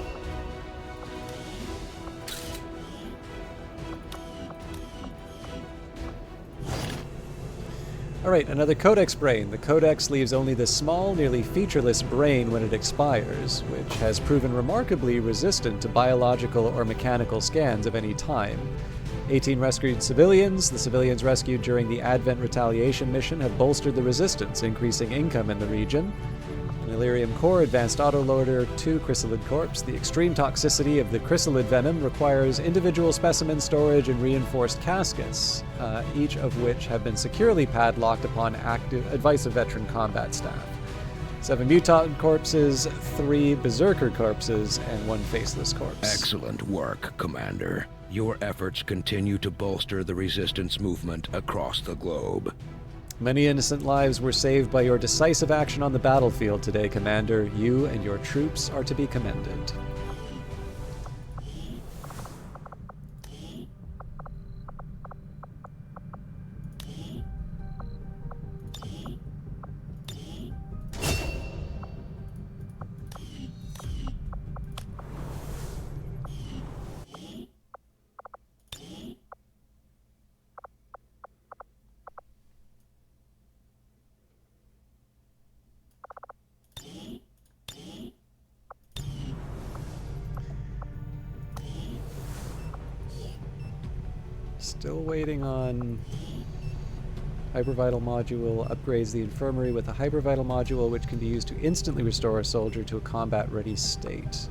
Alright, another Codex brain. The Codex leaves only the small, nearly featureless brain when it expires, which has proven remarkably resistant to biological or mechanical scans of any time. 18 rescued civilians. The civilians rescued during the Advent Retaliation mission have bolstered the resistance, increasing income in the region. Illyrium Core Advanced Autoloader 2 Chrysalid Corpse. The extreme toxicity of the chrysalid venom requires individual specimen storage and reinforced caskets, each of which have been securely padlocked upon advice of veteran combat staff. 7 mutant corpses, 3 berserker corpses, and 1 faceless corpse. Excellent work, Commander. Your efforts continue to bolster the resistance movement across the globe. Many innocent lives were saved by your decisive action on the battlefield today, Commander. You and your troops are to be commended. Still waiting on Hypervital module. Upgrades the infirmary with a Hypervital module which can be used to instantly restore a soldier to a combat-ready state.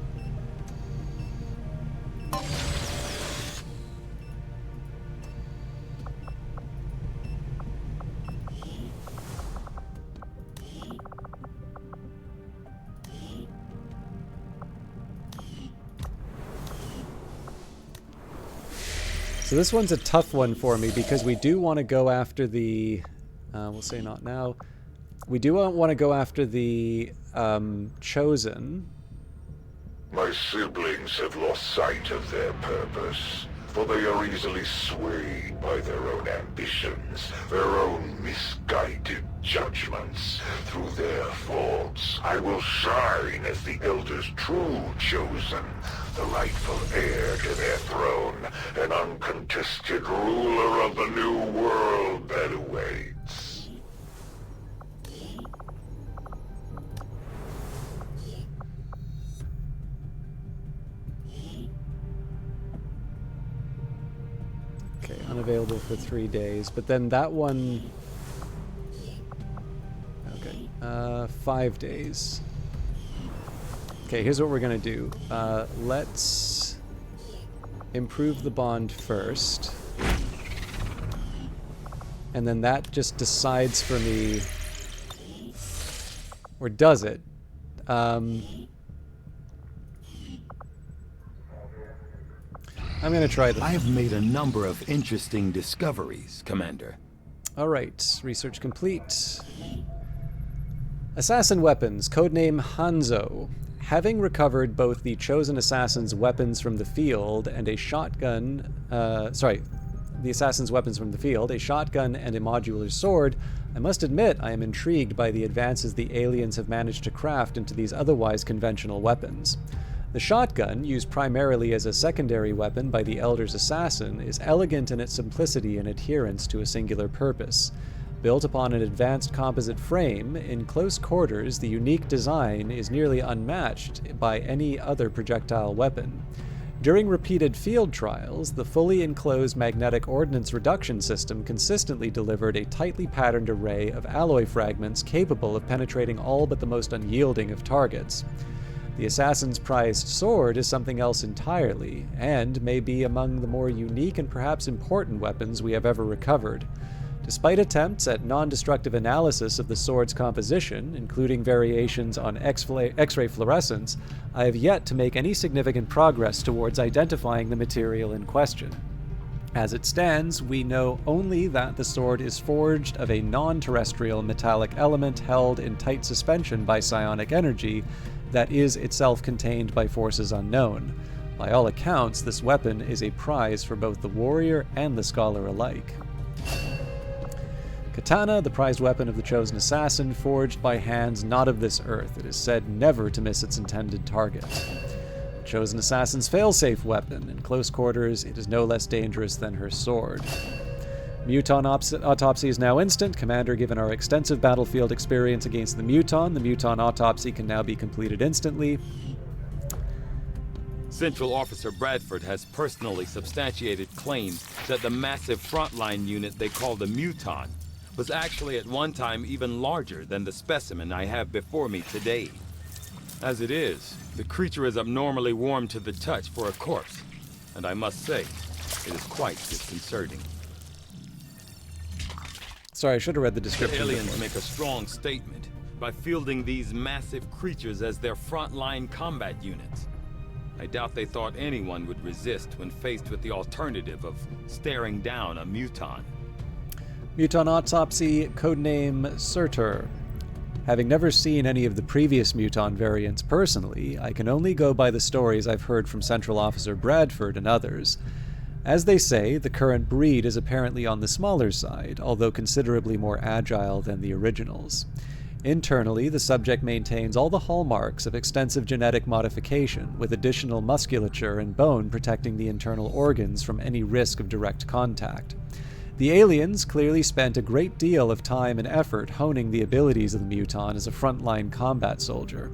So this one's a tough one for me because we do want to go after the, we'll say not now, we do want to go after the Chosen, My siblings have lost sight of their purpose, for they are easily swayed by their own ambitions, their own misguided judgments. Through their faults, I will shine as the Elder's true chosen, the rightful heir to their throne, an uncontested ruler of the new world that awaits. Okay, unavailable for 3 days, but then that one... Okay, 5 days. Okay, here's what we're gonna do. Let's improve the bond first. And then that just decides for me... Or does it? I'm going to try the... I have made a number of interesting discoveries, Commander. Alright, research complete. Assassin weapons, codename Hanzo. Having recovered both the chosen assassin's weapons from the field and a shotgun... the assassin's weapons from the field, a shotgun and a modular sword, I must admit I am intrigued by the advances the aliens have managed to craft into these otherwise conventional weapons. The shotgun, used primarily as a secondary weapon by the Elder's assassin, is elegant in its simplicity and adherence to a singular purpose. Built upon an advanced composite frame, in close quarters the unique design is nearly unmatched by any other projectile weapon. During repeated field trials, the fully enclosed magnetic ordnance reduction system consistently delivered a tightly patterned array of alloy fragments capable of penetrating all but the most unyielding of targets. The assassin's prized sword is something else entirely, and may be among the more unique and perhaps important weapons we have ever recovered. Despite attempts at non-destructive analysis of the sword's composition, including variations on X-ray fluorescence, I have yet to make any significant progress towards identifying the material in question. As it stands, we know only that the sword is forged of a non-terrestrial metallic element held in tight suspension by psionic energy that is itself contained by forces unknown. By all accounts, this weapon is a prize for both the warrior and the scholar alike. Katana, the prized weapon of the chosen assassin, forged by hands not of this earth. It is said never to miss its intended target. The chosen assassin's failsafe weapon. In close quarters, it is no less dangerous than her sword. Muton autopsy is now instant. Commander, given our extensive battlefield experience against the Muton autopsy can now be completed instantly. Central Officer Bradford has personally substantiated claims that the massive frontline unit they call the Muton was actually at one time even larger than the specimen I have before me today. As it is, the creature is abnormally warm to the touch for a corpse, and I must say, it is quite disconcerting. Sorry, I should have read the description. The aliens make a strong statement by fielding these massive creatures as their frontline combat units. I doubt they thought anyone would resist when faced with the alternative of staring down a Muton. Muton autopsy, codename Surtur. Having never seen any of the previous Muton variants personally, I can only go by the stories I've heard from Central Officer Bradford and others. As they say, the current breed is apparently on the smaller side, although considerably more agile than the originals. Internally, the subject maintains all the hallmarks of extensive genetic modification, with additional musculature and bone protecting the internal organs from any risk of direct contact. The aliens clearly spent a great deal of time and effort honing the abilities of the Muton as a frontline combat soldier.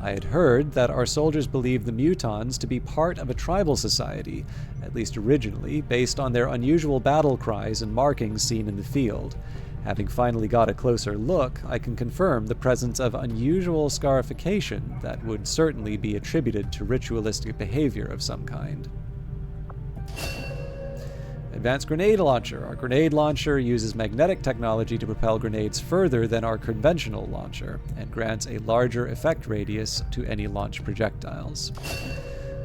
I had heard that our soldiers believed the Mutons to be part of a tribal society, at least originally, based on their unusual battle cries and markings seen in the field. Having finally got a closer look, I can confirm the presence of unusual scarification that would certainly be attributed to ritualistic behavior of some kind. Advanced grenade launcher. Our grenade launcher uses magnetic technology to propel grenades further than our conventional launcher, and grants a larger effect radius to any launch projectiles.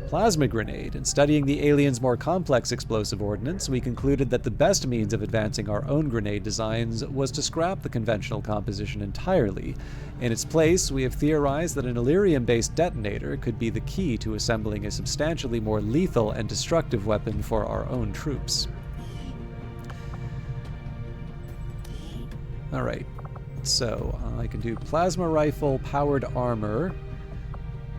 plasma grenade. In studying the aliens' more complex explosive ordnance, we concluded that the best means of advancing our own grenade designs was to scrap the conventional composition entirely. In its place, we have theorized that an Illyrium-based detonator could be the key to assembling a substantially more lethal and destructive weapon for our own troops. Alright, so I can do plasma rifle, powered armor.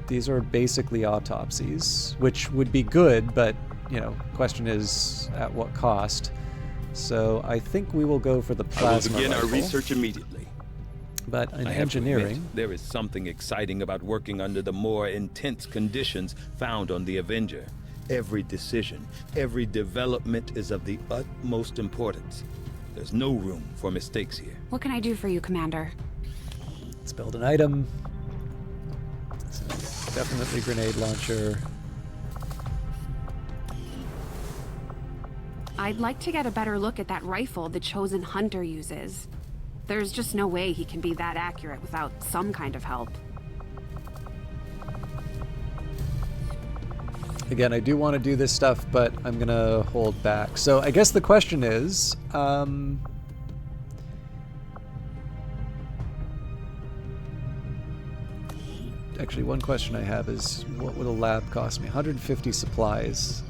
These are basically autopsies, which would be good, but, you know, question is at what cost. So I think we will go for the plasma I will begin rifle. our research immediately. But in I have to admit, engineering, there is something exciting about working under the more intense conditions found on the Avenger. Every decision, every development is of the utmost importance. There's no room for mistakes here. What can I do for you, Commander? let's build an item. So definitely grenade launcher. I'd like to get a better look at that rifle the Chosen Hunter uses. There's just no way he can be that accurate without some kind of help. Again, I do want to do this stuff, but I'm going to hold back. So I guess the question is, actually, one question I have is, what would a lab cost me? 150 supplies.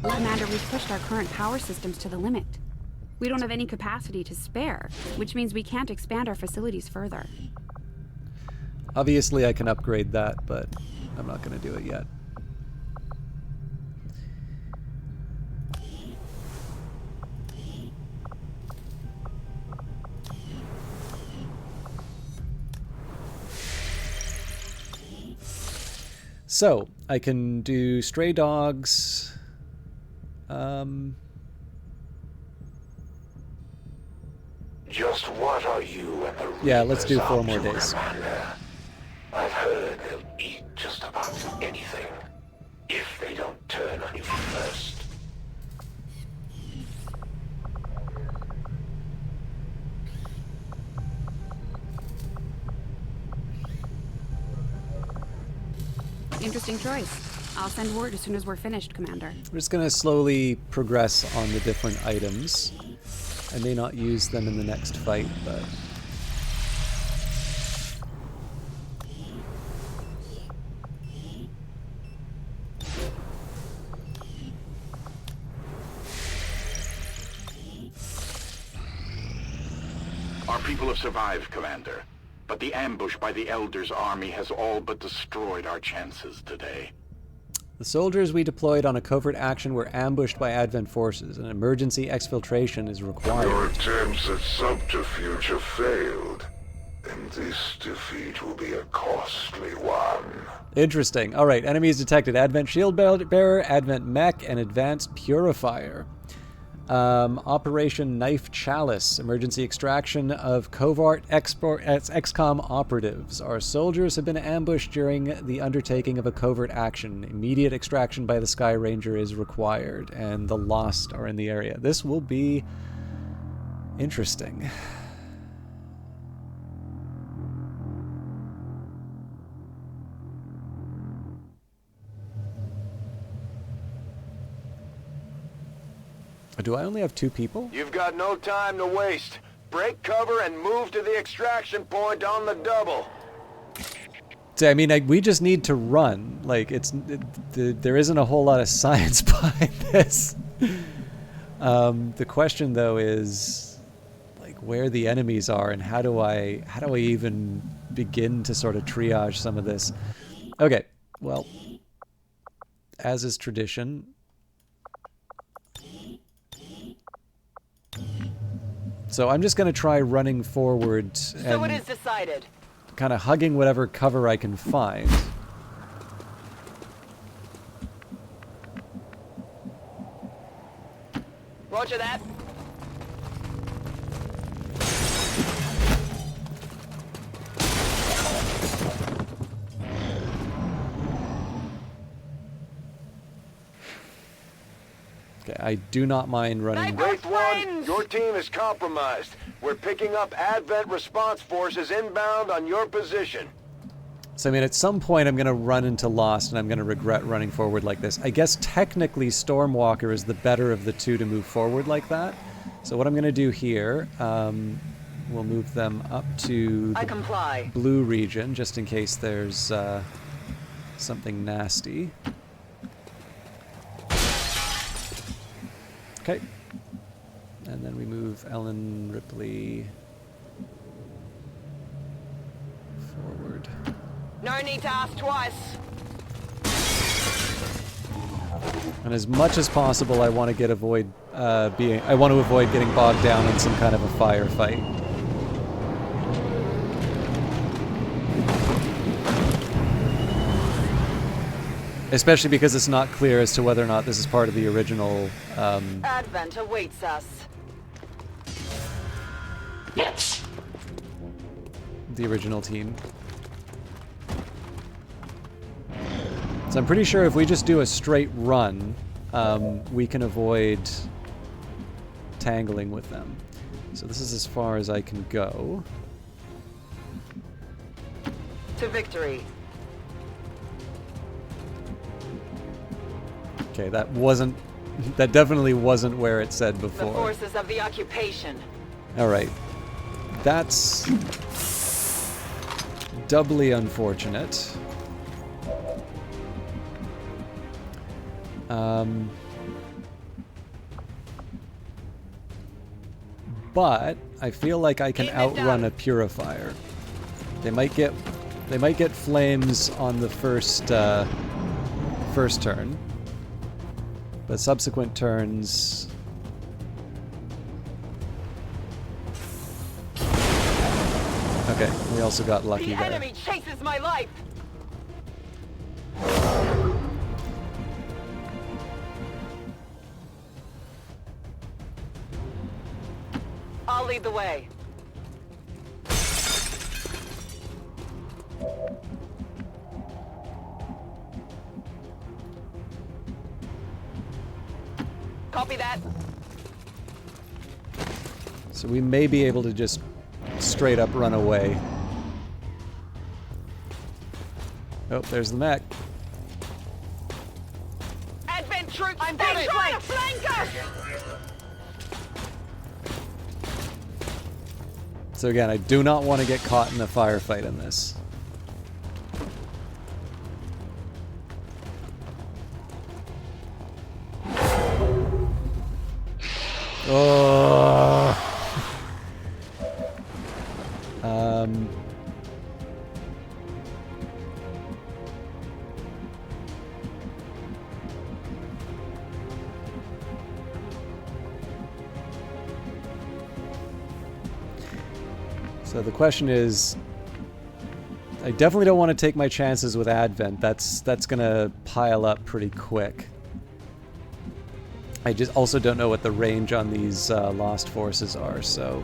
Commander, we've pushed our current power systems to the limit. We don't have any capacity to spare, which means we can't expand our facilities further. Obviously, I can upgrade that, but I'm not going to do it yet. So, I can do stray dogs. Just what are you and the Yeah, let's do Reapers 4 up more to, days. Commander? I've heard they'll eat just about anything if they don't turn on you first. Interesting choice. I'll send word as soon as we're finished, Commander. We're just going to slowly progress on the different items. I may not use them in the next fight, but... Our people have survived, Commander. But the ambush by the Elders' army has all but destroyed our chances today. The soldiers we deployed on a covert action were ambushed by Advent forces. An emergency exfiltration is Your required. attempts at subterfuge have failed, and this defeat will be a costly one. Interesting. Alright, enemies detected. Advent shield bearer, Advent mech, and advanced purifier. Operation Knife Chalice. Emergency extraction of covert XCOM operatives. Our soldiers have been ambushed during the undertaking of a covert action. Immediate extraction by the Sky Ranger is required, and the Lost are in the area. This will be interesting. Do I only have 2 people? You've got no time to waste. Break cover and move to the extraction point on the double. See, I mean, we just need to run. Like, there isn't a whole lot of science behind this. The question, though, is like where the enemies are and how do I even begin to sort of triage some of this? Okay, well, as is tradition. So I'm just going to try running forward So it and is decided. kind of hugging whatever cover I can find. Roger that. Okay, I do not mind running. Wraith 1, your team is compromised. We're picking up Advent response forces inbound on your position. So, I mean, at some point I'm going to run into Lost and I'm going to regret running forward like this. I guess technically Stormwalker is the better of the two to move forward like that. So what I'm going to do here, we'll move them up to the blue region just in case there's something nasty. Okay. And then we move Ellen Ripley forward. No need to ask twice. And as much as possible, I want to avoid getting bogged down in some kind of a firefight. Especially because it's not clear as to whether or not this is part of the original. Advent awaits us. Yes. The original team. So I'm pretty sure if we just do a straight run, we can avoid tangling with them. So this is as far as I can go. To victory. Okay, that definitely wasn't where it said before. The forces of the occupation. All right. That's doubly unfortunate. But I feel like I can outrun a purifier. They might get flames on the first turn, but subsequent turns. Okay, we also got lucky there. The enemy chases my life. I'll lead the way. Copy that. So we may be able to just straight up run away. Oh, there's the mech. Advent troops, I'm trying to flank us! So again, I do not want to get caught in a firefight in this. Oh. So the question is, I definitely don't want to take my chances with Advent. That's gonna pile up pretty quick. I just also don't know what the range on these Lost Forces are, so...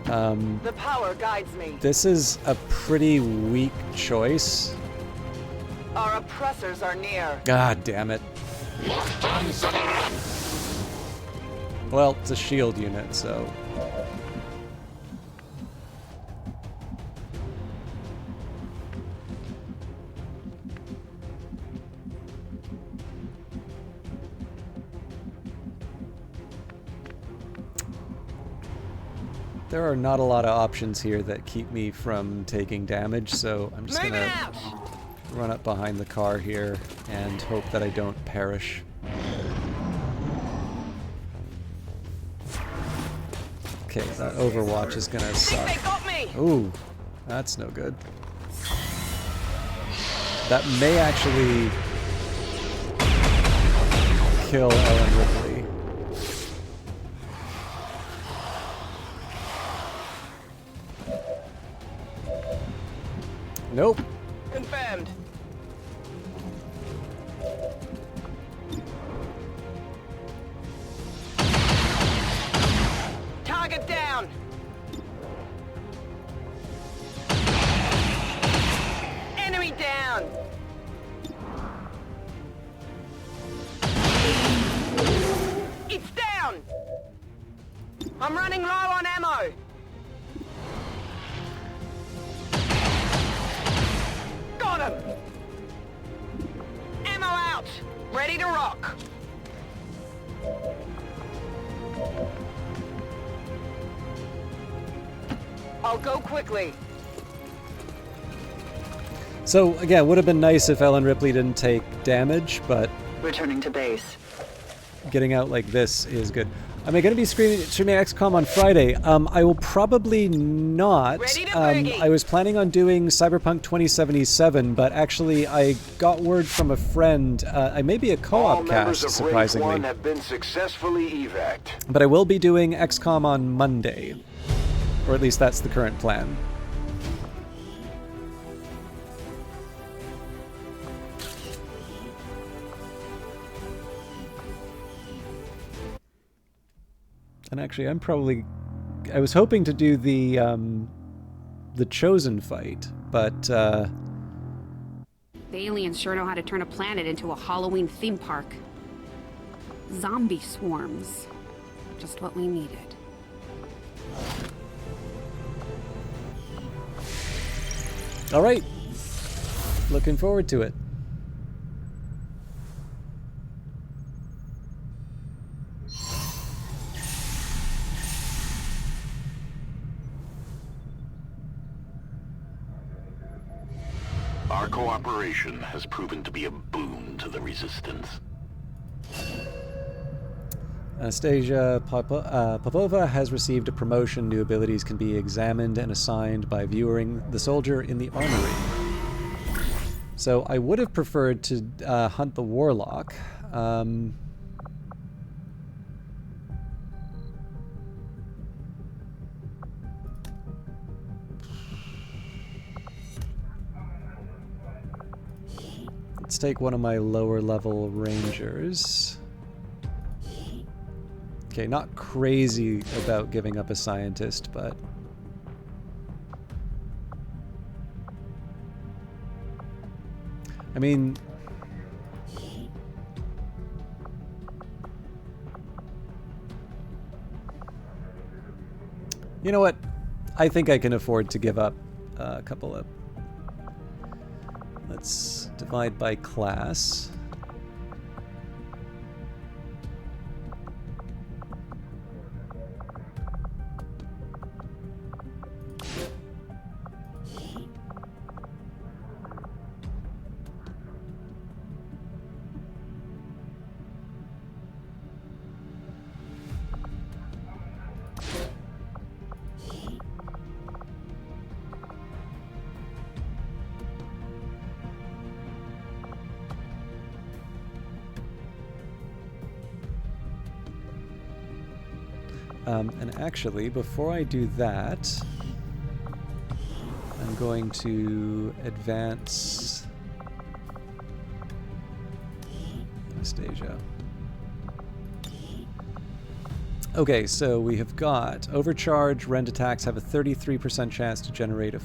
the power guides me. This is a pretty weak choice. Our oppressors are near. God damn it. Well, it's a shield unit, so... There are not a lot of options here that keep me from taking damage, so I'm just gonna run up behind the car here and hope that I don't perish. Okay, that Overwatch is gonna suck. Ooh, that's no good. That may actually kill Ellen Ripley. Nope. Confirmed. Target down. Enemy down. It's down. I'm running low on ammo. on him! Ammo out! Ready to rock! I'll go quickly. So, again, would have been nice if Ellen Ripley didn't take damage, but Returning to base. getting out like this is good. Am I going to be streaming XCOM on Friday? I will probably not. Ready to boogie. I was planning on doing Cyberpunk 2077, but actually I got word from a friend. I may be a All co-op members cast, of Race surprisingly. 1 have been successfully evac'd. But I will be doing XCOM on Monday. Or at least that's the current plan. And actually, I was hoping to do the Chosen fight, but The aliens sure know how to turn a planet into a Halloween theme park. Zombie swarms. Just what we needed. all right. Looking forward to it. Our cooperation has proven to be a boon to the Resistance. Anastasia Popova has received a promotion. New abilities can be examined and assigned by viewing the soldier in the armory. So I would have preferred to hunt the Warlock. Let's take one of my lower level rangers. Okay, not crazy about giving up a scientist, but... I mean... You know what? I think I can afford to give up a couple of... Let's divide by class. And actually, before I do that, I'm going to advance Anastasia. Okay, so we have got overcharge. Rend attacks have a 33% chance to generate a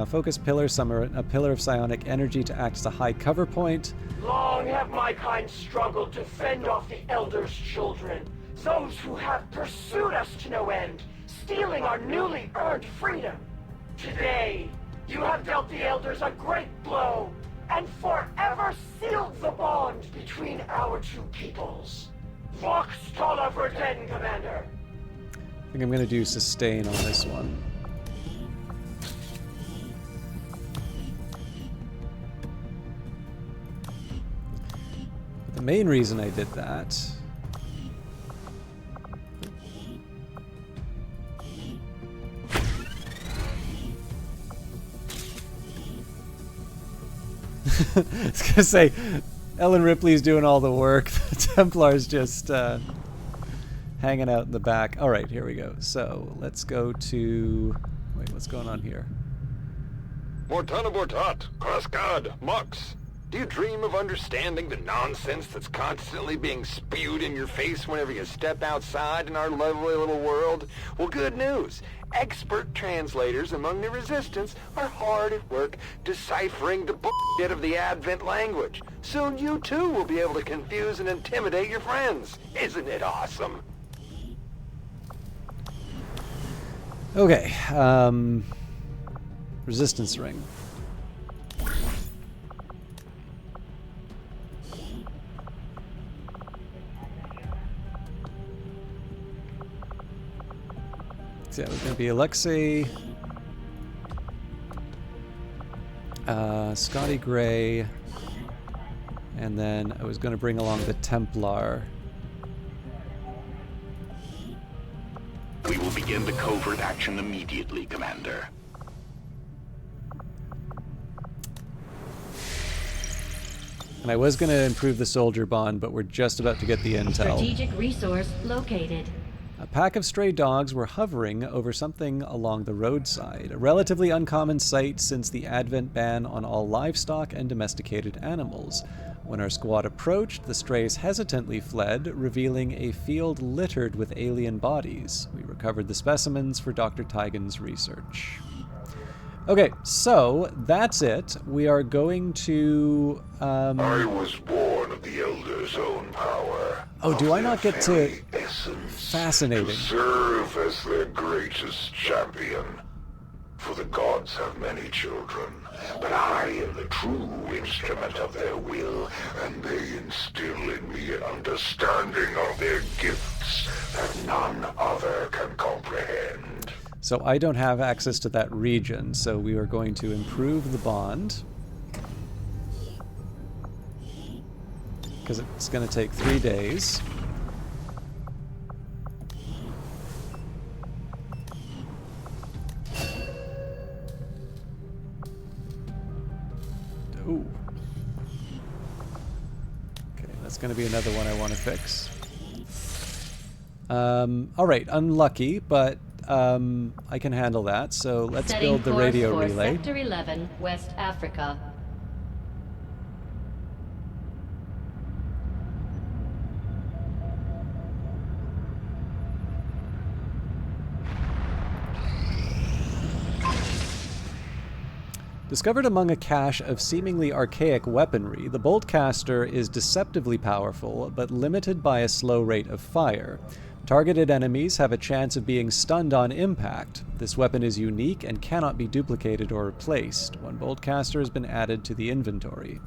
focus pillar. Summon a pillar of psionic energy to act as a high cover point. Long have my kind struggled to fend off the Elders' children, those who have pursued us to no end, stealing our newly earned freedom. Today, you have dealt the Elders a great blow, and forever sealed the bond between our two peoples. Vox Tola Verden, Commander. I think I'm going to do sustain on this one. The main reason I did that I was gonna say, Ellen Ripley's doing all the work. The Templar's just hanging out in the back. All right, here we go. So let's go to... Wait, what's going on here? Mortana Bortat, Crossgod, Mux. Do you dream of understanding the nonsense that's constantly being spewed in your face whenever you step outside in our lovely little world? Well, good news. Expert translators among the Resistance are hard at work deciphering the bullshit of the Advent language. Soon you too will be able to confuse and intimidate your friends. Isn't it awesome? Okay, Resistance ring. So yeah, it was going to be Alexei, Scotty Gray, and then I was going to bring along the Templar. We will begin the covert action immediately, Commander. And I was going to improve the soldier bond, but we're just about to get the intel. Strategic resource located. A pack of stray dogs were hovering over something along the roadside, a relatively uncommon sight since the Advent ban on all livestock and domesticated animals. When our squad approached, the strays hesitantly fled, revealing a field littered with alien bodies. We recovered the specimens for Dr. Tigan's research. Okay, so that's it. We are going to... I was born of the Elder's own power. Oh, do I not get to... Essence, Fascinating. to serve as their greatest champion. For the gods have many children, but I am the true instrument of their will, and they instill in me an understanding of their gifts that none other can comprehend. So I don't have access to that region, so we are going to improve the bond. Because it's going to take 3 days. Ooh. Okay, that's going to be another one I want to fix. Alright, unlucky, but I can handle that. So let's Setting build the course radio for relay. Sector 11, West Africa. Discovered among a cache of seemingly archaic weaponry, the Boltcaster is deceptively powerful, but limited by a slow rate of fire. Targeted enemies have a chance of being stunned on impact. This weapon is unique and cannot be duplicated or replaced. One Boltcaster has been added to the inventory.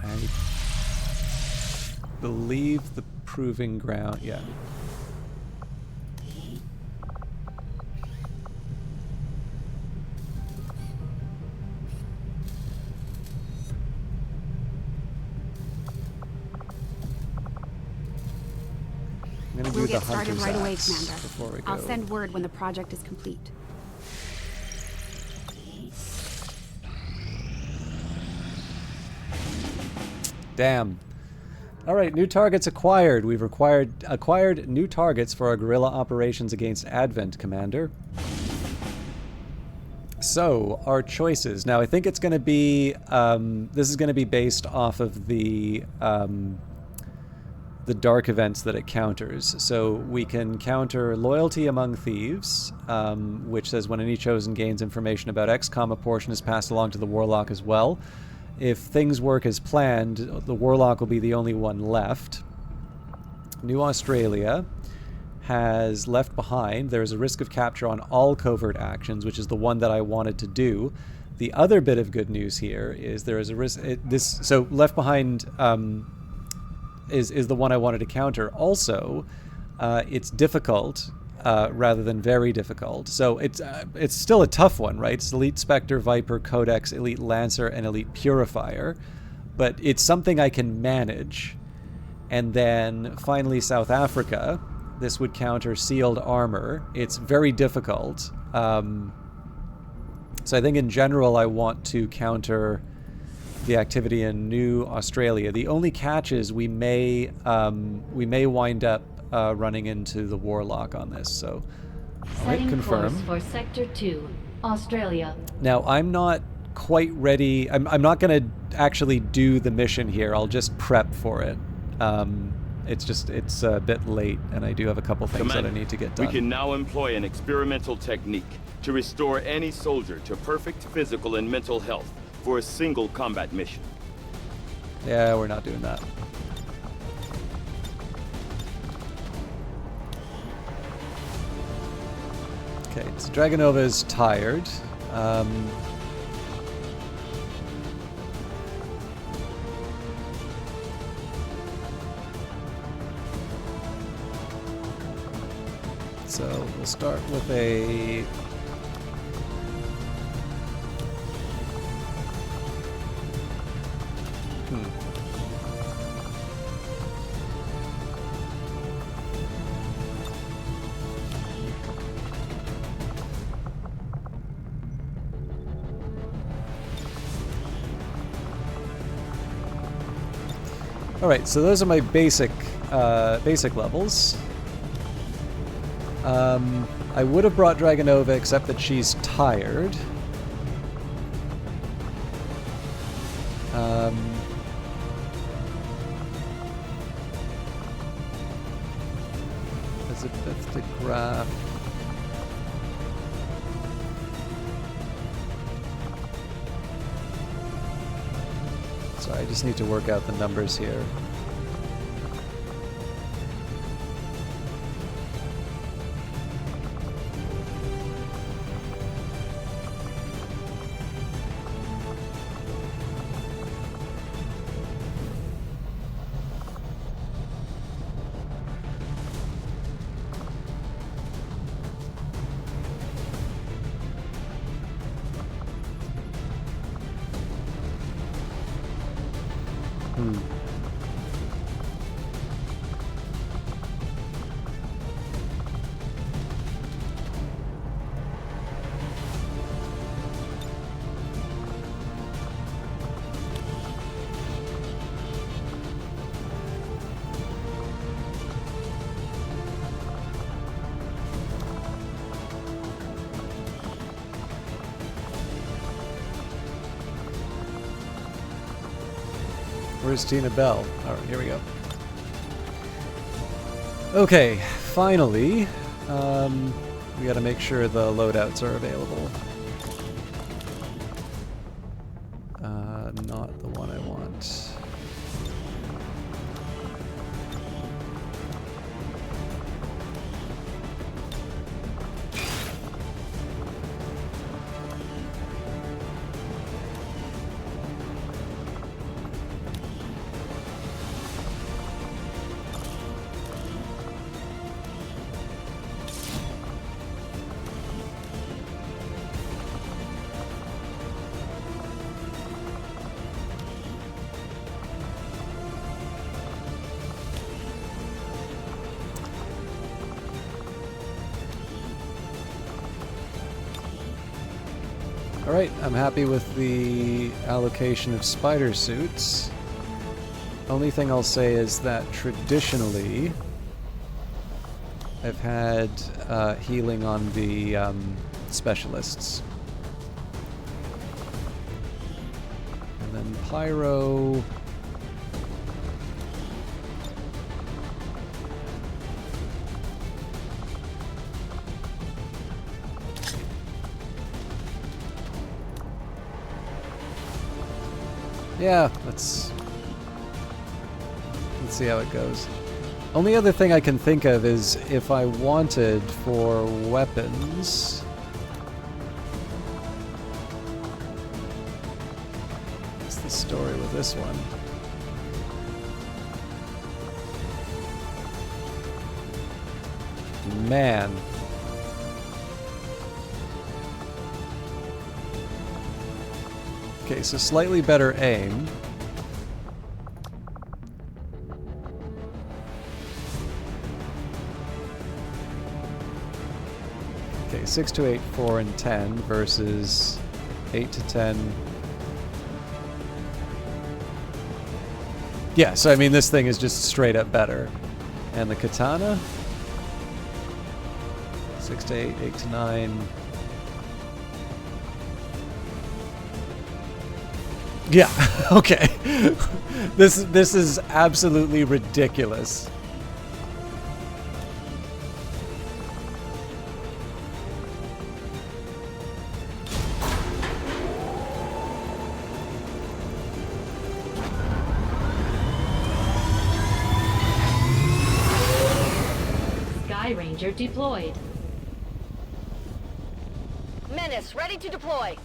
I believe the proving ground... yeah. We'll get started right away, Commander. Before we go. I'll send word when the project is complete. Damn. All right, new targets acquired. We've acquired new targets for our guerrilla operations against Advent, Commander. So, our choices. Now, I think it's going to be... this is going to be based off of the dark events that it counters. So we can counter Loyalty Among Thieves, which says when any chosen gains information about XCOM, a portion is passed along to the Warlock as well. If things work as planned, the Warlock will be the only one left. New Australia has Left Behind. There's a risk of capture on all covert actions, which is the one that I wanted to do. The other bit of good news here is there is a risk... so Left Behind... is the one I wanted to counter. Also, it's difficult rather than very difficult. So it's still a tough one, right? It's Elite Spectre, Viper, Codex, Elite Lancer, and Elite Purifier. But it's something I can manage. And then finally South Africa. This would counter Sealed Armor. It's very difficult. So I think in general I want to counter the activity in New Australia. The only catch is we may wind up running into the Warlock on this. So I'll hit confirm. Setting course for Sector 2, Australia. Now I'm not quite ready. I'm not going to actually do the mission here. I'll just prep for it. It's a bit late, and I do have a couple things Commander, that I need to get done. We can now employ an experimental technique to restore any soldier to perfect physical and mental health for a single combat mission. Yeah, we're not doing that. Okay, so Dragonova is tired. So we'll start with a... Alright, so those are my basic levels. I would have brought Dragonova, except that she's tired. Elizabeth de Graaf. Sorry, I just need to work out the numbers here. Where's Tina Bell? Alright, here we go. Okay, finally, we gotta make sure the loadouts are available. Not the one I want. Alright, I'm happy with the allocation of spider suits. Only thing I'll say is that traditionally I've had healing on the specialists. And then Pyro... Yeah, let's see how it goes. Only other thing I can think of is if I wanted for weapons. What's the story with this one? Man. Okay, so slightly better aim. Okay, 6 to 8, 4, and 10 versus 8 to 10. Yeah, so I mean this thing is just straight up better. And the katana? 6 to 8, 8 to 9. Yeah, okay. This is absolutely ridiculous. Sky Ranger deployed. Menace, ready to deploy.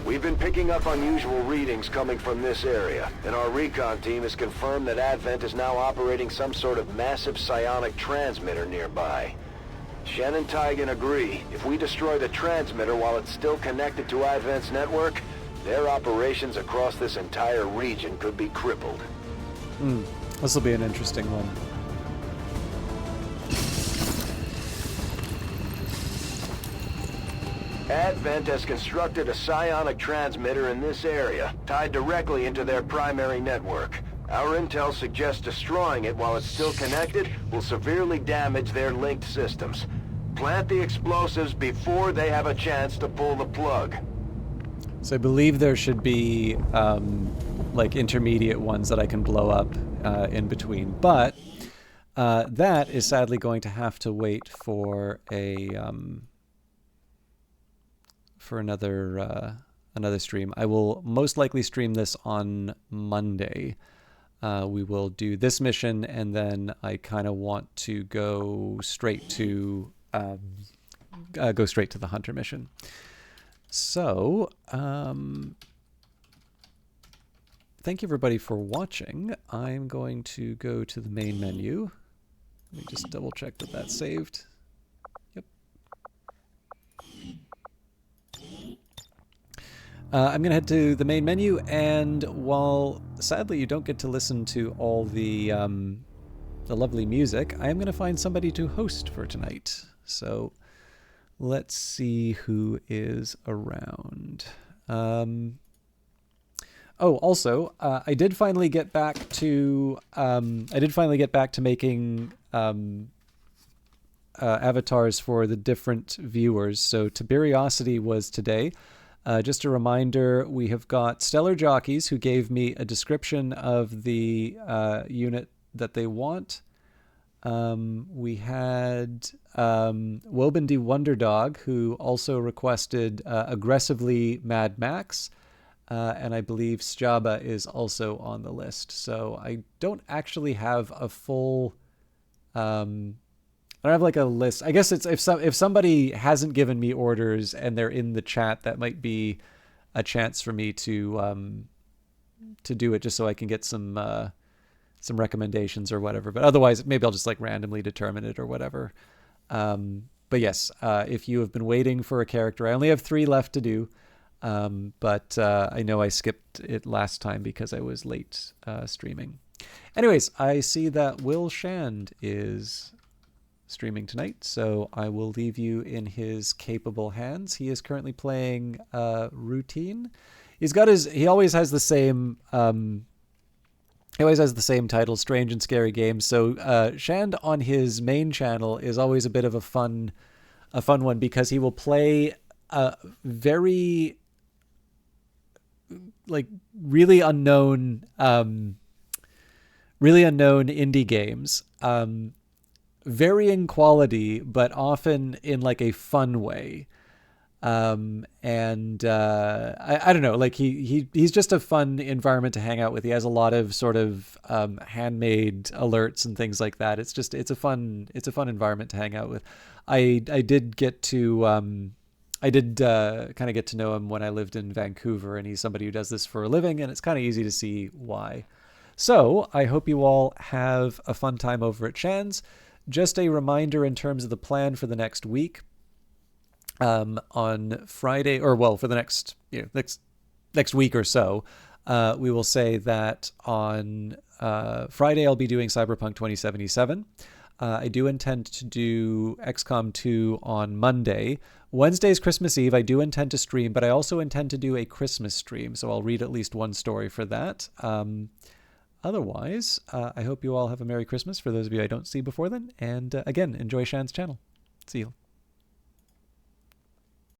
We've been picking up unusual readings coming from this area, and our recon team has confirmed that Advent is now operating some sort of massive psionic transmitter nearby. Shen and Tygan agree, if we destroy the transmitter while it's still connected to Advent's network, their operations across this entire region could be crippled. This will be an interesting one. Advent has constructed a psionic transmitter in this area, tied directly into their primary network. Our intel suggests destroying it while it's still connected will severely damage their linked systems. Plant the explosives before they have a chance to pull the plug. So I believe there should be like intermediate ones that I can blow up in between, but that is sadly going to have to wait for a for another stream. I will most likely stream this on Monday. We will do this mission, and then I kind of want to go straight to the hunter mission. So, thank you everybody for watching. I'm going to go to the main menu. Let me just double check that that's saved. Yep. I'm going to head to the main menu, and while sadly you don't get to listen to all the lovely music, I am going to find somebody to host for tonight. So let's see who is around. Oh, also, I did finally get back to making avatars for the different viewers. So Tiberiosity was today. Just a reminder, we have got Stellar Jockeys, who gave me a description of the unit that they want. We had Wobendy Wonderdog, who also requested Aggressively Mad Max, and I believe Sjaba is also on the list. So I don't actually have a full... I don't have like a list. I guess it's if somebody hasn't given me orders and they're in the chat, that might be a chance for me to do it, just so I can get some recommendations or whatever. But otherwise, maybe I'll just like randomly determine it or whatever. But yes, if you have been waiting for a character, I only have 3 left to do. But I know I skipped it last time because I was late streaming. Anyways, I see that Will Shand is streaming tonight, so I will leave you in his capable hands. He is currently playing Routine. He always has the same title, Strange and Scary Games. So Shand on his main channel is always a bit of a fun one, because he will play very like really unknown indie games, varying quality, but often in like a fun way. I don't know, like he's just a fun environment to hang out with. He has a lot of sort of handmade alerts and things like that. It's a fun environment to hang out with. I did kind of get to know him when I lived in Vancouver, and he's somebody who does this for a living, and it's kind of easy to see why. So I hope you all have a fun time over at Shan's. Just a reminder in terms of the plan for the next week. On Friday, or well, for the next week or so, we will say that on Friday I'll be doing Cyberpunk 2077. I do intend to do XCOM 2 on Monday. Wednesday's Christmas Eve. I do intend to stream, but I also intend to do a Christmas stream, so I'll read at least one story for that. Otherwise, I hope you all have a Merry Christmas for those of you I don't see before then. And again, enjoy Shan's channel. See you.